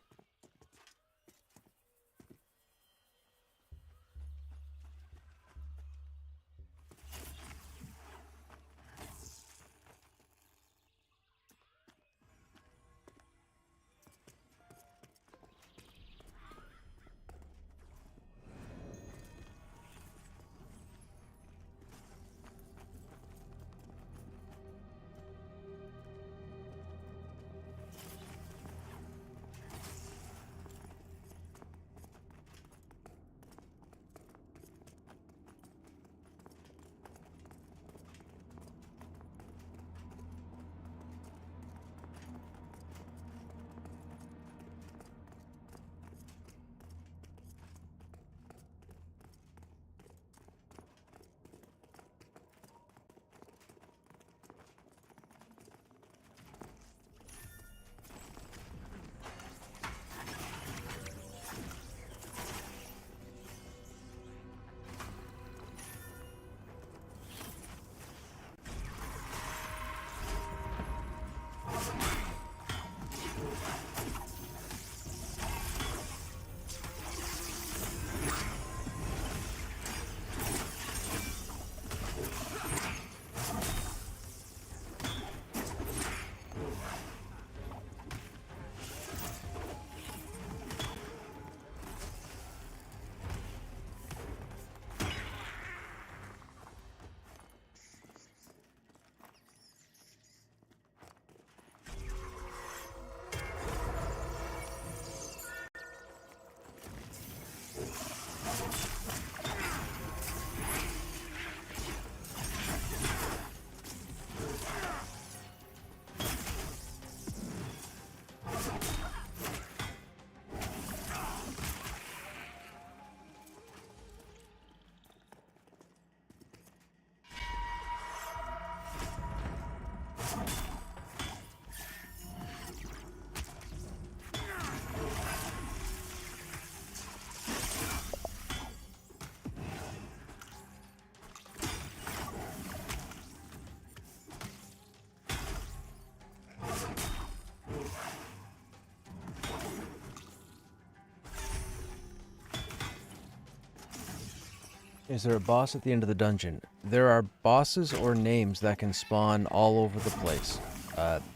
Is there a boss at the end of the dungeon? There are bosses or names that can spawn all over the place.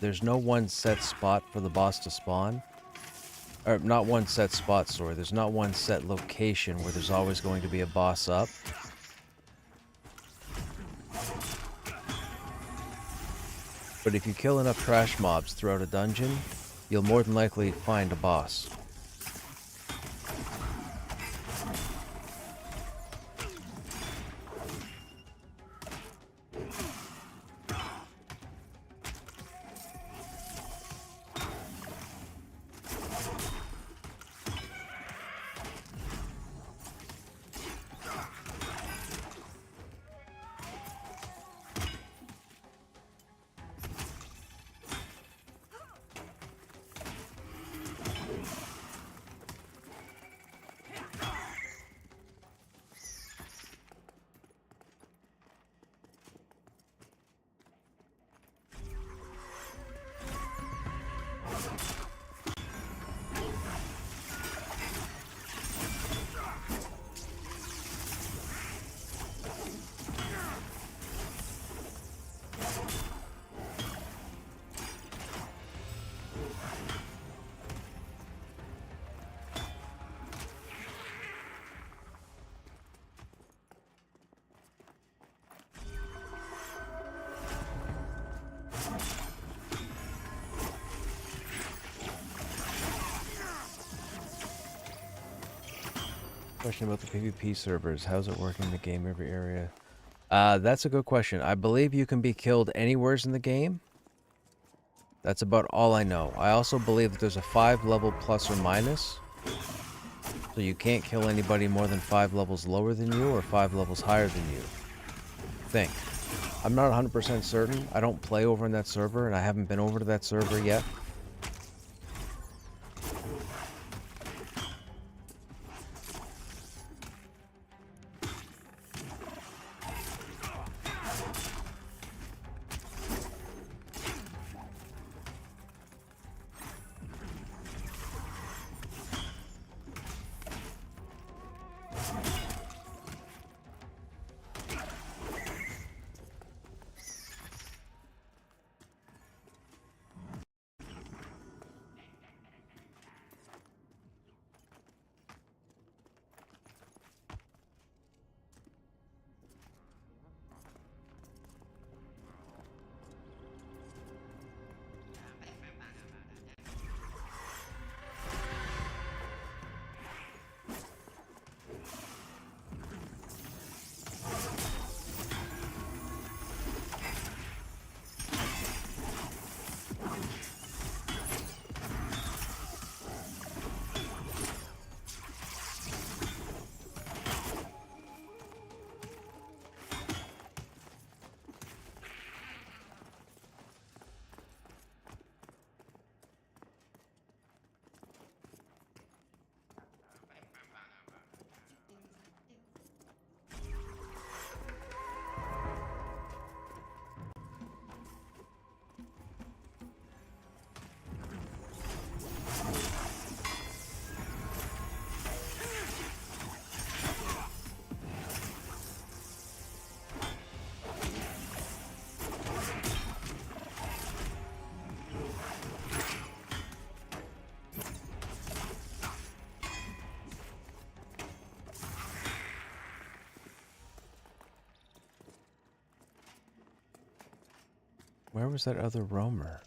There's no one set spot for the boss to spawn. Or not one set spot, sorry. There's not one set location where there's always going to be a boss up. But if you kill enough trash mobs throughout a dungeon, you'll more than likely find a boss. Question about the PvP servers. How's it work in the game, every area? That's a good question. I believe you can be killed anywheres in the game. That's about all I know. I also believe that there's a 5 level plus or minus. So you can't kill anybody more than 5 levels lower than you or 5 levels higher than you. Think. I'm not 100% certain. I don't play over in that server and I haven't been over to that server yet. Where was that other roamer?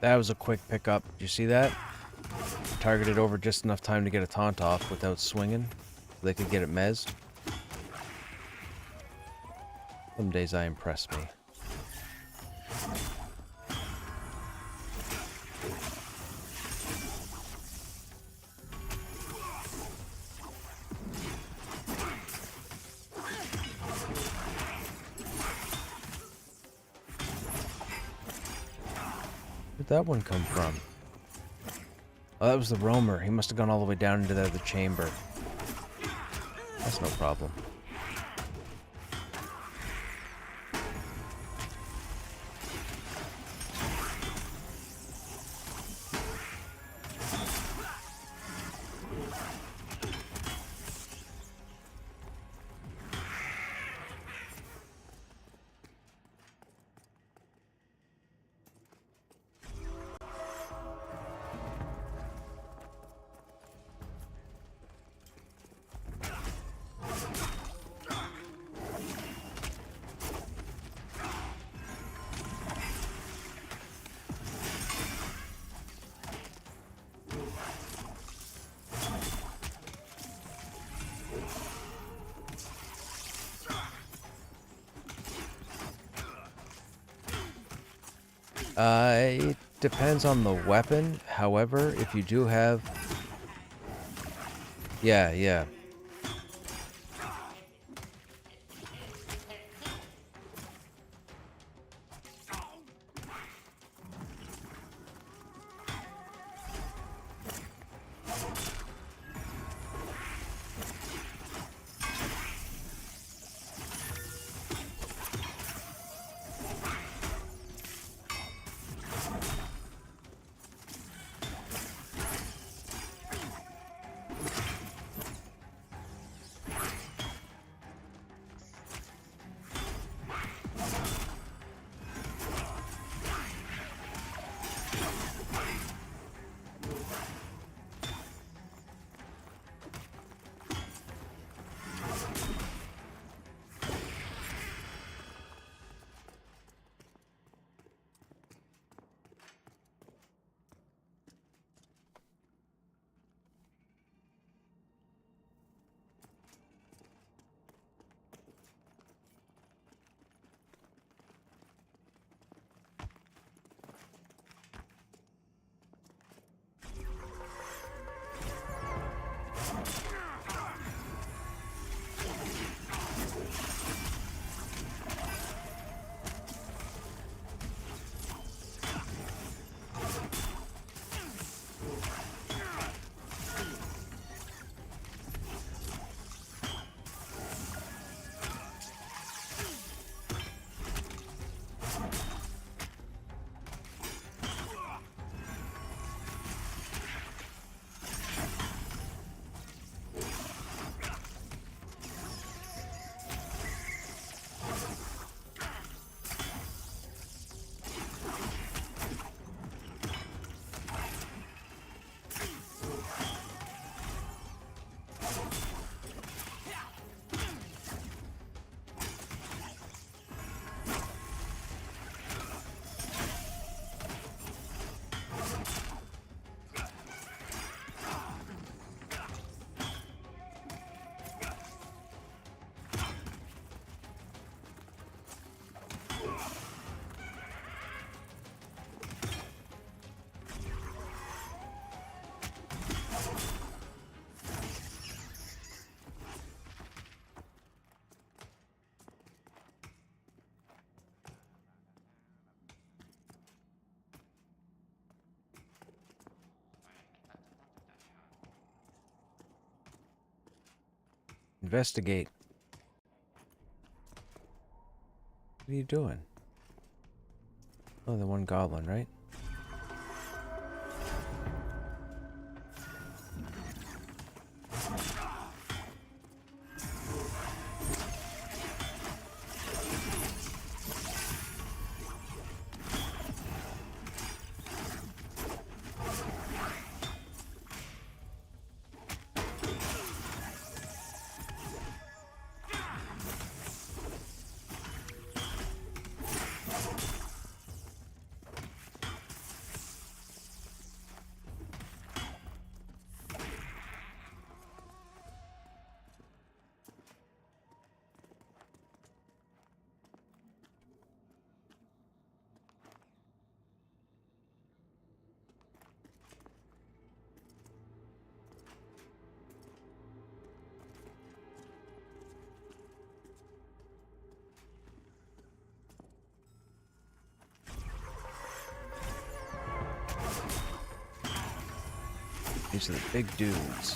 That was a quick pickup. Did you see that? Targeted over just enough time to get a taunt off without swinging. So they could get it mezzed. Some days I impress me. Where'd that one come from? Oh, that was the roamer. He must have gone all the way down into the other chamber. That's no problem. It depends on the weapon. However, if you do have... Yeah. Investigate. What are you doing? Oh, the one goblin, right? These are the big dudes.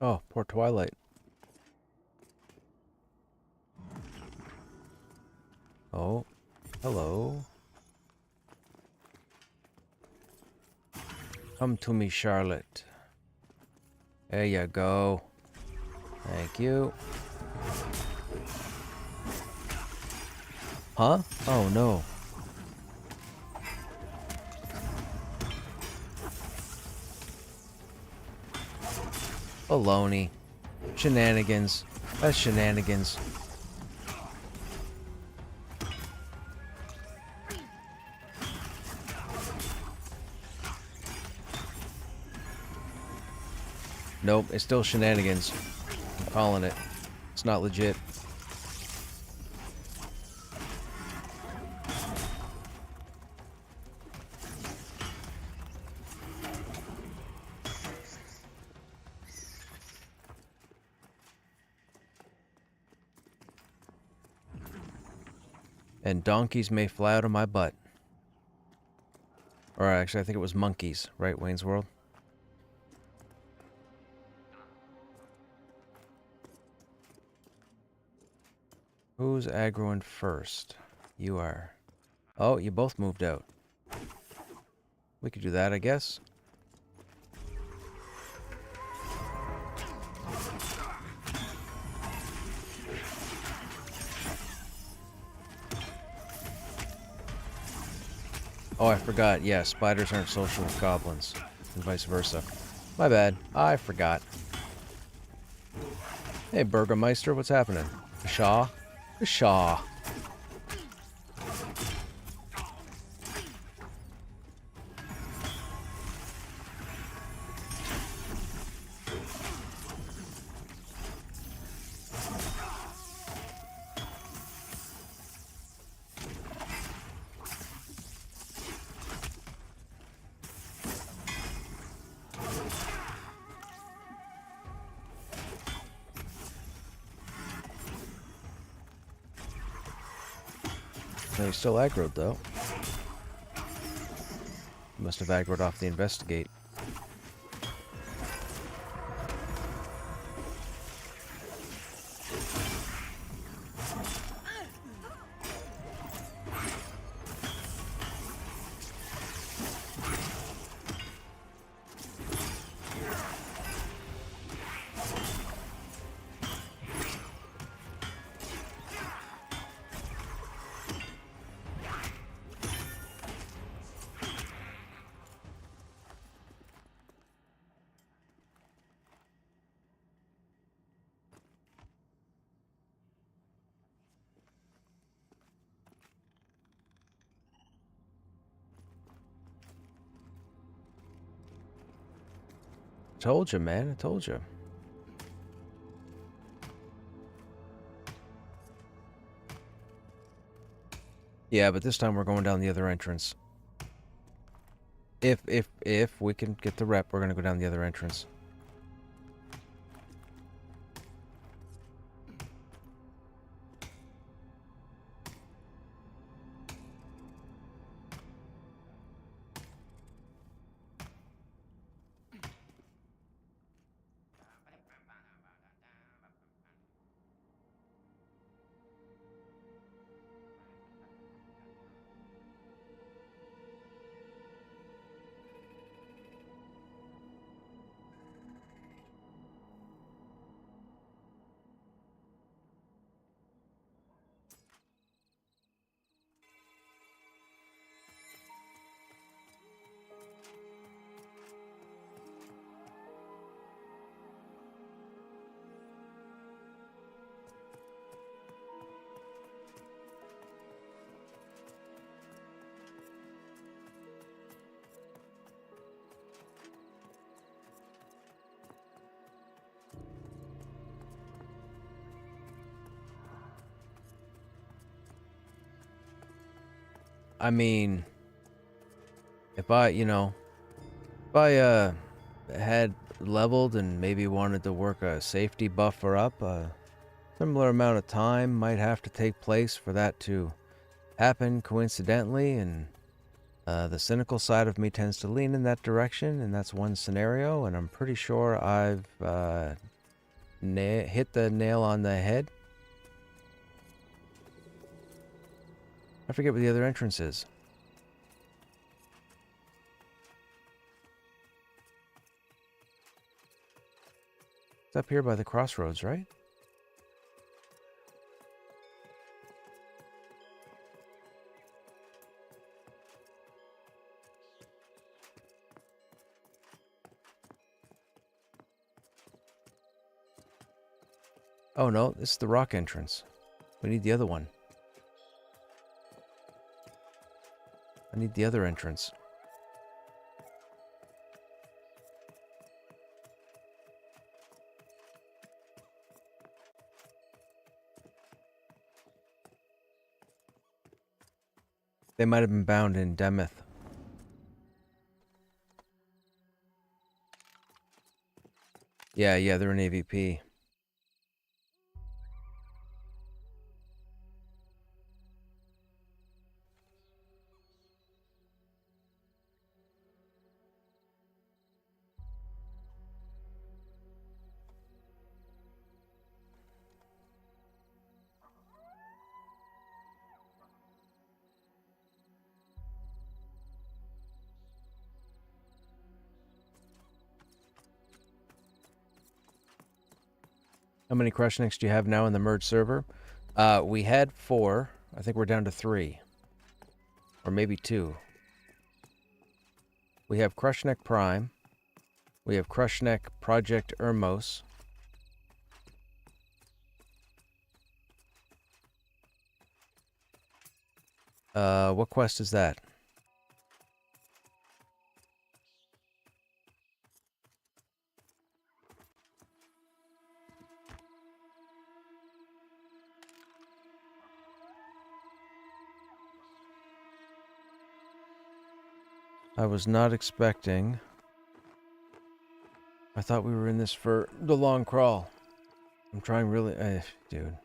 Oh, poor Twilight. Oh, hello. Come to me, Charlotte. There you go. Thank you. Huh? Oh, no. Baloney. Shenanigans. That's shenanigans. Nope, it's still shenanigans. I'm calling it. It's not legit. And donkeys may fly out of my butt. Or actually, I think it was monkeys, right, Wayne's World? Who's aggroing first? You are. Oh, you both moved out. We could do that, I guess. Oh, I forgot. Yeah, spiders aren't social with goblins, and vice versa. My bad. I forgot. Hey, Burgermeister, what's happening? Shaw? Shaw. No, he's still aggroed, though. He must have aggroed off the investigate. told you, man. I told you. Yeah, but this time we're going down the other entrance. If we can get the rep, we're gonna go down the other entrance. I mean, if I, had leveled and maybe wanted to work a safety buffer up, a similar amount of time might have to take place for that to happen coincidentally, and the cynical side of me tends to lean in that direction, and that's one scenario, and I'm pretty sure I've hit the nail on the head. I forget what the other entrance is. It's up here by the crossroads, right? Oh no, this is the rock entrance. We need the other one. I need the other entrance. They might have been bound in Demeth. Yeah, they're an AVP. How many Krushneks do you have now in the merge server? We had 4. I think we're down to 3. Or maybe 2. We have Krushnek Prime. We have Krushnek Project Ermos. What quest is that? I was not expecting. I thought we were in this for the long crawl. I'm trying really... dude.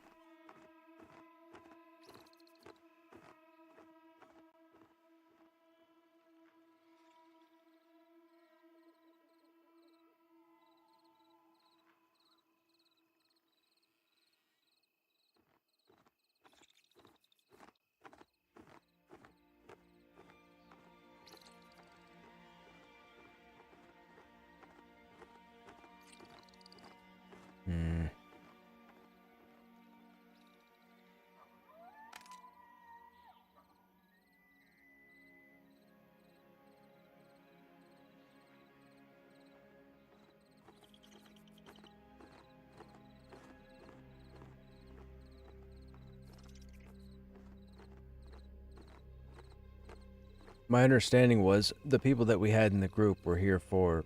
My understanding was the people that we had in the group were here for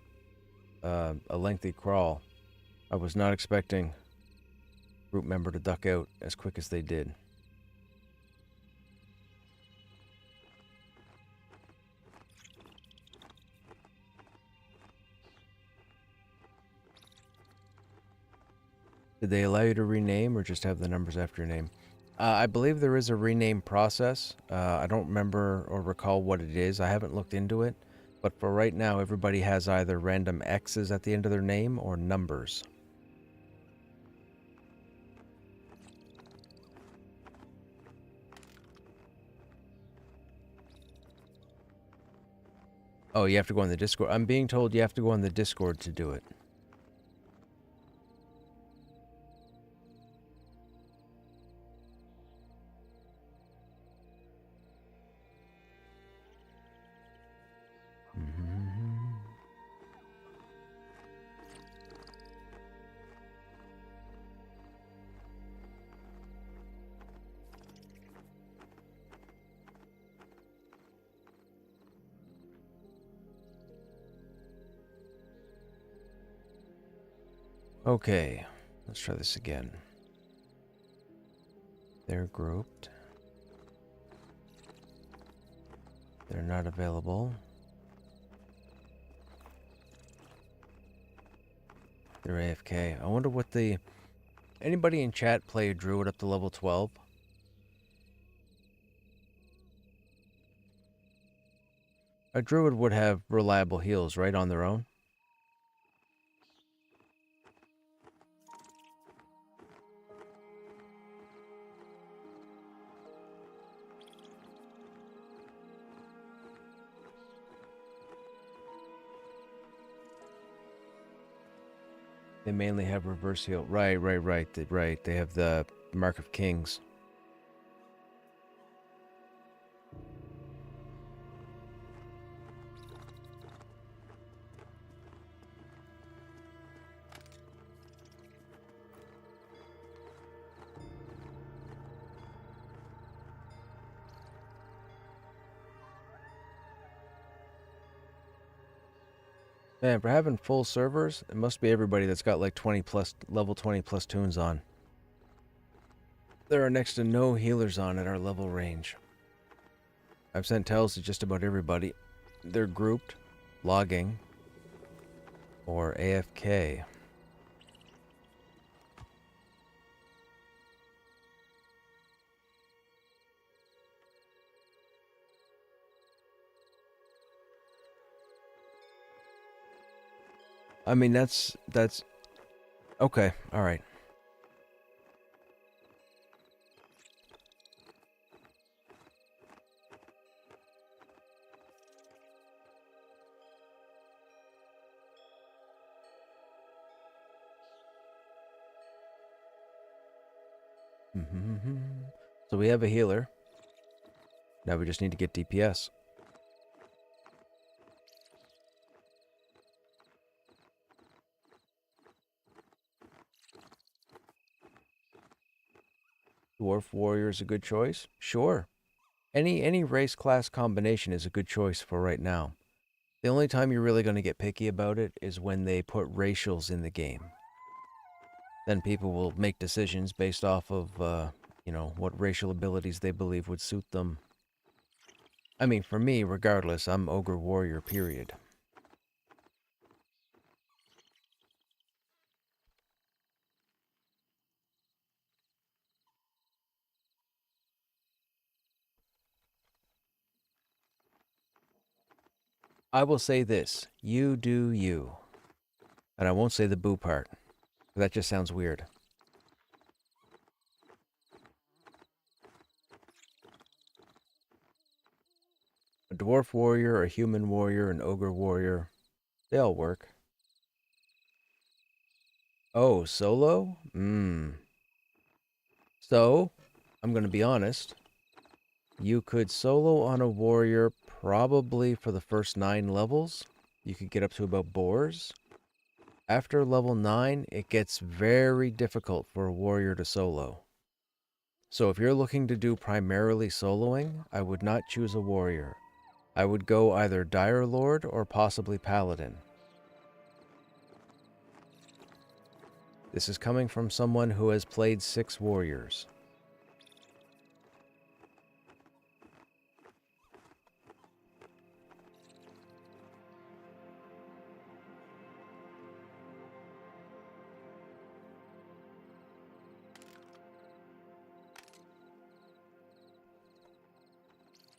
a lengthy crawl. I was not expecting group member to duck out as quick as they did. Did they allow you to rename or just have the numbers after your name? I believe there is a rename process. I don't remember or recall what it is. I haven't looked into it. But for right now, everybody has either random X's at the end of their name or numbers. Oh, you have to go on the Discord. I'm being told you have to go on the Discord to do it. Okay, let's try this again. They're grouped. They're not available. They're AFK. I wonder what the... Anybody in chat play a druid up to level 12? A druid would have reliable heals, right, on their own? They mainly have reverse heal. Right. They have the Mark of Kings. Man, for having full servers, it must be everybody that's got like 20 plus, level 20 plus tunes on. There are next to no healers on at our level range. I've sent tells to just about everybody. They're grouped, logging, or AFK. I mean, that's okay. All right. So we have a healer. Now we just need to get DPS. Dwarf warrior is a good choice. Sure. Any race class combination is a good choice for right now. The only time you're really going to get picky about it is when they put racials in the game. Then people will make decisions based off of, you know, what racial abilities they believe would suit them. I mean, for me, regardless, I'm ogre warrior, period. I will say this, you do you. And I won't say the boo part. That just sounds weird. A dwarf warrior, a human warrior, an ogre warrior, they all work. Oh, solo? So, I'm going to be honest. You could solo on a warrior probably for the first 9 levels. You could get up to about boars. After level 9, it gets very difficult for a warrior to solo. So if you're looking to do primarily soloing, I would not choose a warrior. I would go either Dire Lord or possibly Paladin. This is coming from someone who has played 6 warriors.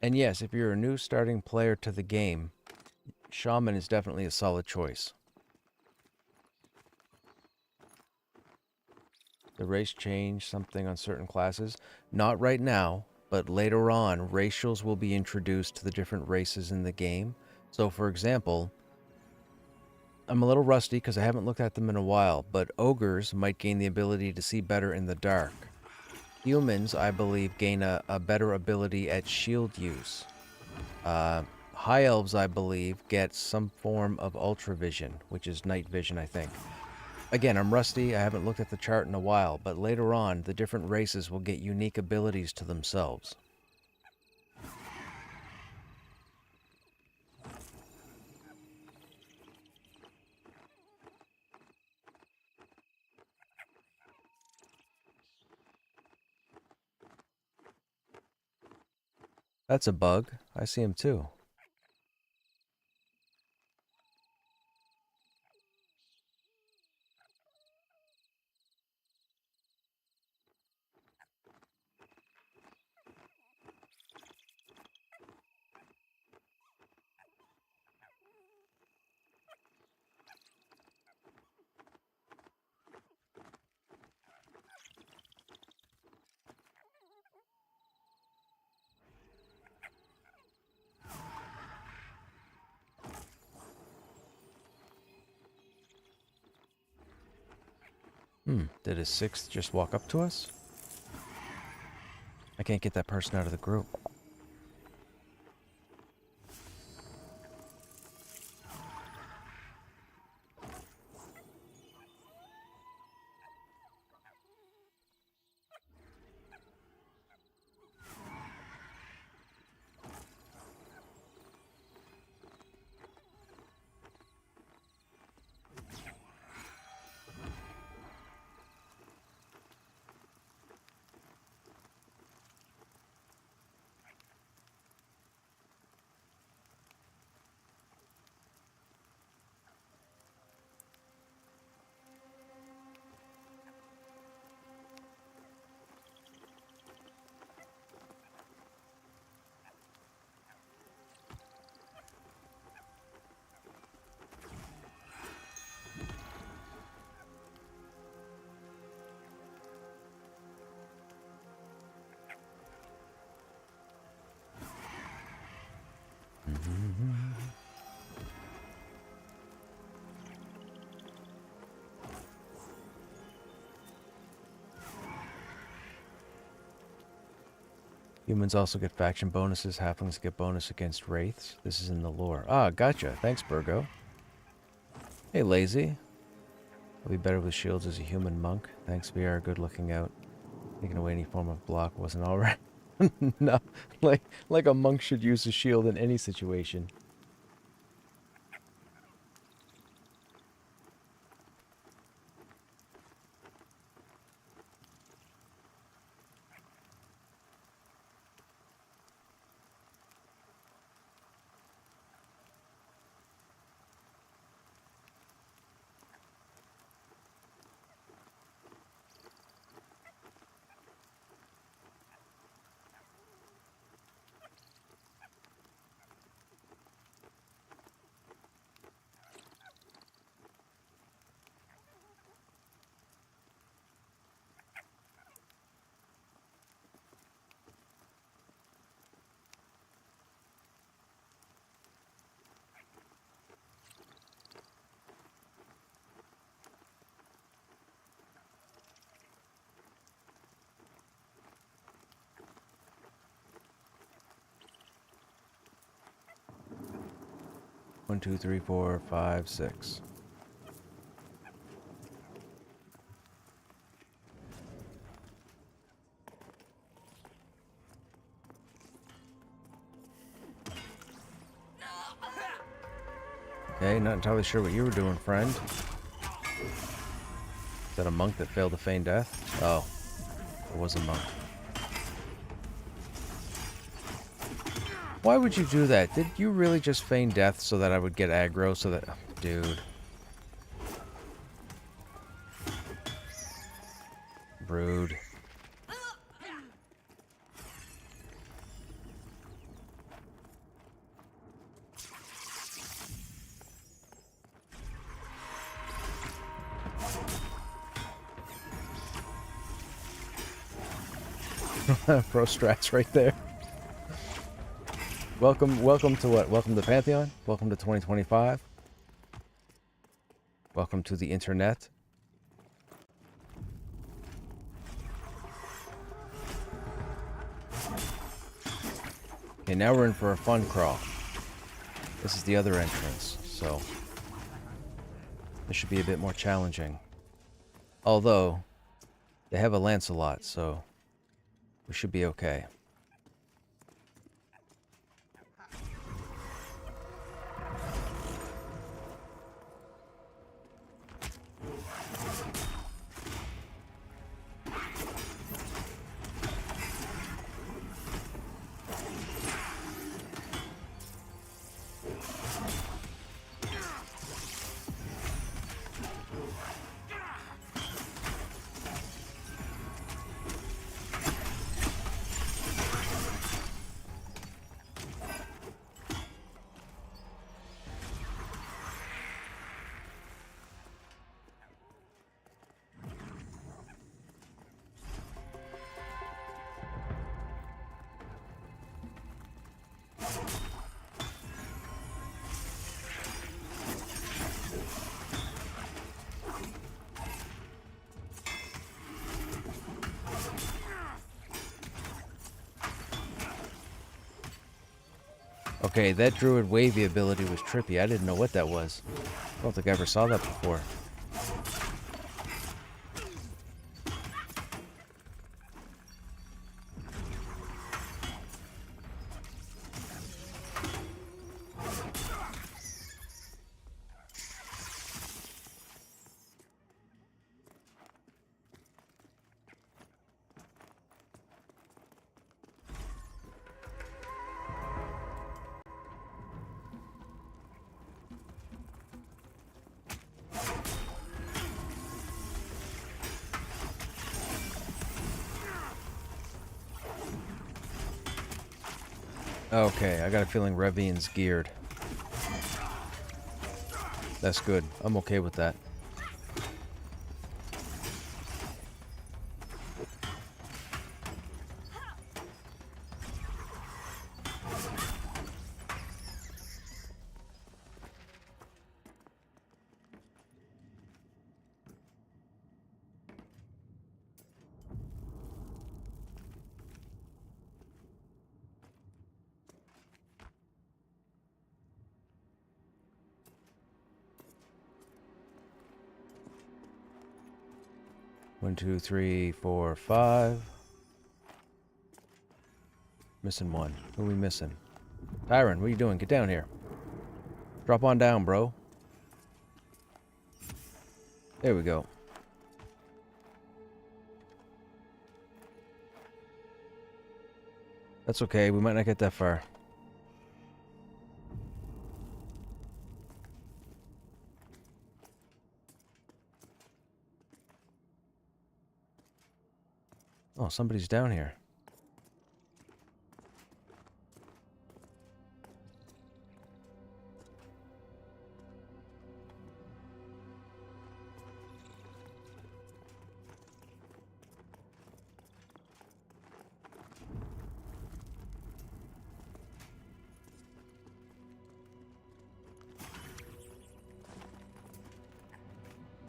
And yes, if you're a new starting player to the game, Shaman is definitely a solid choice. The race change something on certain classes? Not right now, but later on, racials will be introduced to the different races in the game. So for example, I'm a little rusty because I haven't looked at them in a while, but ogres might gain the ability to see better in the dark. Humans, I believe, gain a better ability at shield use. High elves, I believe, get some form of ultravision, which is night vision, I think. Again, I'm rusty, I haven't looked at the chart in a while, but later on, the different races will get unique abilities to themselves. That's a bug. I see him too. Did his 6th just walk up to us? I can't get that person out of the group. Humans also get faction bonuses. Halflings get bonus against wraiths. This is in the lore. Ah, gotcha. Thanks, Burgo. Hey, Lazy. I'll be better with shields as a human monk. Thanks, VR. Good looking out. Taking away any form of block wasn't alright. No, like a monk should use a shield in any situation. One, two, three, four, five, six. Okay, not entirely sure what you were doing, friend. Is that a monk that failed to feign death? Oh, it was a monk. Why would you do that? Did you really just feign death so that I would get aggro so that... Dude. Rude. Pro strats right there. Welcome to what? Welcome to Pantheon? Welcome to 2025? Welcome to the internet? Okay, now we're in for a fun crawl. This is the other entrance, so this should be a bit more challenging. Although, they have a Lancelot, so we should be okay. Okay, that druid wavy ability was trippy. I didn't know what that was. I don't think I ever saw that before. Okay, I got a feeling Revian's geared. That's good. I'm okay with that. One, two, three, four, five. Missing one. Who are we missing? Tyron, what are you doing? Get down here. Drop on down, bro. There we go. That's okay. We might not get that far. Oh, somebody's down here.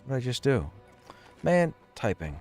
What did I just do? Man, typing.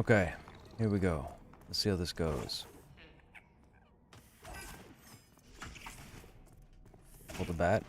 Okay, here we go. Let's see how this goes. Pull the bat.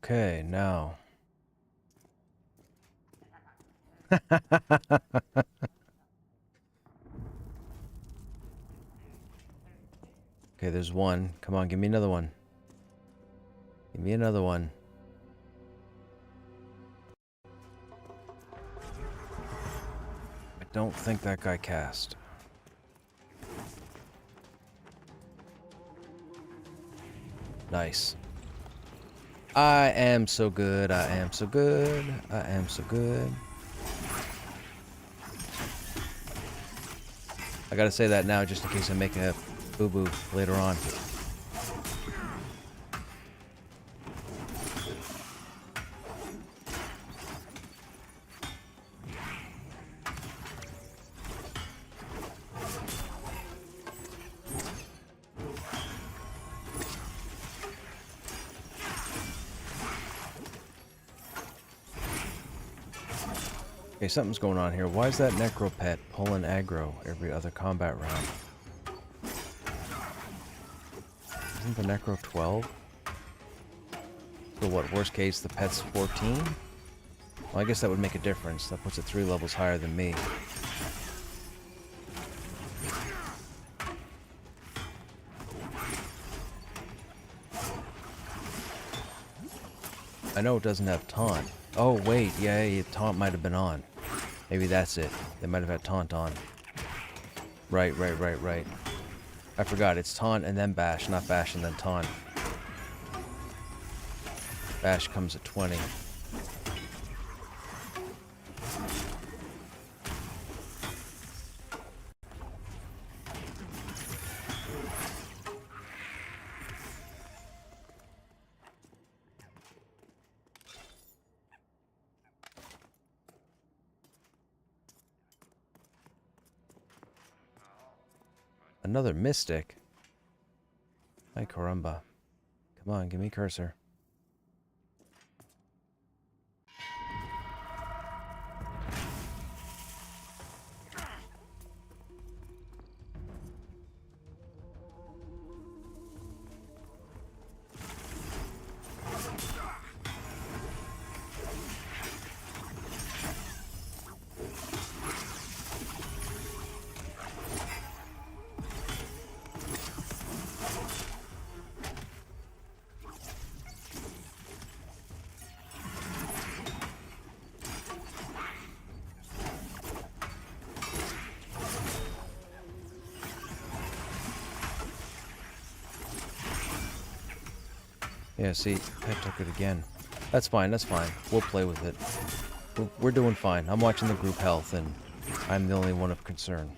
Okay, now. Okay, there's one. Come on, give me another one. Give me another one. I don't think that guy cast. Nice. I am so good. I am so good. I am so good. I gotta say that now just in case I make a boo-boo later on. Okay, something's going on here. Why is that Necro Pet pulling aggro every other combat round? Isn't the Necro 12? So what, worst case, the pet's 14? Well, I guess that would make a difference. That puts it 3 levels higher than me. I know it doesn't have taunt. Oh, wait, yeah, taunt might have been on. Maybe that's it. They might have had taunt on. Right. I forgot, it's taunt and then bash, not bash and then taunt. Bash comes at 20. Another mystic? Ay caramba. Come on, give me cursor. Yeah, see, I took it again. That's fine, that's fine. We'll play with it. We're doing fine. I'm watching the group health, and I'm the only one of concern.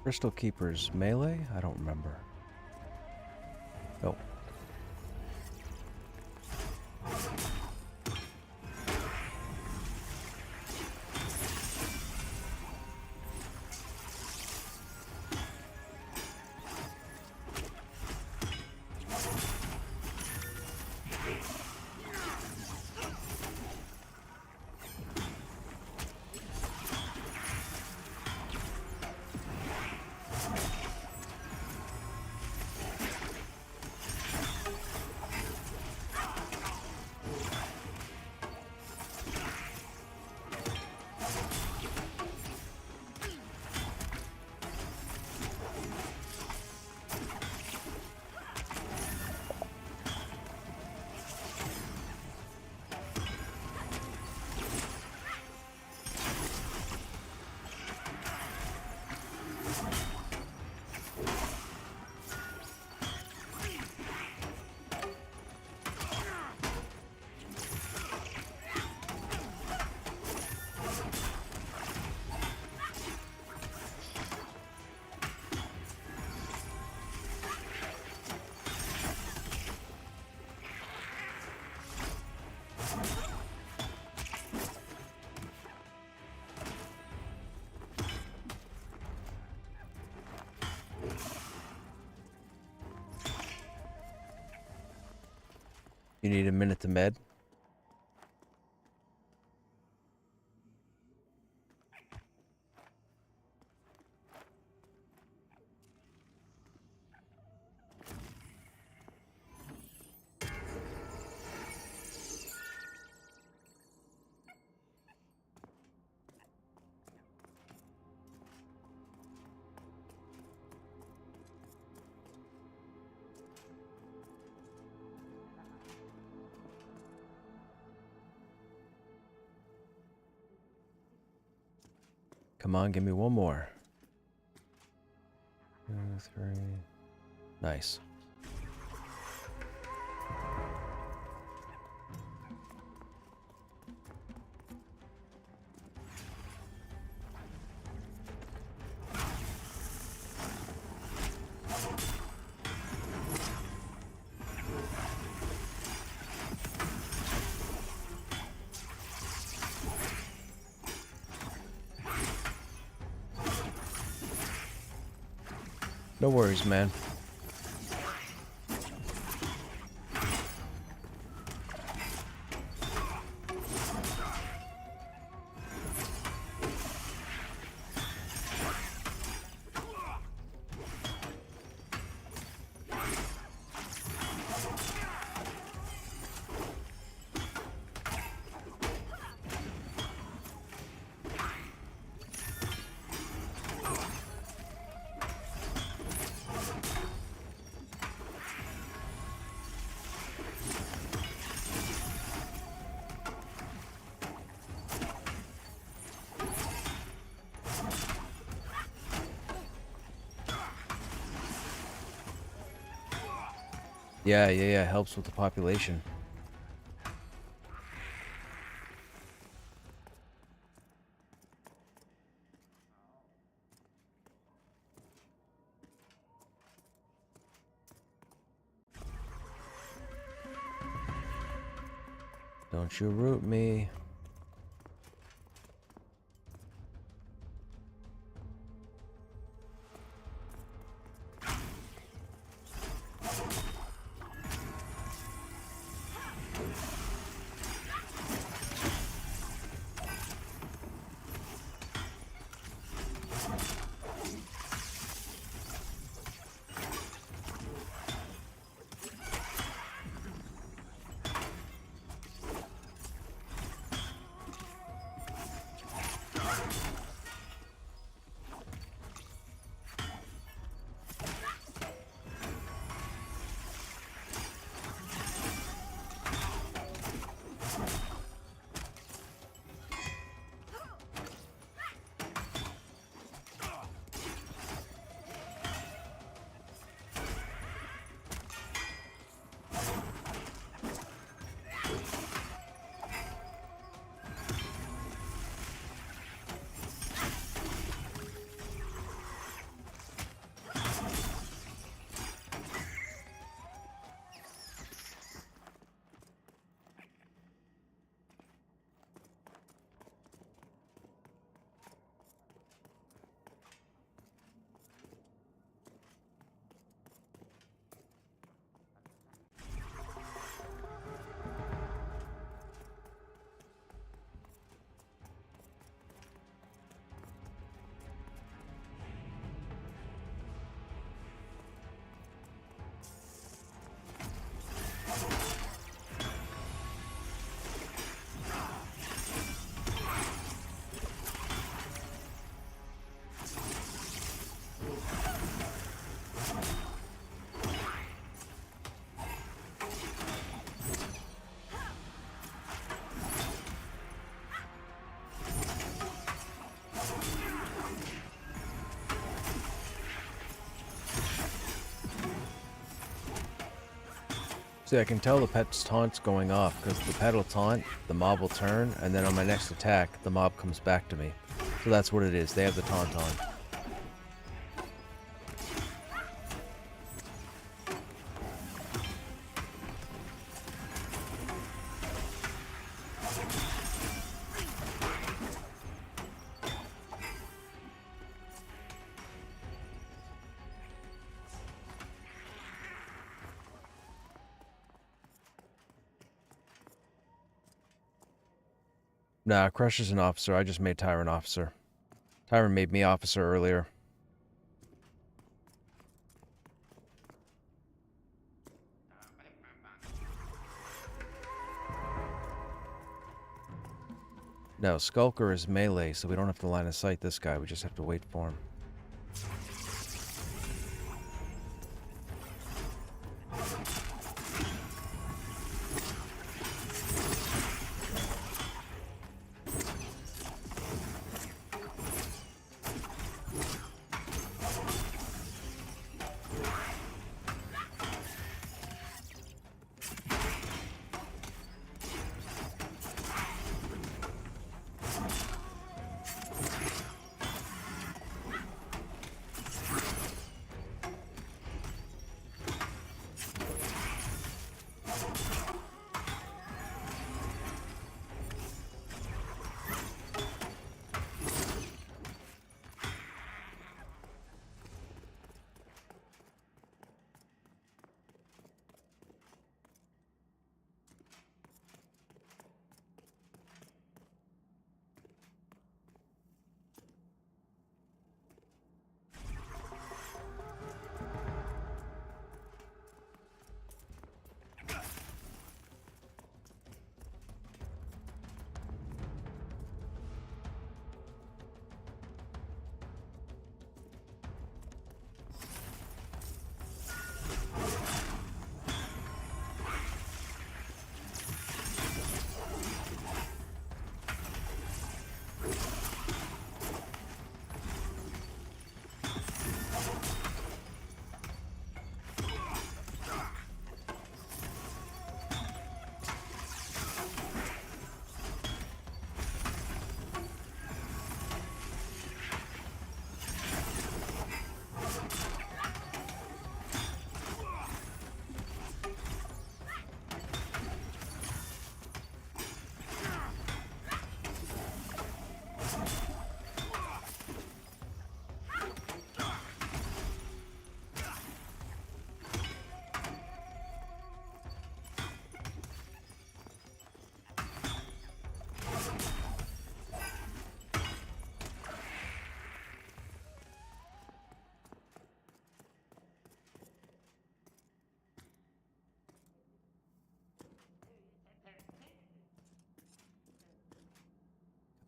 Crystal Keeper's melee? I don't remember. Oh. You need a minute to med? Come on, give me one more. 2, 3. Nice. No worries, man. Yeah, helps with the population. Don't you root me. See, I can tell the pet's taunt's going off, because the pet will taunt, the mob will turn, and then on my next attack, the mob comes back to me. So that's what it is. They have the taunt on. Nah, Crush is an officer. I just made Tyrant officer. Tyrant made me officer earlier. No, Skulker is melee, so we don't have to line of sight this guy. We just have to wait for him.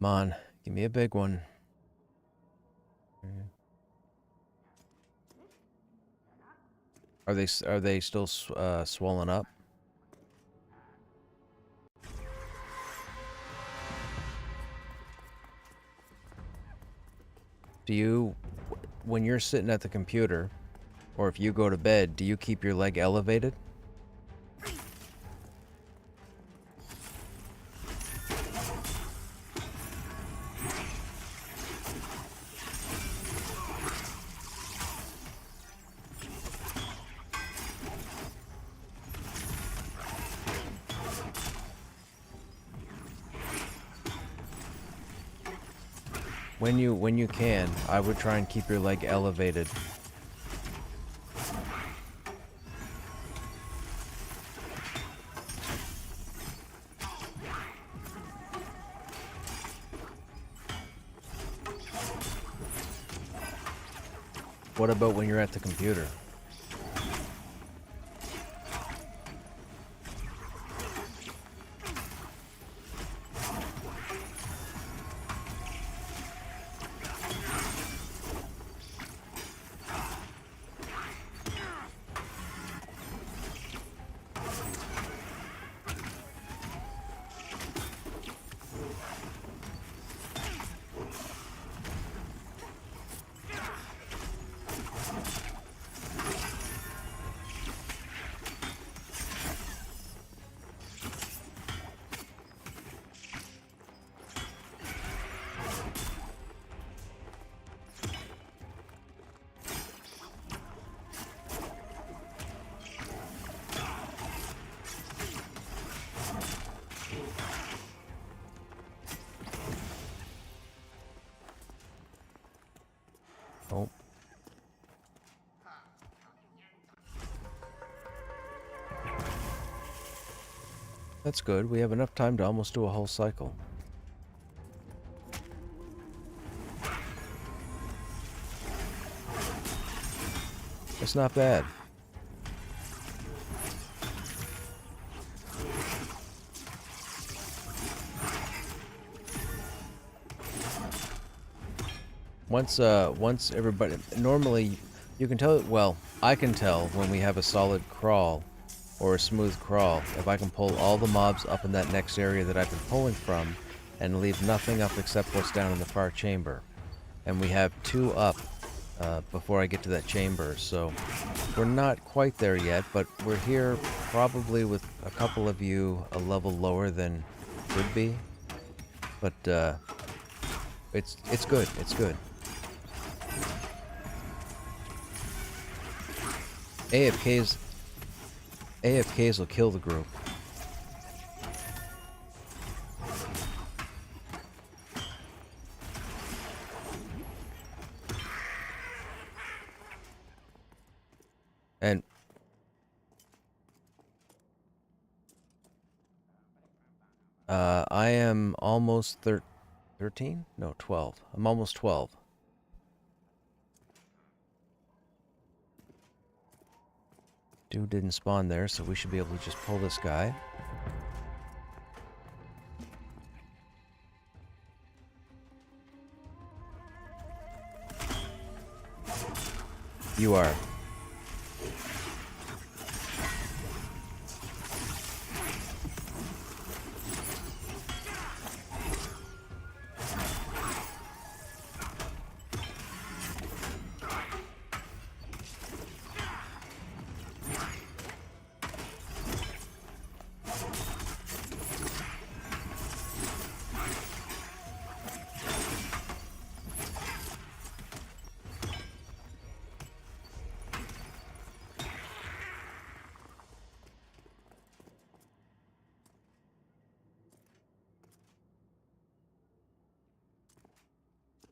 Come on, give me a big one. Are they still swollen up? Do you, when you're sitting at the computer, or if you go to bed, do you keep your leg elevated? When you can, I would try and keep your leg elevated. What about when you're at the computer? That's good. We have enough time to almost do a whole cycle. That's not bad. Once everybody, normally you can tell, well, I can tell when we have a solid crawl or a smooth crawl if I can pull all the mobs up in that next area that I've been pulling from and leave nothing up except what's down in the far chamber. And we have 2 up before I get to that chamber, so we're not quite there yet, but we're here probably with a couple of you a level lower than would be. But it's good. It's good. AFKs will kill the group. And I am almost 13? No, 12. I'm almost 12. Dude didn't spawn there, so we should be able to just pull this guy. You are.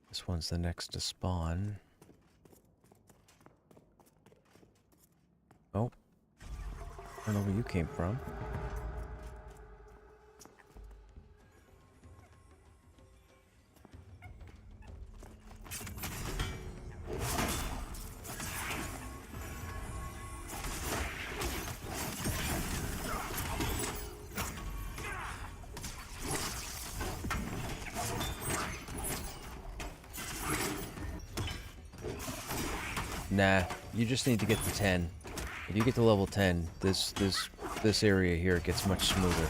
This one's the next to spawn. Oh. I don't know where you came from. Nah, you just need to get to 10. If you get to level 10, this area here gets much smoother.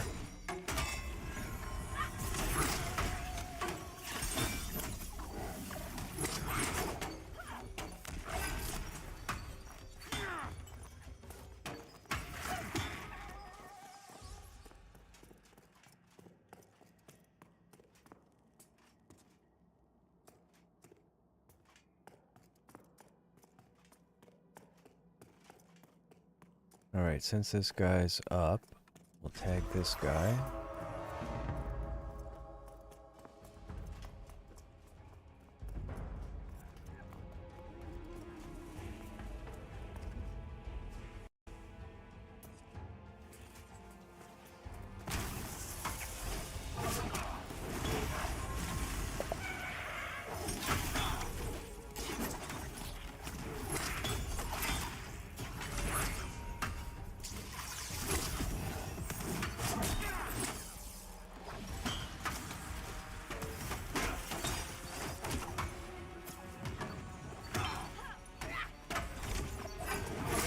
Alright, since this guy's up, we'll tag this guy.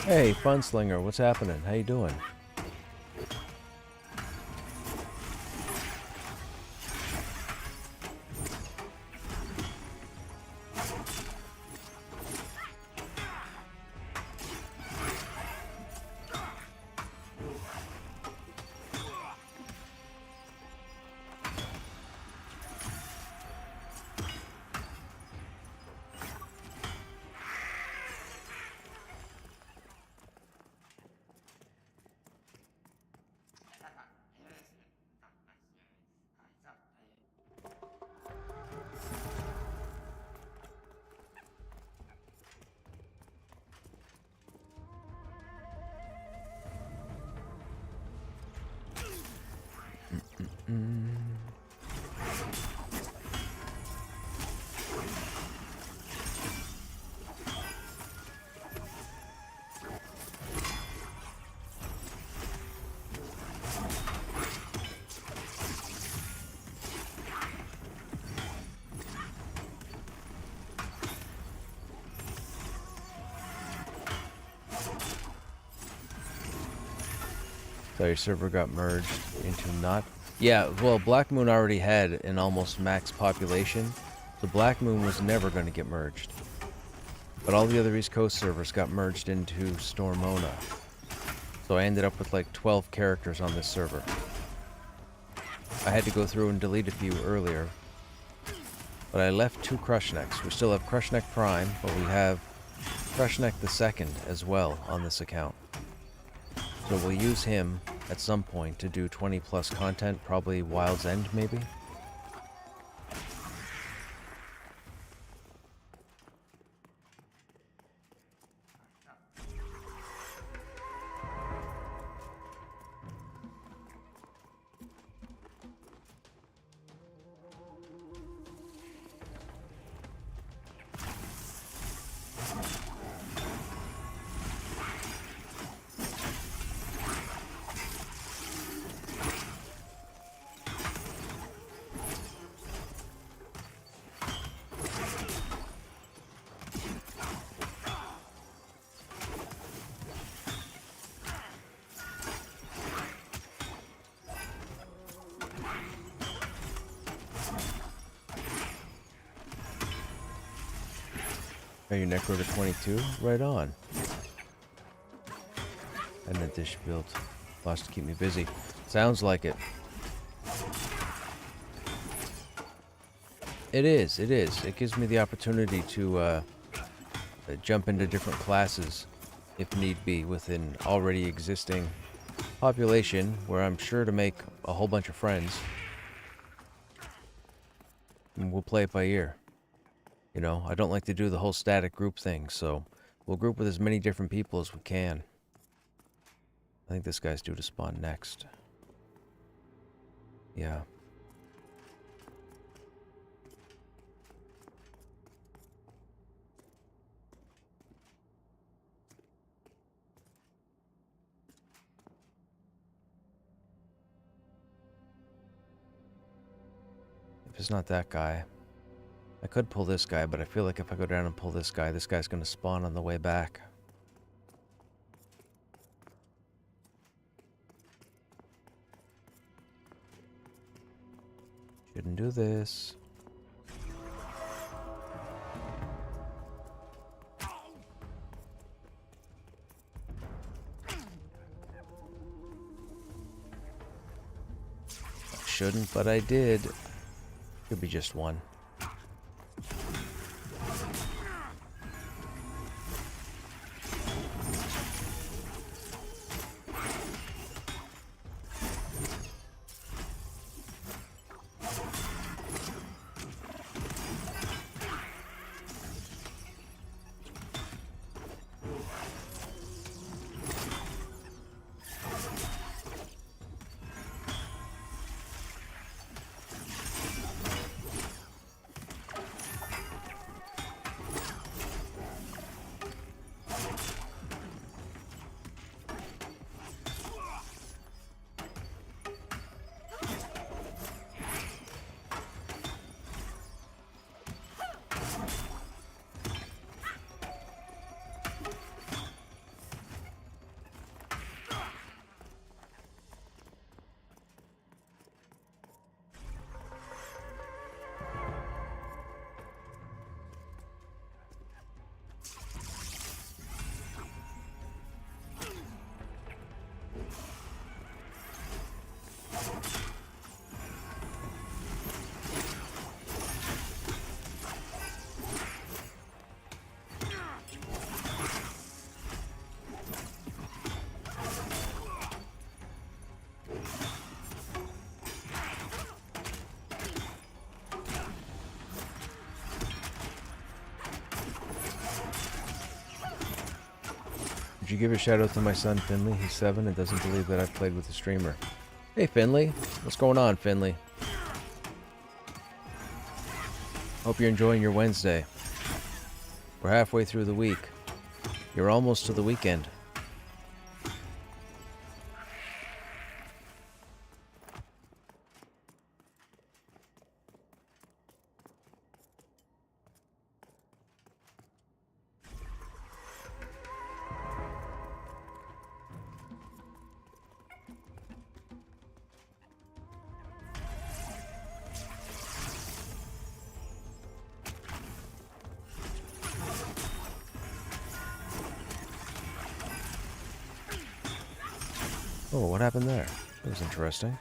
Hey, Funslinger, what's happening? How you doing? So your server got merged into not... Yeah, well, Black Moon already had an almost max population, so Black Moon was never going to get merged. But all the other East Coast servers got merged into Stormona. So I ended up with like 12 characters on this server. I had to go through and delete a few earlier. But I left 2 Krushneks. We still have Krushnek Prime, but we have Krushnek the Second as well on this account. So we'll use him at some point to do 20 plus content, probably Wild's End maybe. Are you Necro to 22? Right on. And the dish built. Lots to keep me busy. Sounds like it. It is, it is. It gives me the opportunity to jump into different classes, if need be, within already existing population, where I'm sure to make a whole bunch of friends. And we'll play it by ear. You know, I don't like to do the whole static group thing, so we'll group with as many different people as we can. I think this guy's due to spawn next. Yeah. If it's not that guy... I could pull this guy, but I feel like if I go down and pull this guy's going to spawn on the way back. Shouldn't do this. Shouldn't, but I did. Could be just one. Would you give a shout out to my son Finley? He's 7 and doesn't believe that I've played with a streamer. Hey, Finley. What's going on, Finley? Hope you're enjoying your Wednesday. We're halfway through the week. You're almost to the weekend. Oh, what happened there? That was interesting.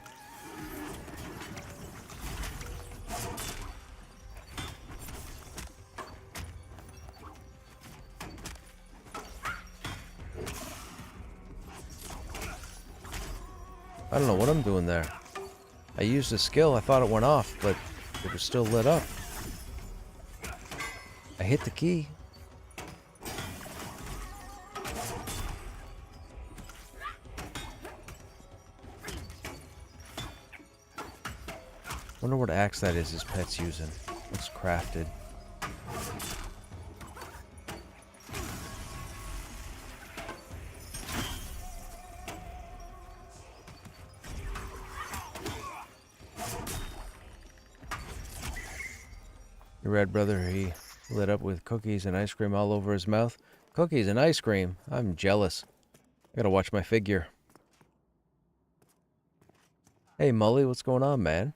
I don't know what I'm doing there. I used a skill, I thought it went off, but it was still lit up. I hit the key. Wonder what axe that is his pet's using. Looks crafted. Your red brother, he lit up with cookies and ice cream all over his mouth. Cookies and ice cream? I'm jealous. I gotta watch my figure. Hey, Mully, what's going on, man?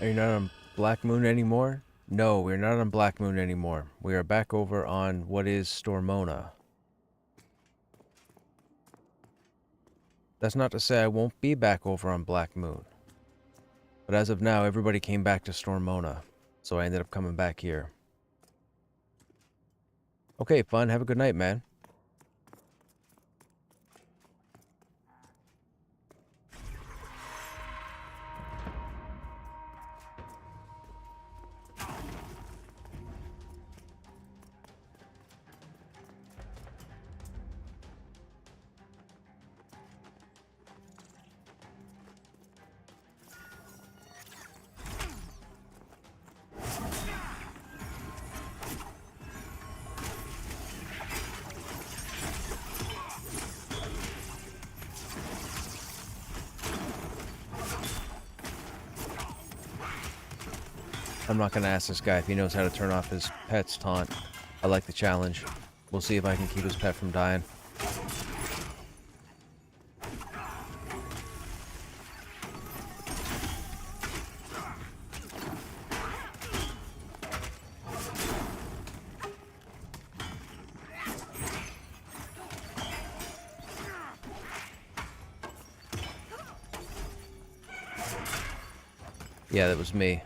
Are you not on Black Moon anymore? No, we're not on Black Moon anymore. We are back over on what is Stormona. That's not to say I won't be back over on Black Moon. But as of now, everybody came back to Stormona. So I ended up coming back here. Okay, fun. Have a good night, man. I'm not gonna ask this guy if he knows how to turn off his pet's taunt. I like the challenge. We'll see if I can keep his pet from dying. Yeah, that was me.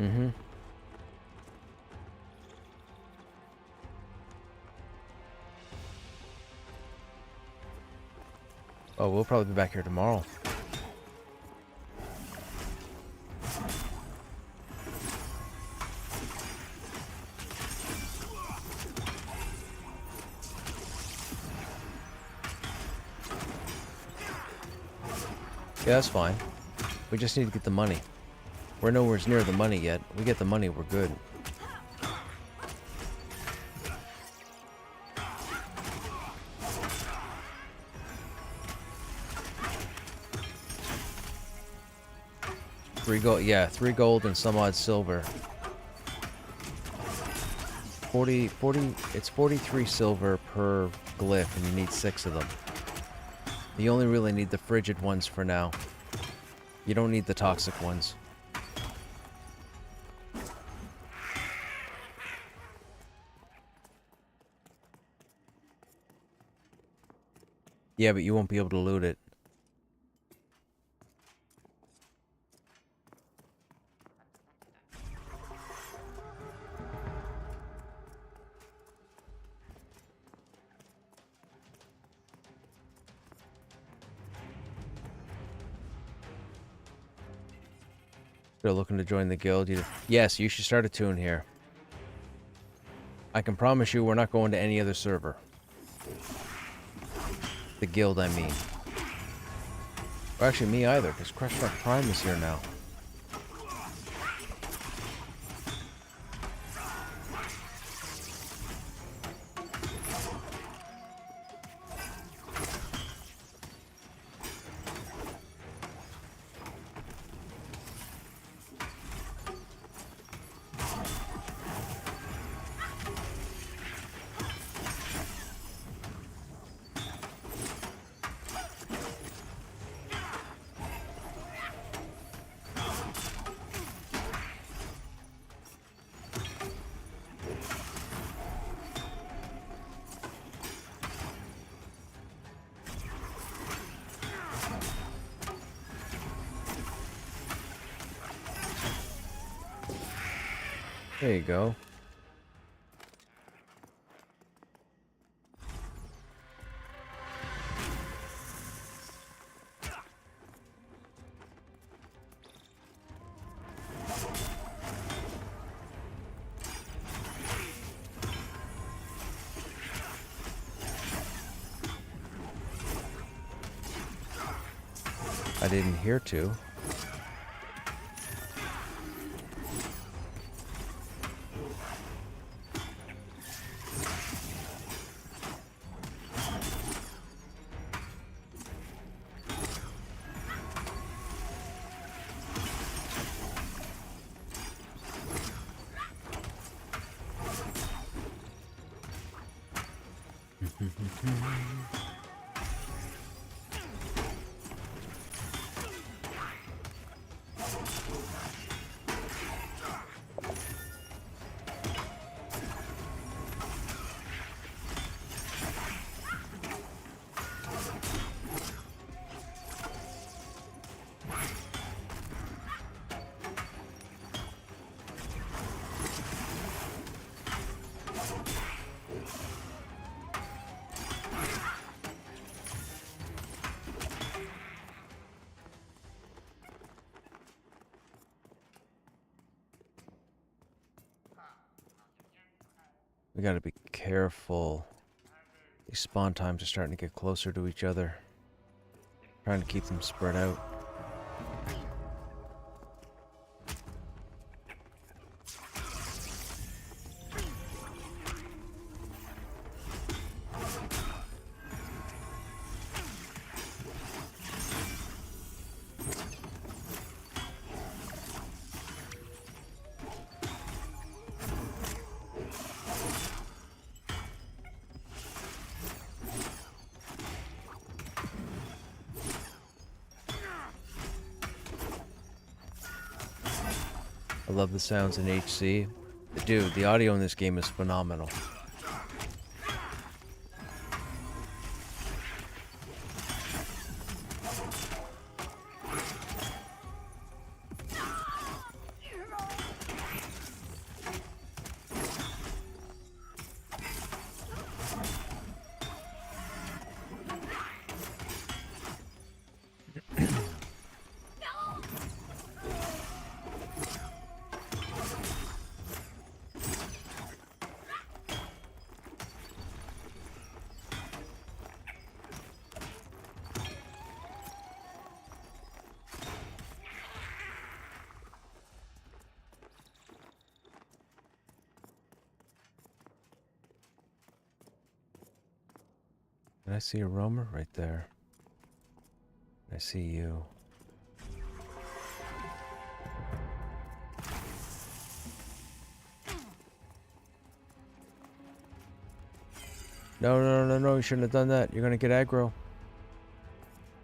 Mm-hmm. Oh, we'll probably be back here tomorrow. Yeah, that's fine. We just need to get the money. We're nowhere near the money yet. We get the money, we're good. Yeah, 3 gold and some odd silver. 40, it's 43 silver per glyph, and you need 6 of them. You only really need the frigid ones for now. You don't need the toxic ones. Yeah, but you won't be able to loot it. Still looking to join the guild? Yes, you should start a tune here. I can promise you we're not going to any other server. The guild, I mean. Or actually, me either, because Krushnek Prime is here now. There you go. I didn't hear to. We gotta be careful. These spawn times are starting to get closer to each other. Trying to keep them spread out. I love the sounds in HC. Dude, the audio in this game is phenomenal. I see a roamer? Right there. I see you. No, no, no, no, you shouldn't have done that. You're gonna get aggro.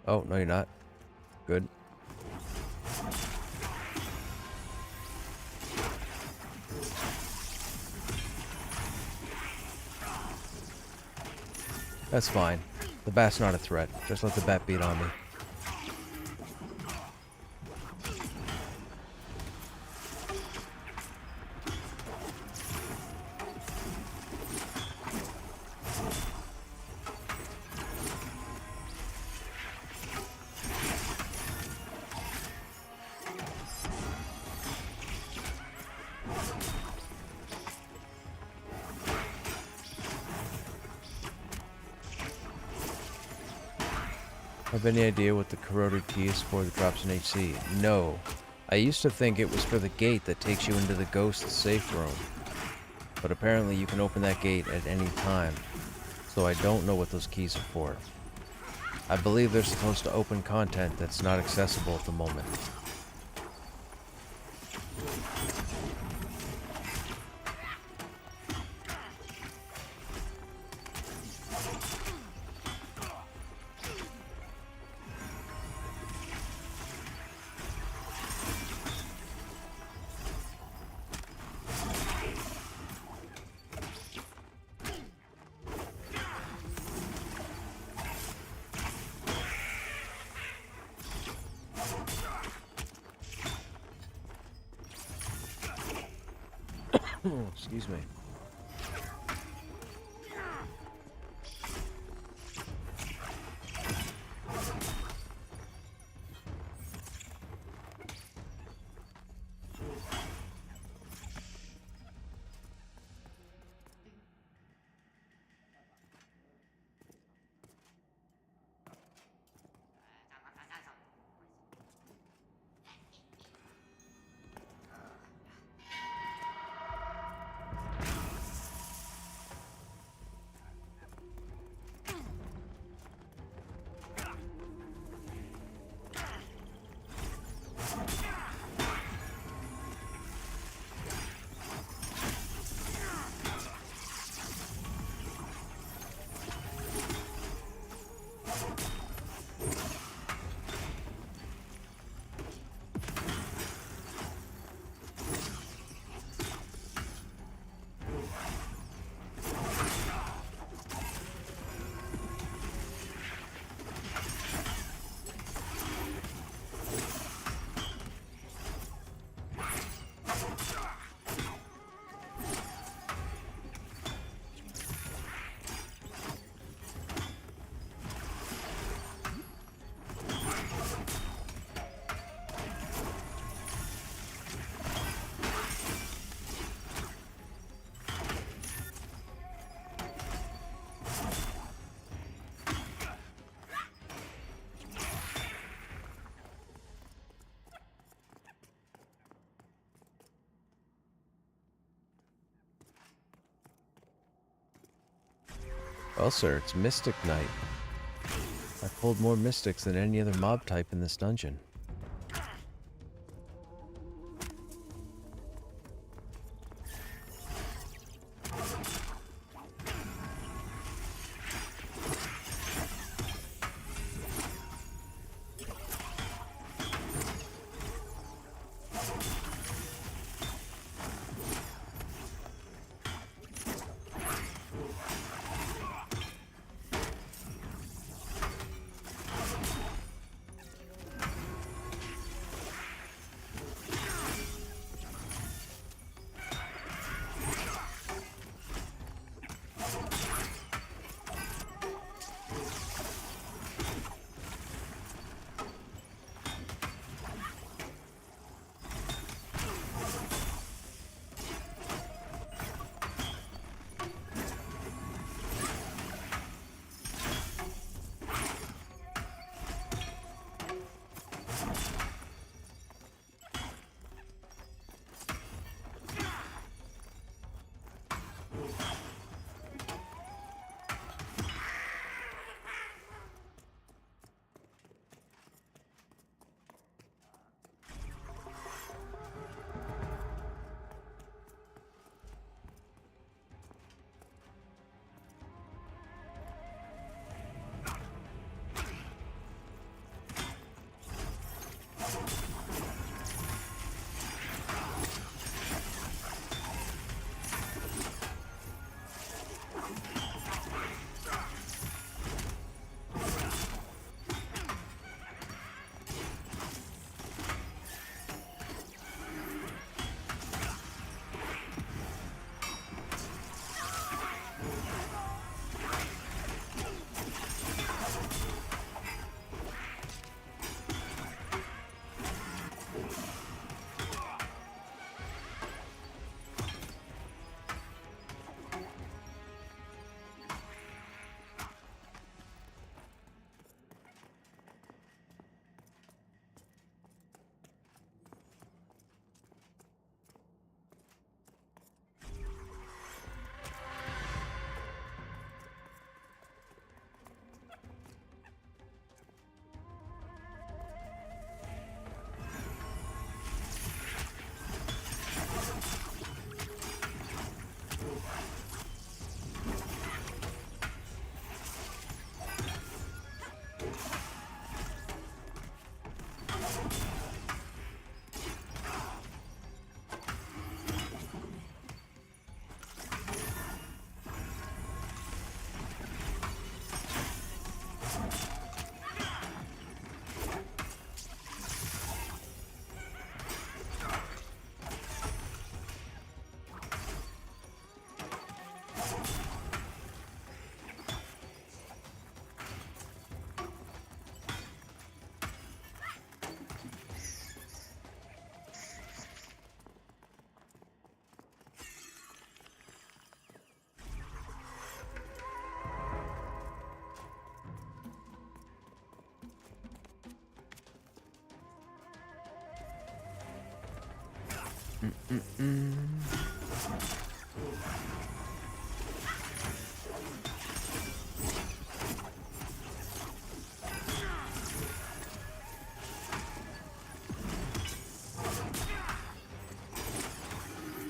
Oh, no, you're not. Good. That's fine. The bat's not a threat. Just let the bat beat on me. Have any idea what the corroded key is for that drops an HC? No. I used to think it was for the gate that takes you into the ghost safe room. But apparently you can open that gate at any time. So I don't know what those keys are for. I believe they're supposed to open content that's not accessible at the moment. Excuse me. Well, sir, it's Mystic Night. I pulled more Mystics than any other mob type in this dungeon.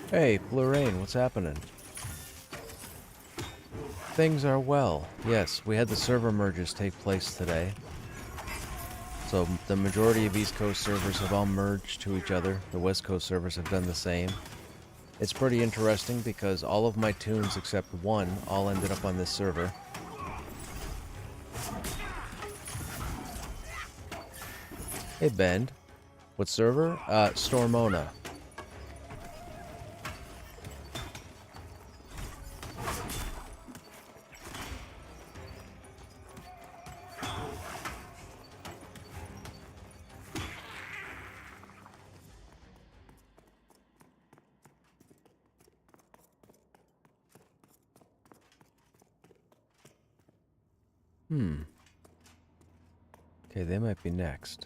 Hey, Plurain, what's happening? Things are well. Yes, we had the server merges take place today. So the majority of East Coast servers have all merged to each other. The West Coast servers have done the same. It's pretty interesting because all of my tunes except one all ended up on this server. Hey, Bend. What server? Stormona. Okay, they might be next.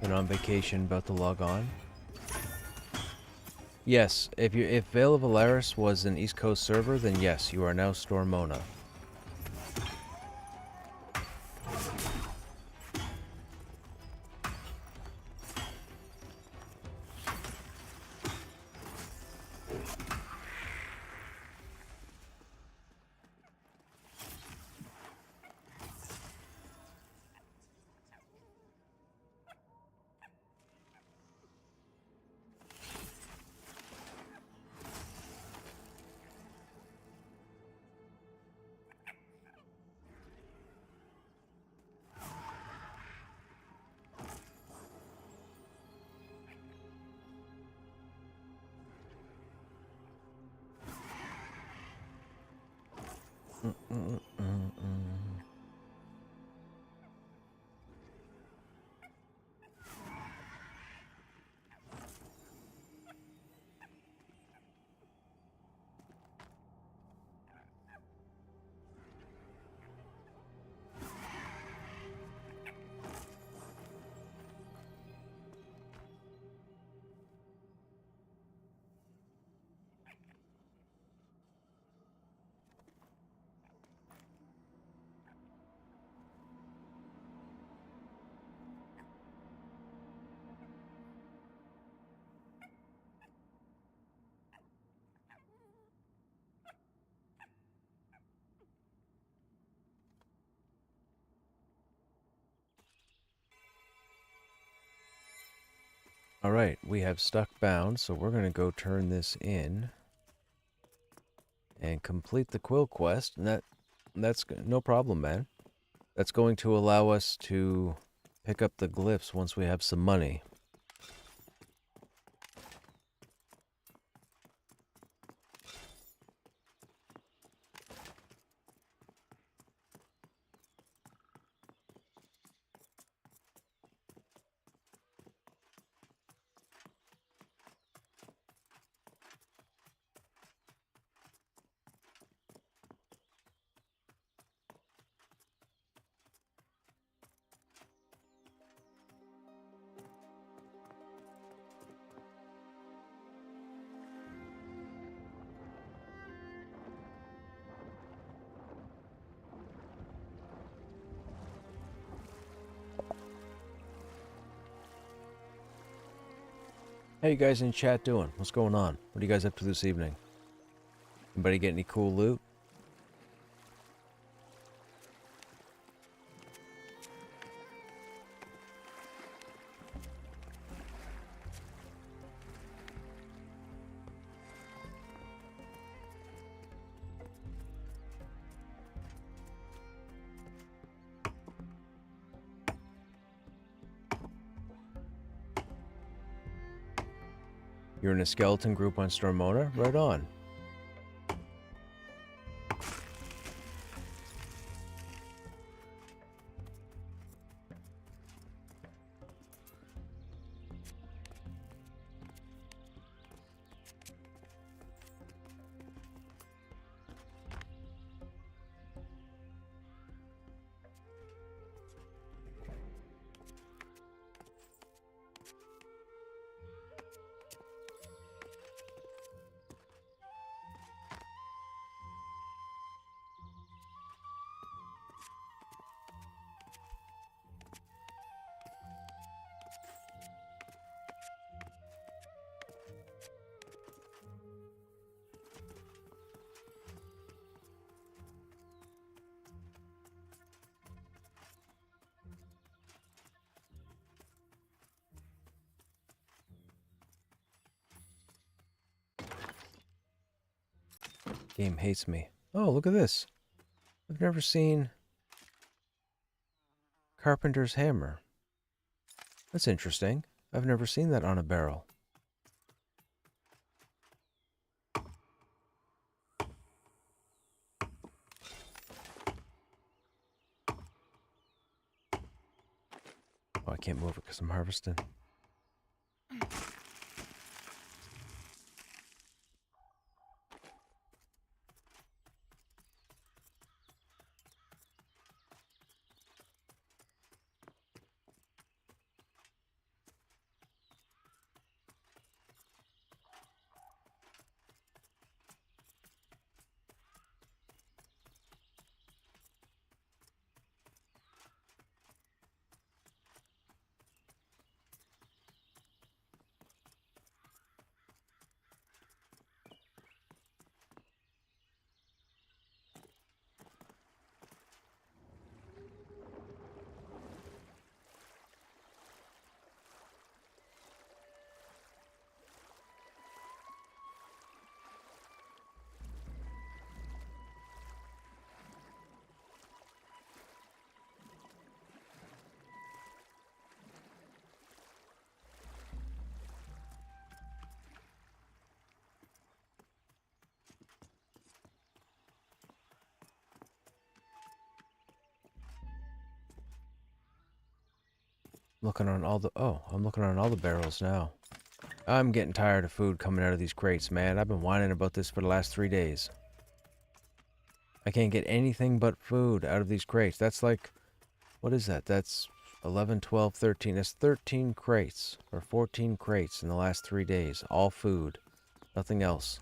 Been on vacation, about to log on. Yes, if Veil of Alaris was an East Coast server, then yes, you are now Stormona. Alright, we have stuck bound, so we're going to go turn this in and complete the quill quest, and that's no problem, man. That's going to allow us to pick up the glyphs once we have some money. How you guys in chat doing? What's going on? What are you guys up to this evening? Anybody get any cool loot? You're in a skeleton group on Stormona? Right on. Game hates me. Oh, look at this. I've never seen Carpenter's Hammer. That's interesting. I've never seen that on a barrel. Oh, I can't move it because I'm harvesting. Looking on all the... Oh, I'm looking on all the barrels now. I'm getting tired of food coming out of these crates, man. I've been whining about this for the last 3 days. I can't get anything but food out of these crates. That's like... What is that? That's 11, 12, 13. That's 13 crates. Or 14 crates in the last 3 days. All food. Nothing else.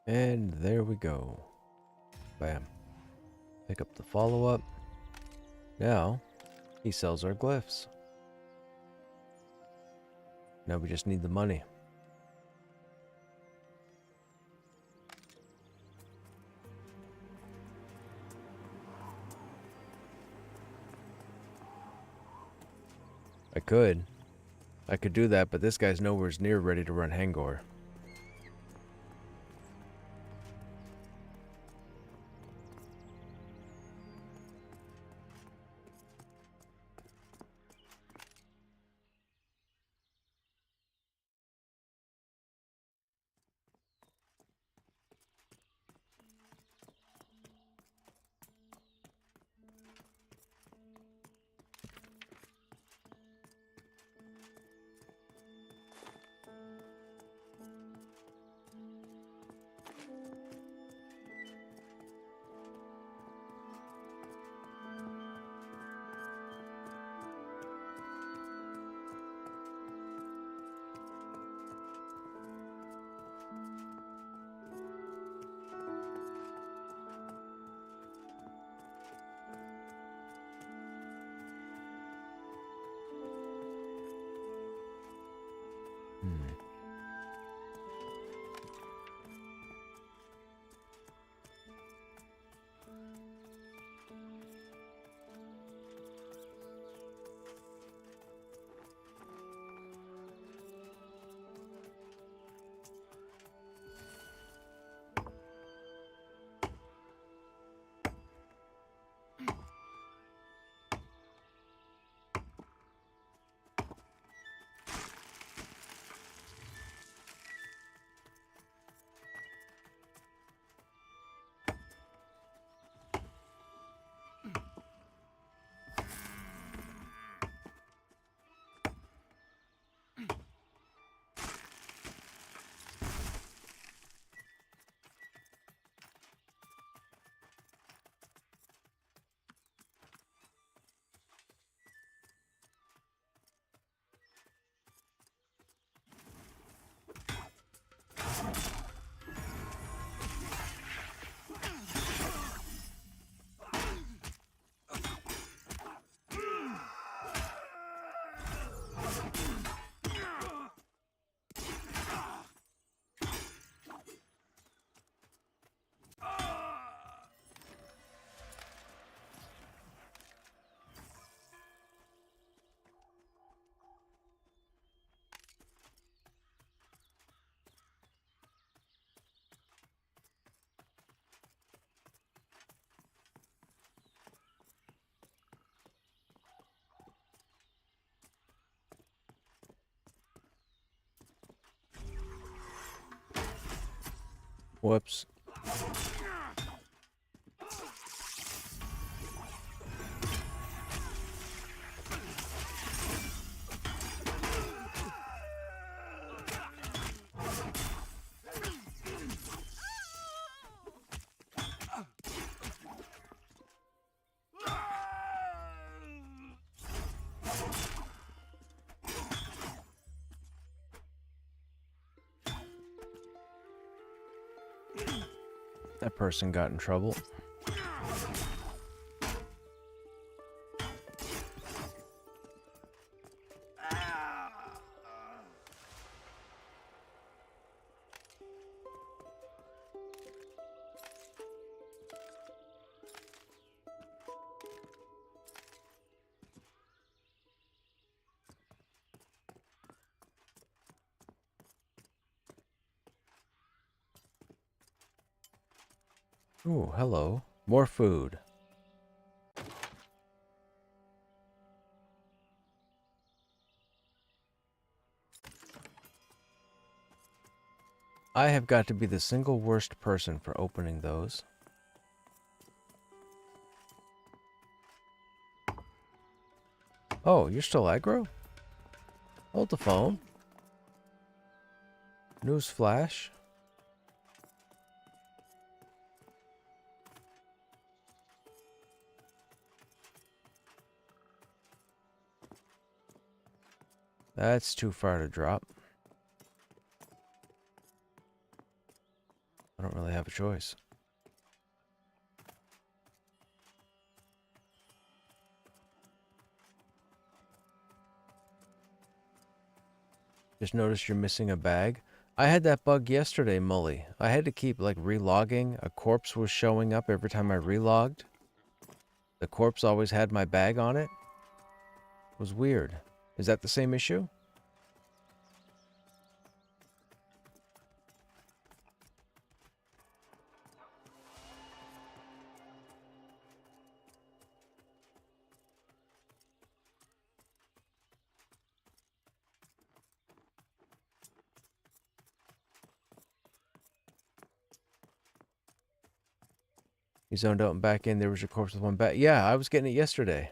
And there we go. Bam. Pick up the follow-up. Now, he sells our glyphs. Now we just need the money. I could do that, but this guy's nowhere near ready to run Hangor. Whoops. That person got in trouble. Ooh, hello. More food. I have got to be the single worst person for opening those. Oh, you're still aggro? Hold the phone. News flash. That's too far to drop. I don't really have a choice. Just noticed you're missing a bag. I had that bug yesterday, Mully. I had to keep like relogging. A corpse was showing up every time I relogged. The corpse always had my bag on it. It was weird. Is that the same issue? You zoned out and back in. There was your corpse with one bag. Yeah, I was getting it yesterday.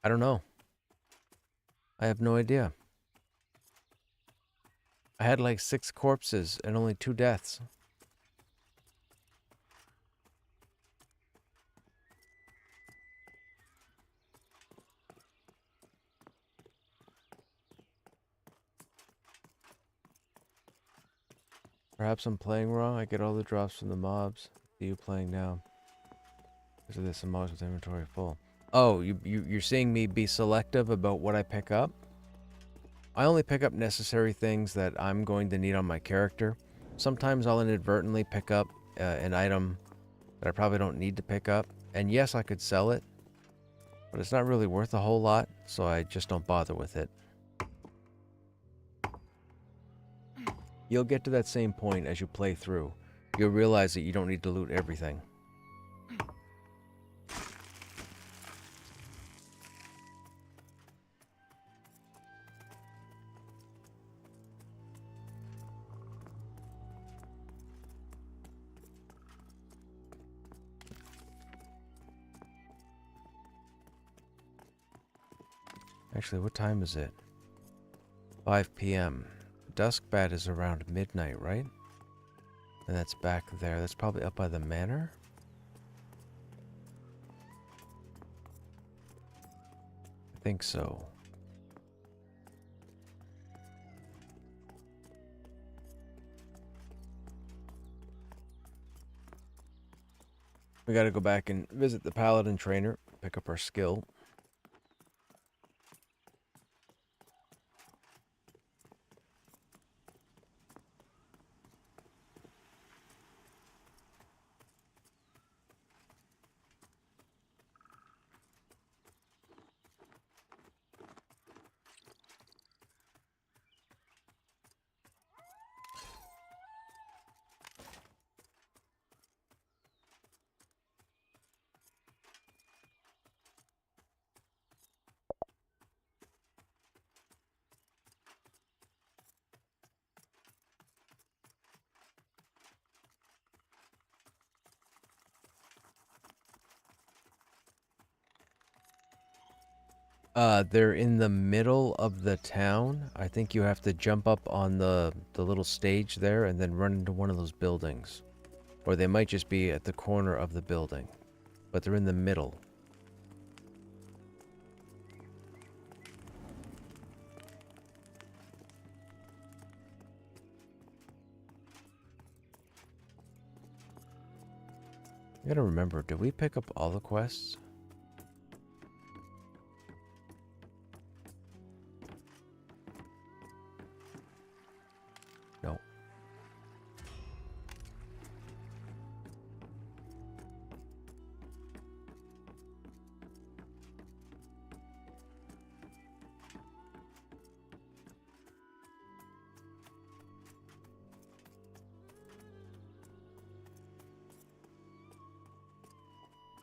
I don't know. I have no idea. I had like 6 corpses and only 2 deaths. Perhaps I'm playing wrong. I get all the drops from the mobs. See you playing now. Because of this, some mobs with inventory full. Oh, you're seeing me be selective about what I pick up? I only pick up necessary things that I'm going to need on my character. Sometimes I'll inadvertently pick up an item that I probably don't need to pick up. And yes, I could sell it, but it's not really worth a whole lot, so I just don't bother with it. You'll get to that same point as you play through. You'll realize that you don't need to loot everything. Actually, what time is it? 5 p.m. Duskbat is around midnight, right? And that's back there. That's probably up by the manor? I think so. We gotta go back and visit the paladin trainer, pick up our skill. They're in the middle of the town. I think you have to jump up on the little stage there and then run into one of those buildings. Or they might just be at the corner of the building. But they're in the middle. I gotta remember, did we pick up all the quests? No.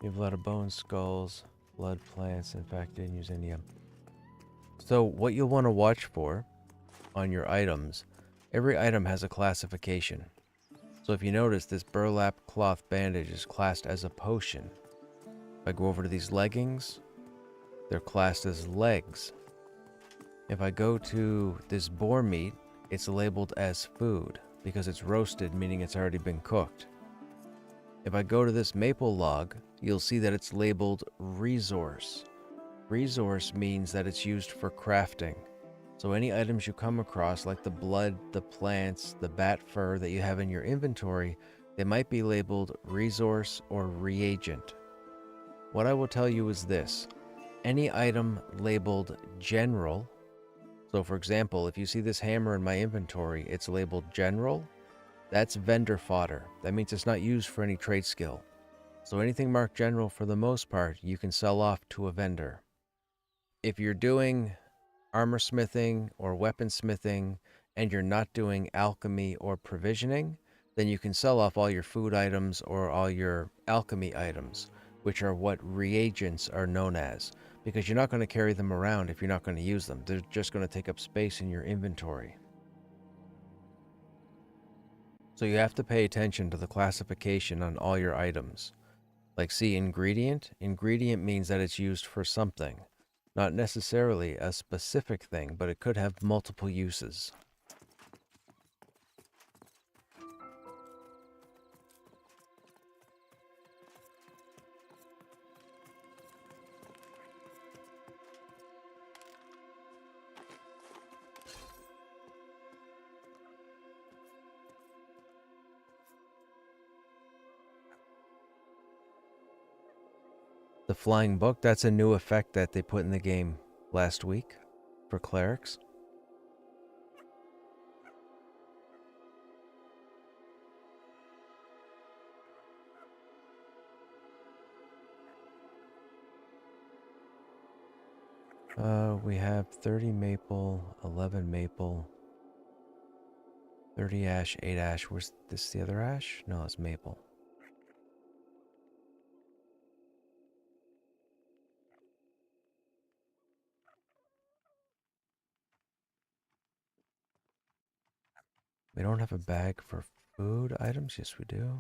You have a lot of bones, skulls, blood plants. In fact, didn't use any of them. So what you'll want to watch for on your items, every item has a classification. So if you notice, this burlap cloth bandage is classed as a potion. If I go over to these leggings, they're classed as legs. If I go to this boar meat, it's labeled as food because it's roasted, meaning it's already been cooked. If I go to this maple log, you'll see that it's labeled resource. Resource means that it's used for crafting. So any items you come across, like the blood, the plants, the bat fur that you have in your inventory, They might be labeled resource or reagent. What I will tell you is this: any item labeled general, so for example, if you see this hammer in my inventory, it's labeled general, that's vendor fodder. That means it's not used for any trade skill. So anything marked general, for the most part, you can sell off to a vendor. If you're doing armor smithing or weapon smithing and you're not doing alchemy or provisioning, then you can sell off all your food items or all your alchemy items, which are what reagents are known as, because you're not going to carry them around if you're not going to use them. They're just going to take up space in your inventory. So you have to pay attention to the classification on all your items. Like, see, ingredient? Ingredient means that it's used for something. Not necessarily a specific thing, but it could have multiple uses. The flying book, that's a new effect that they put in the game last week for clerics. We have 30 maple, 11 maple, 30 ash, 8 ash. Where's this, the other ash? No, it's maple. We don't have a bag for food items. Yes, we do.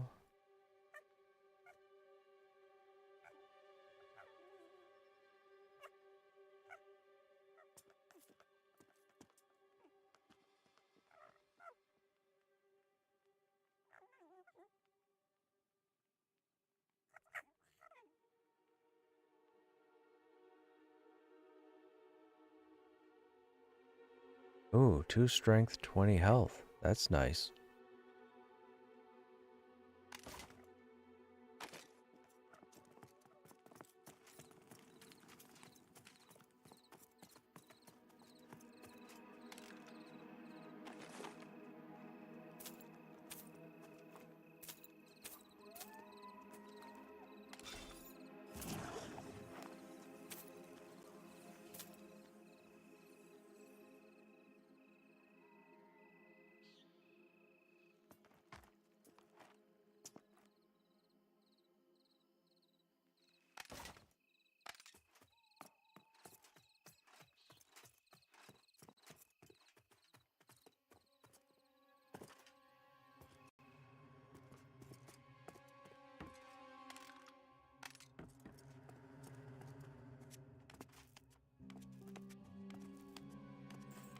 Ooh, 2 strength, 20 health. That's nice.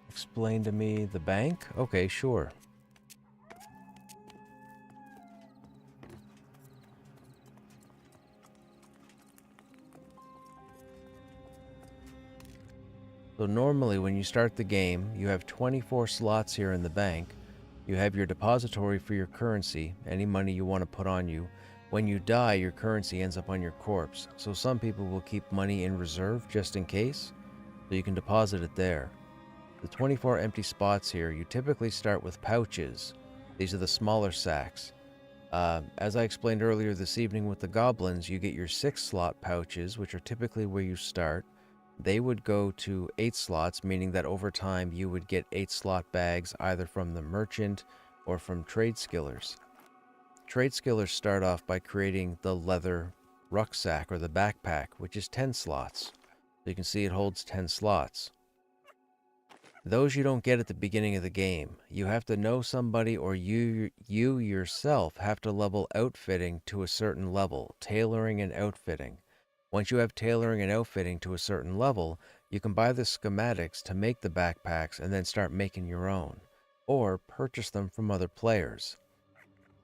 Explain to me the bank? Okay, sure. So normally when you start the game, you have 24 slots here in the bank. You have your depository for your currency, any money you want to put on you. When you die, your currency ends up on your corpse. So some people will keep money in reserve just in case, so you can deposit it there. The 24 empty spots here, you typically start with pouches. These are the smaller sacks. As I explained earlier this evening with the goblins, you get your 6-slot pouches, which are typically where you start. They would go to 8 slots, meaning that over time you would get 8-slot bags either from the merchant or from trade skillers. Trade skillers start off by creating the leather rucksack or the backpack, which is 10 slots. So you can see it holds 10 slots. Those you don't get at the beginning of the game. You have to know somebody, or you yourself have to level outfitting to a certain level, tailoring and outfitting. Once you have tailoring and outfitting to a certain level, you can buy the schematics to make the backpacks and then start making your own, or purchase them from other players.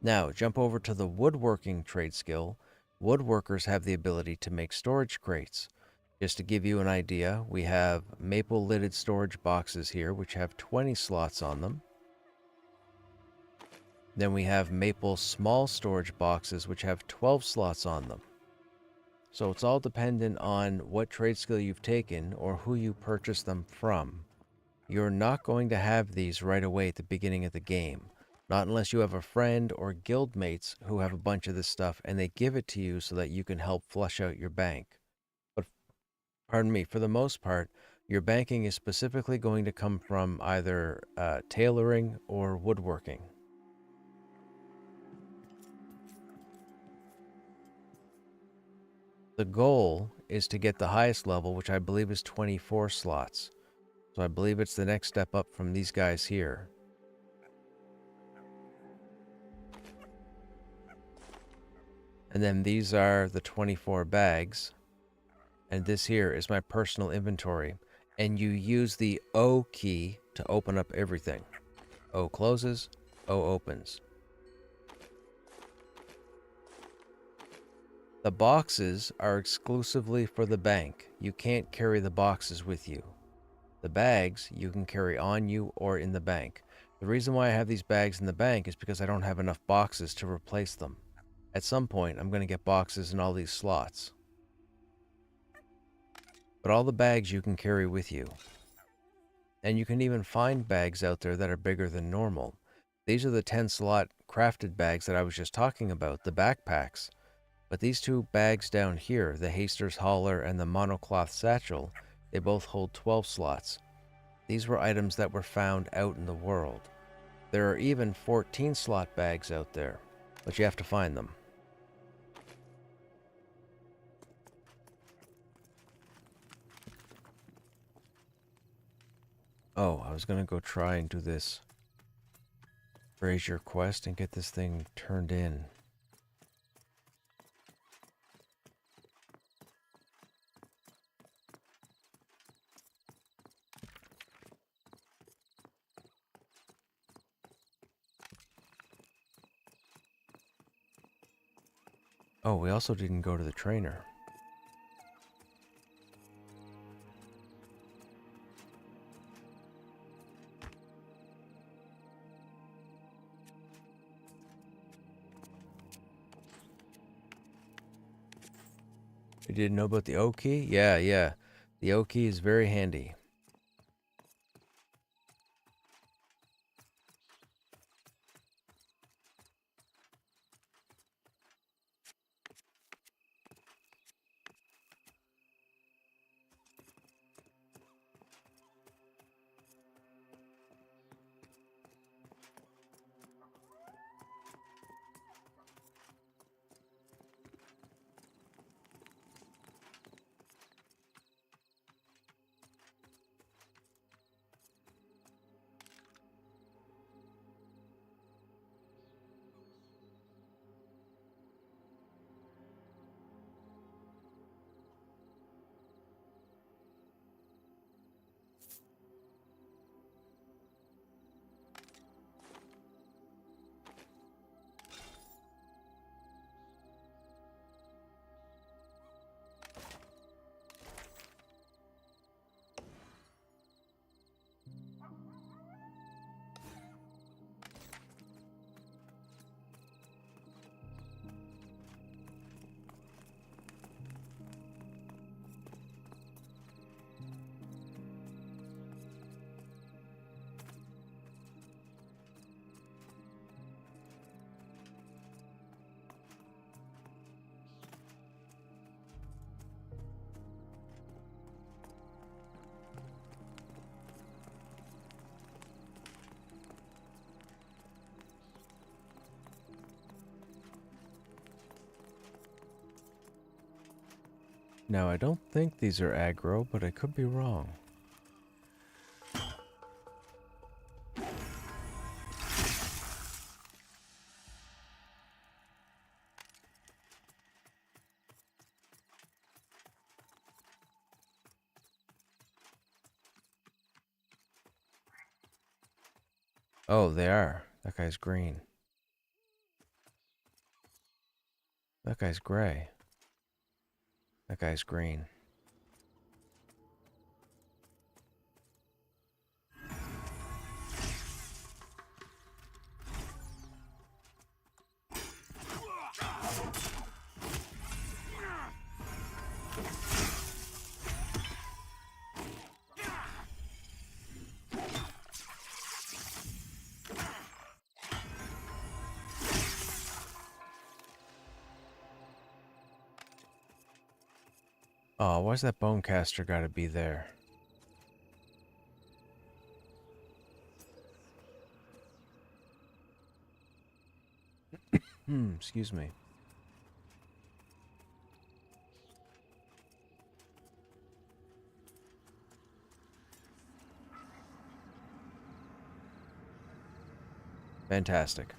Now, jump over to the woodworking trade skill. Woodworkers have the ability to make storage crates. Just to give you an idea, we have maple lidded storage boxes here, which have 20 slots on them. Then we have maple small storage boxes, which have 12 slots on them. So it's all dependent on what trade skill you've taken or who you purchase them from. You're not going to have these right away at the beginning of the game. Not unless you have a friend or guildmates who have a bunch of this stuff and they give it to you so that you can help flush out your bank. But, pardon me, for the most part, your banking is specifically going to come from either tailoring or woodworking. The goal is to get the highest level, which I believe is 24 slots. So I believe it's the next step up from these guys here. And then these are the 24 bags. And this here is my personal inventory. And you use the O key to open up everything. O closes, O opens. The boxes are exclusively for the bank. You can't carry the boxes with you. The bags you can carry on you or in the bank. The reason why I have these bags in the bank is because I don't have enough boxes to replace them. At some point, I'm going to get boxes in all these slots. But all the bags you can carry with you. And you can even find bags out there that are bigger than normal. These are the 10-slot crafted bags that I was just talking about, the backpacks. But these two bags down here, the Haster's Hauler and the Monocloth Satchel, they both hold 12 slots. These were items that were found out in the world. There are even 14-slot bags out there, but you have to find them. Oh, I was gonna go try and do this Brazier quest and get this thing turned in. Oh, we also didn't go to the trainer. You didn't know about the O key? Yeah. The O key is very handy. Now, I don't think these are aggro, but I could be wrong. Oh, they are. That guy's green. That guy's gray. That guy's green. Oh, why's that bonecaster gotta be there? Excuse me. Fantastic.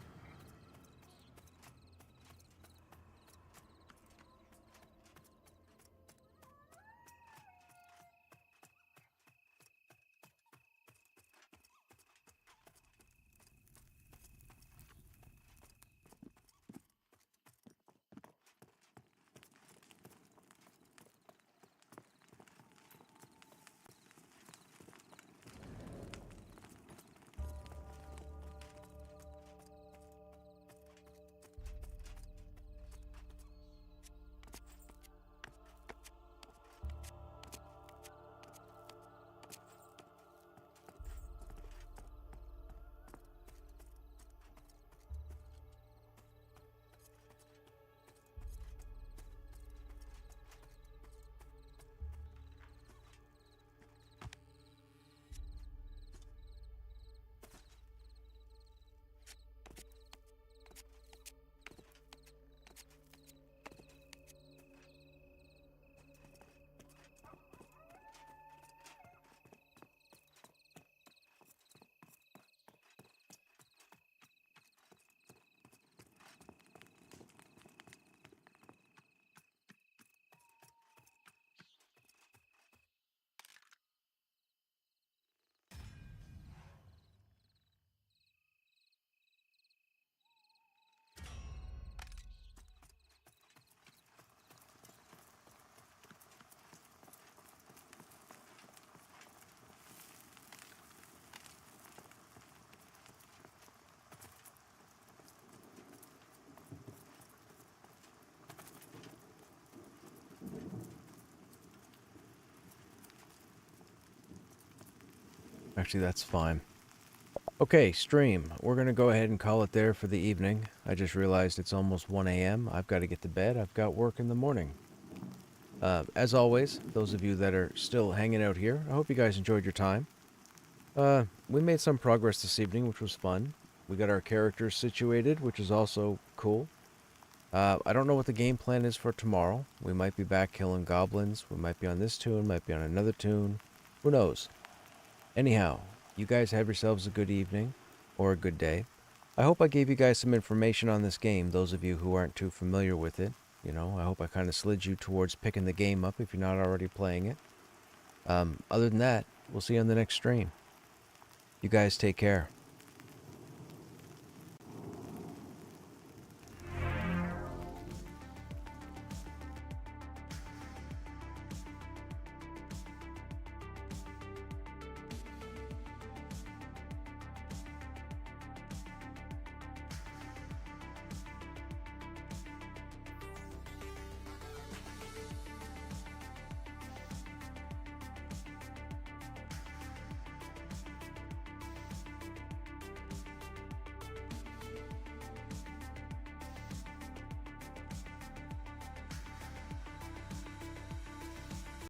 Actually, that's fine. Okay, stream. We're going to go ahead and call it there for the evening. I just realized it's almost 1 a.m. I've got to get to bed. I've got work in the morning. As always, those of you that are still hanging out here, I hope you guys enjoyed your time. We made some progress this evening, which was fun. We got our characters situated, which is also cool. I don't know what the game plan is for tomorrow. We might be back killing goblins. We might be on this tune, might be on another tune. Who knows? Anyhow, you guys have yourselves a good evening, or a good day. I hope I gave you guys some information on this game, those of you who aren't too familiar with it. You know, I hope I kind of slid you towards picking the game up if you're not already playing it. Other than that, we'll see you on the next stream. You guys take care.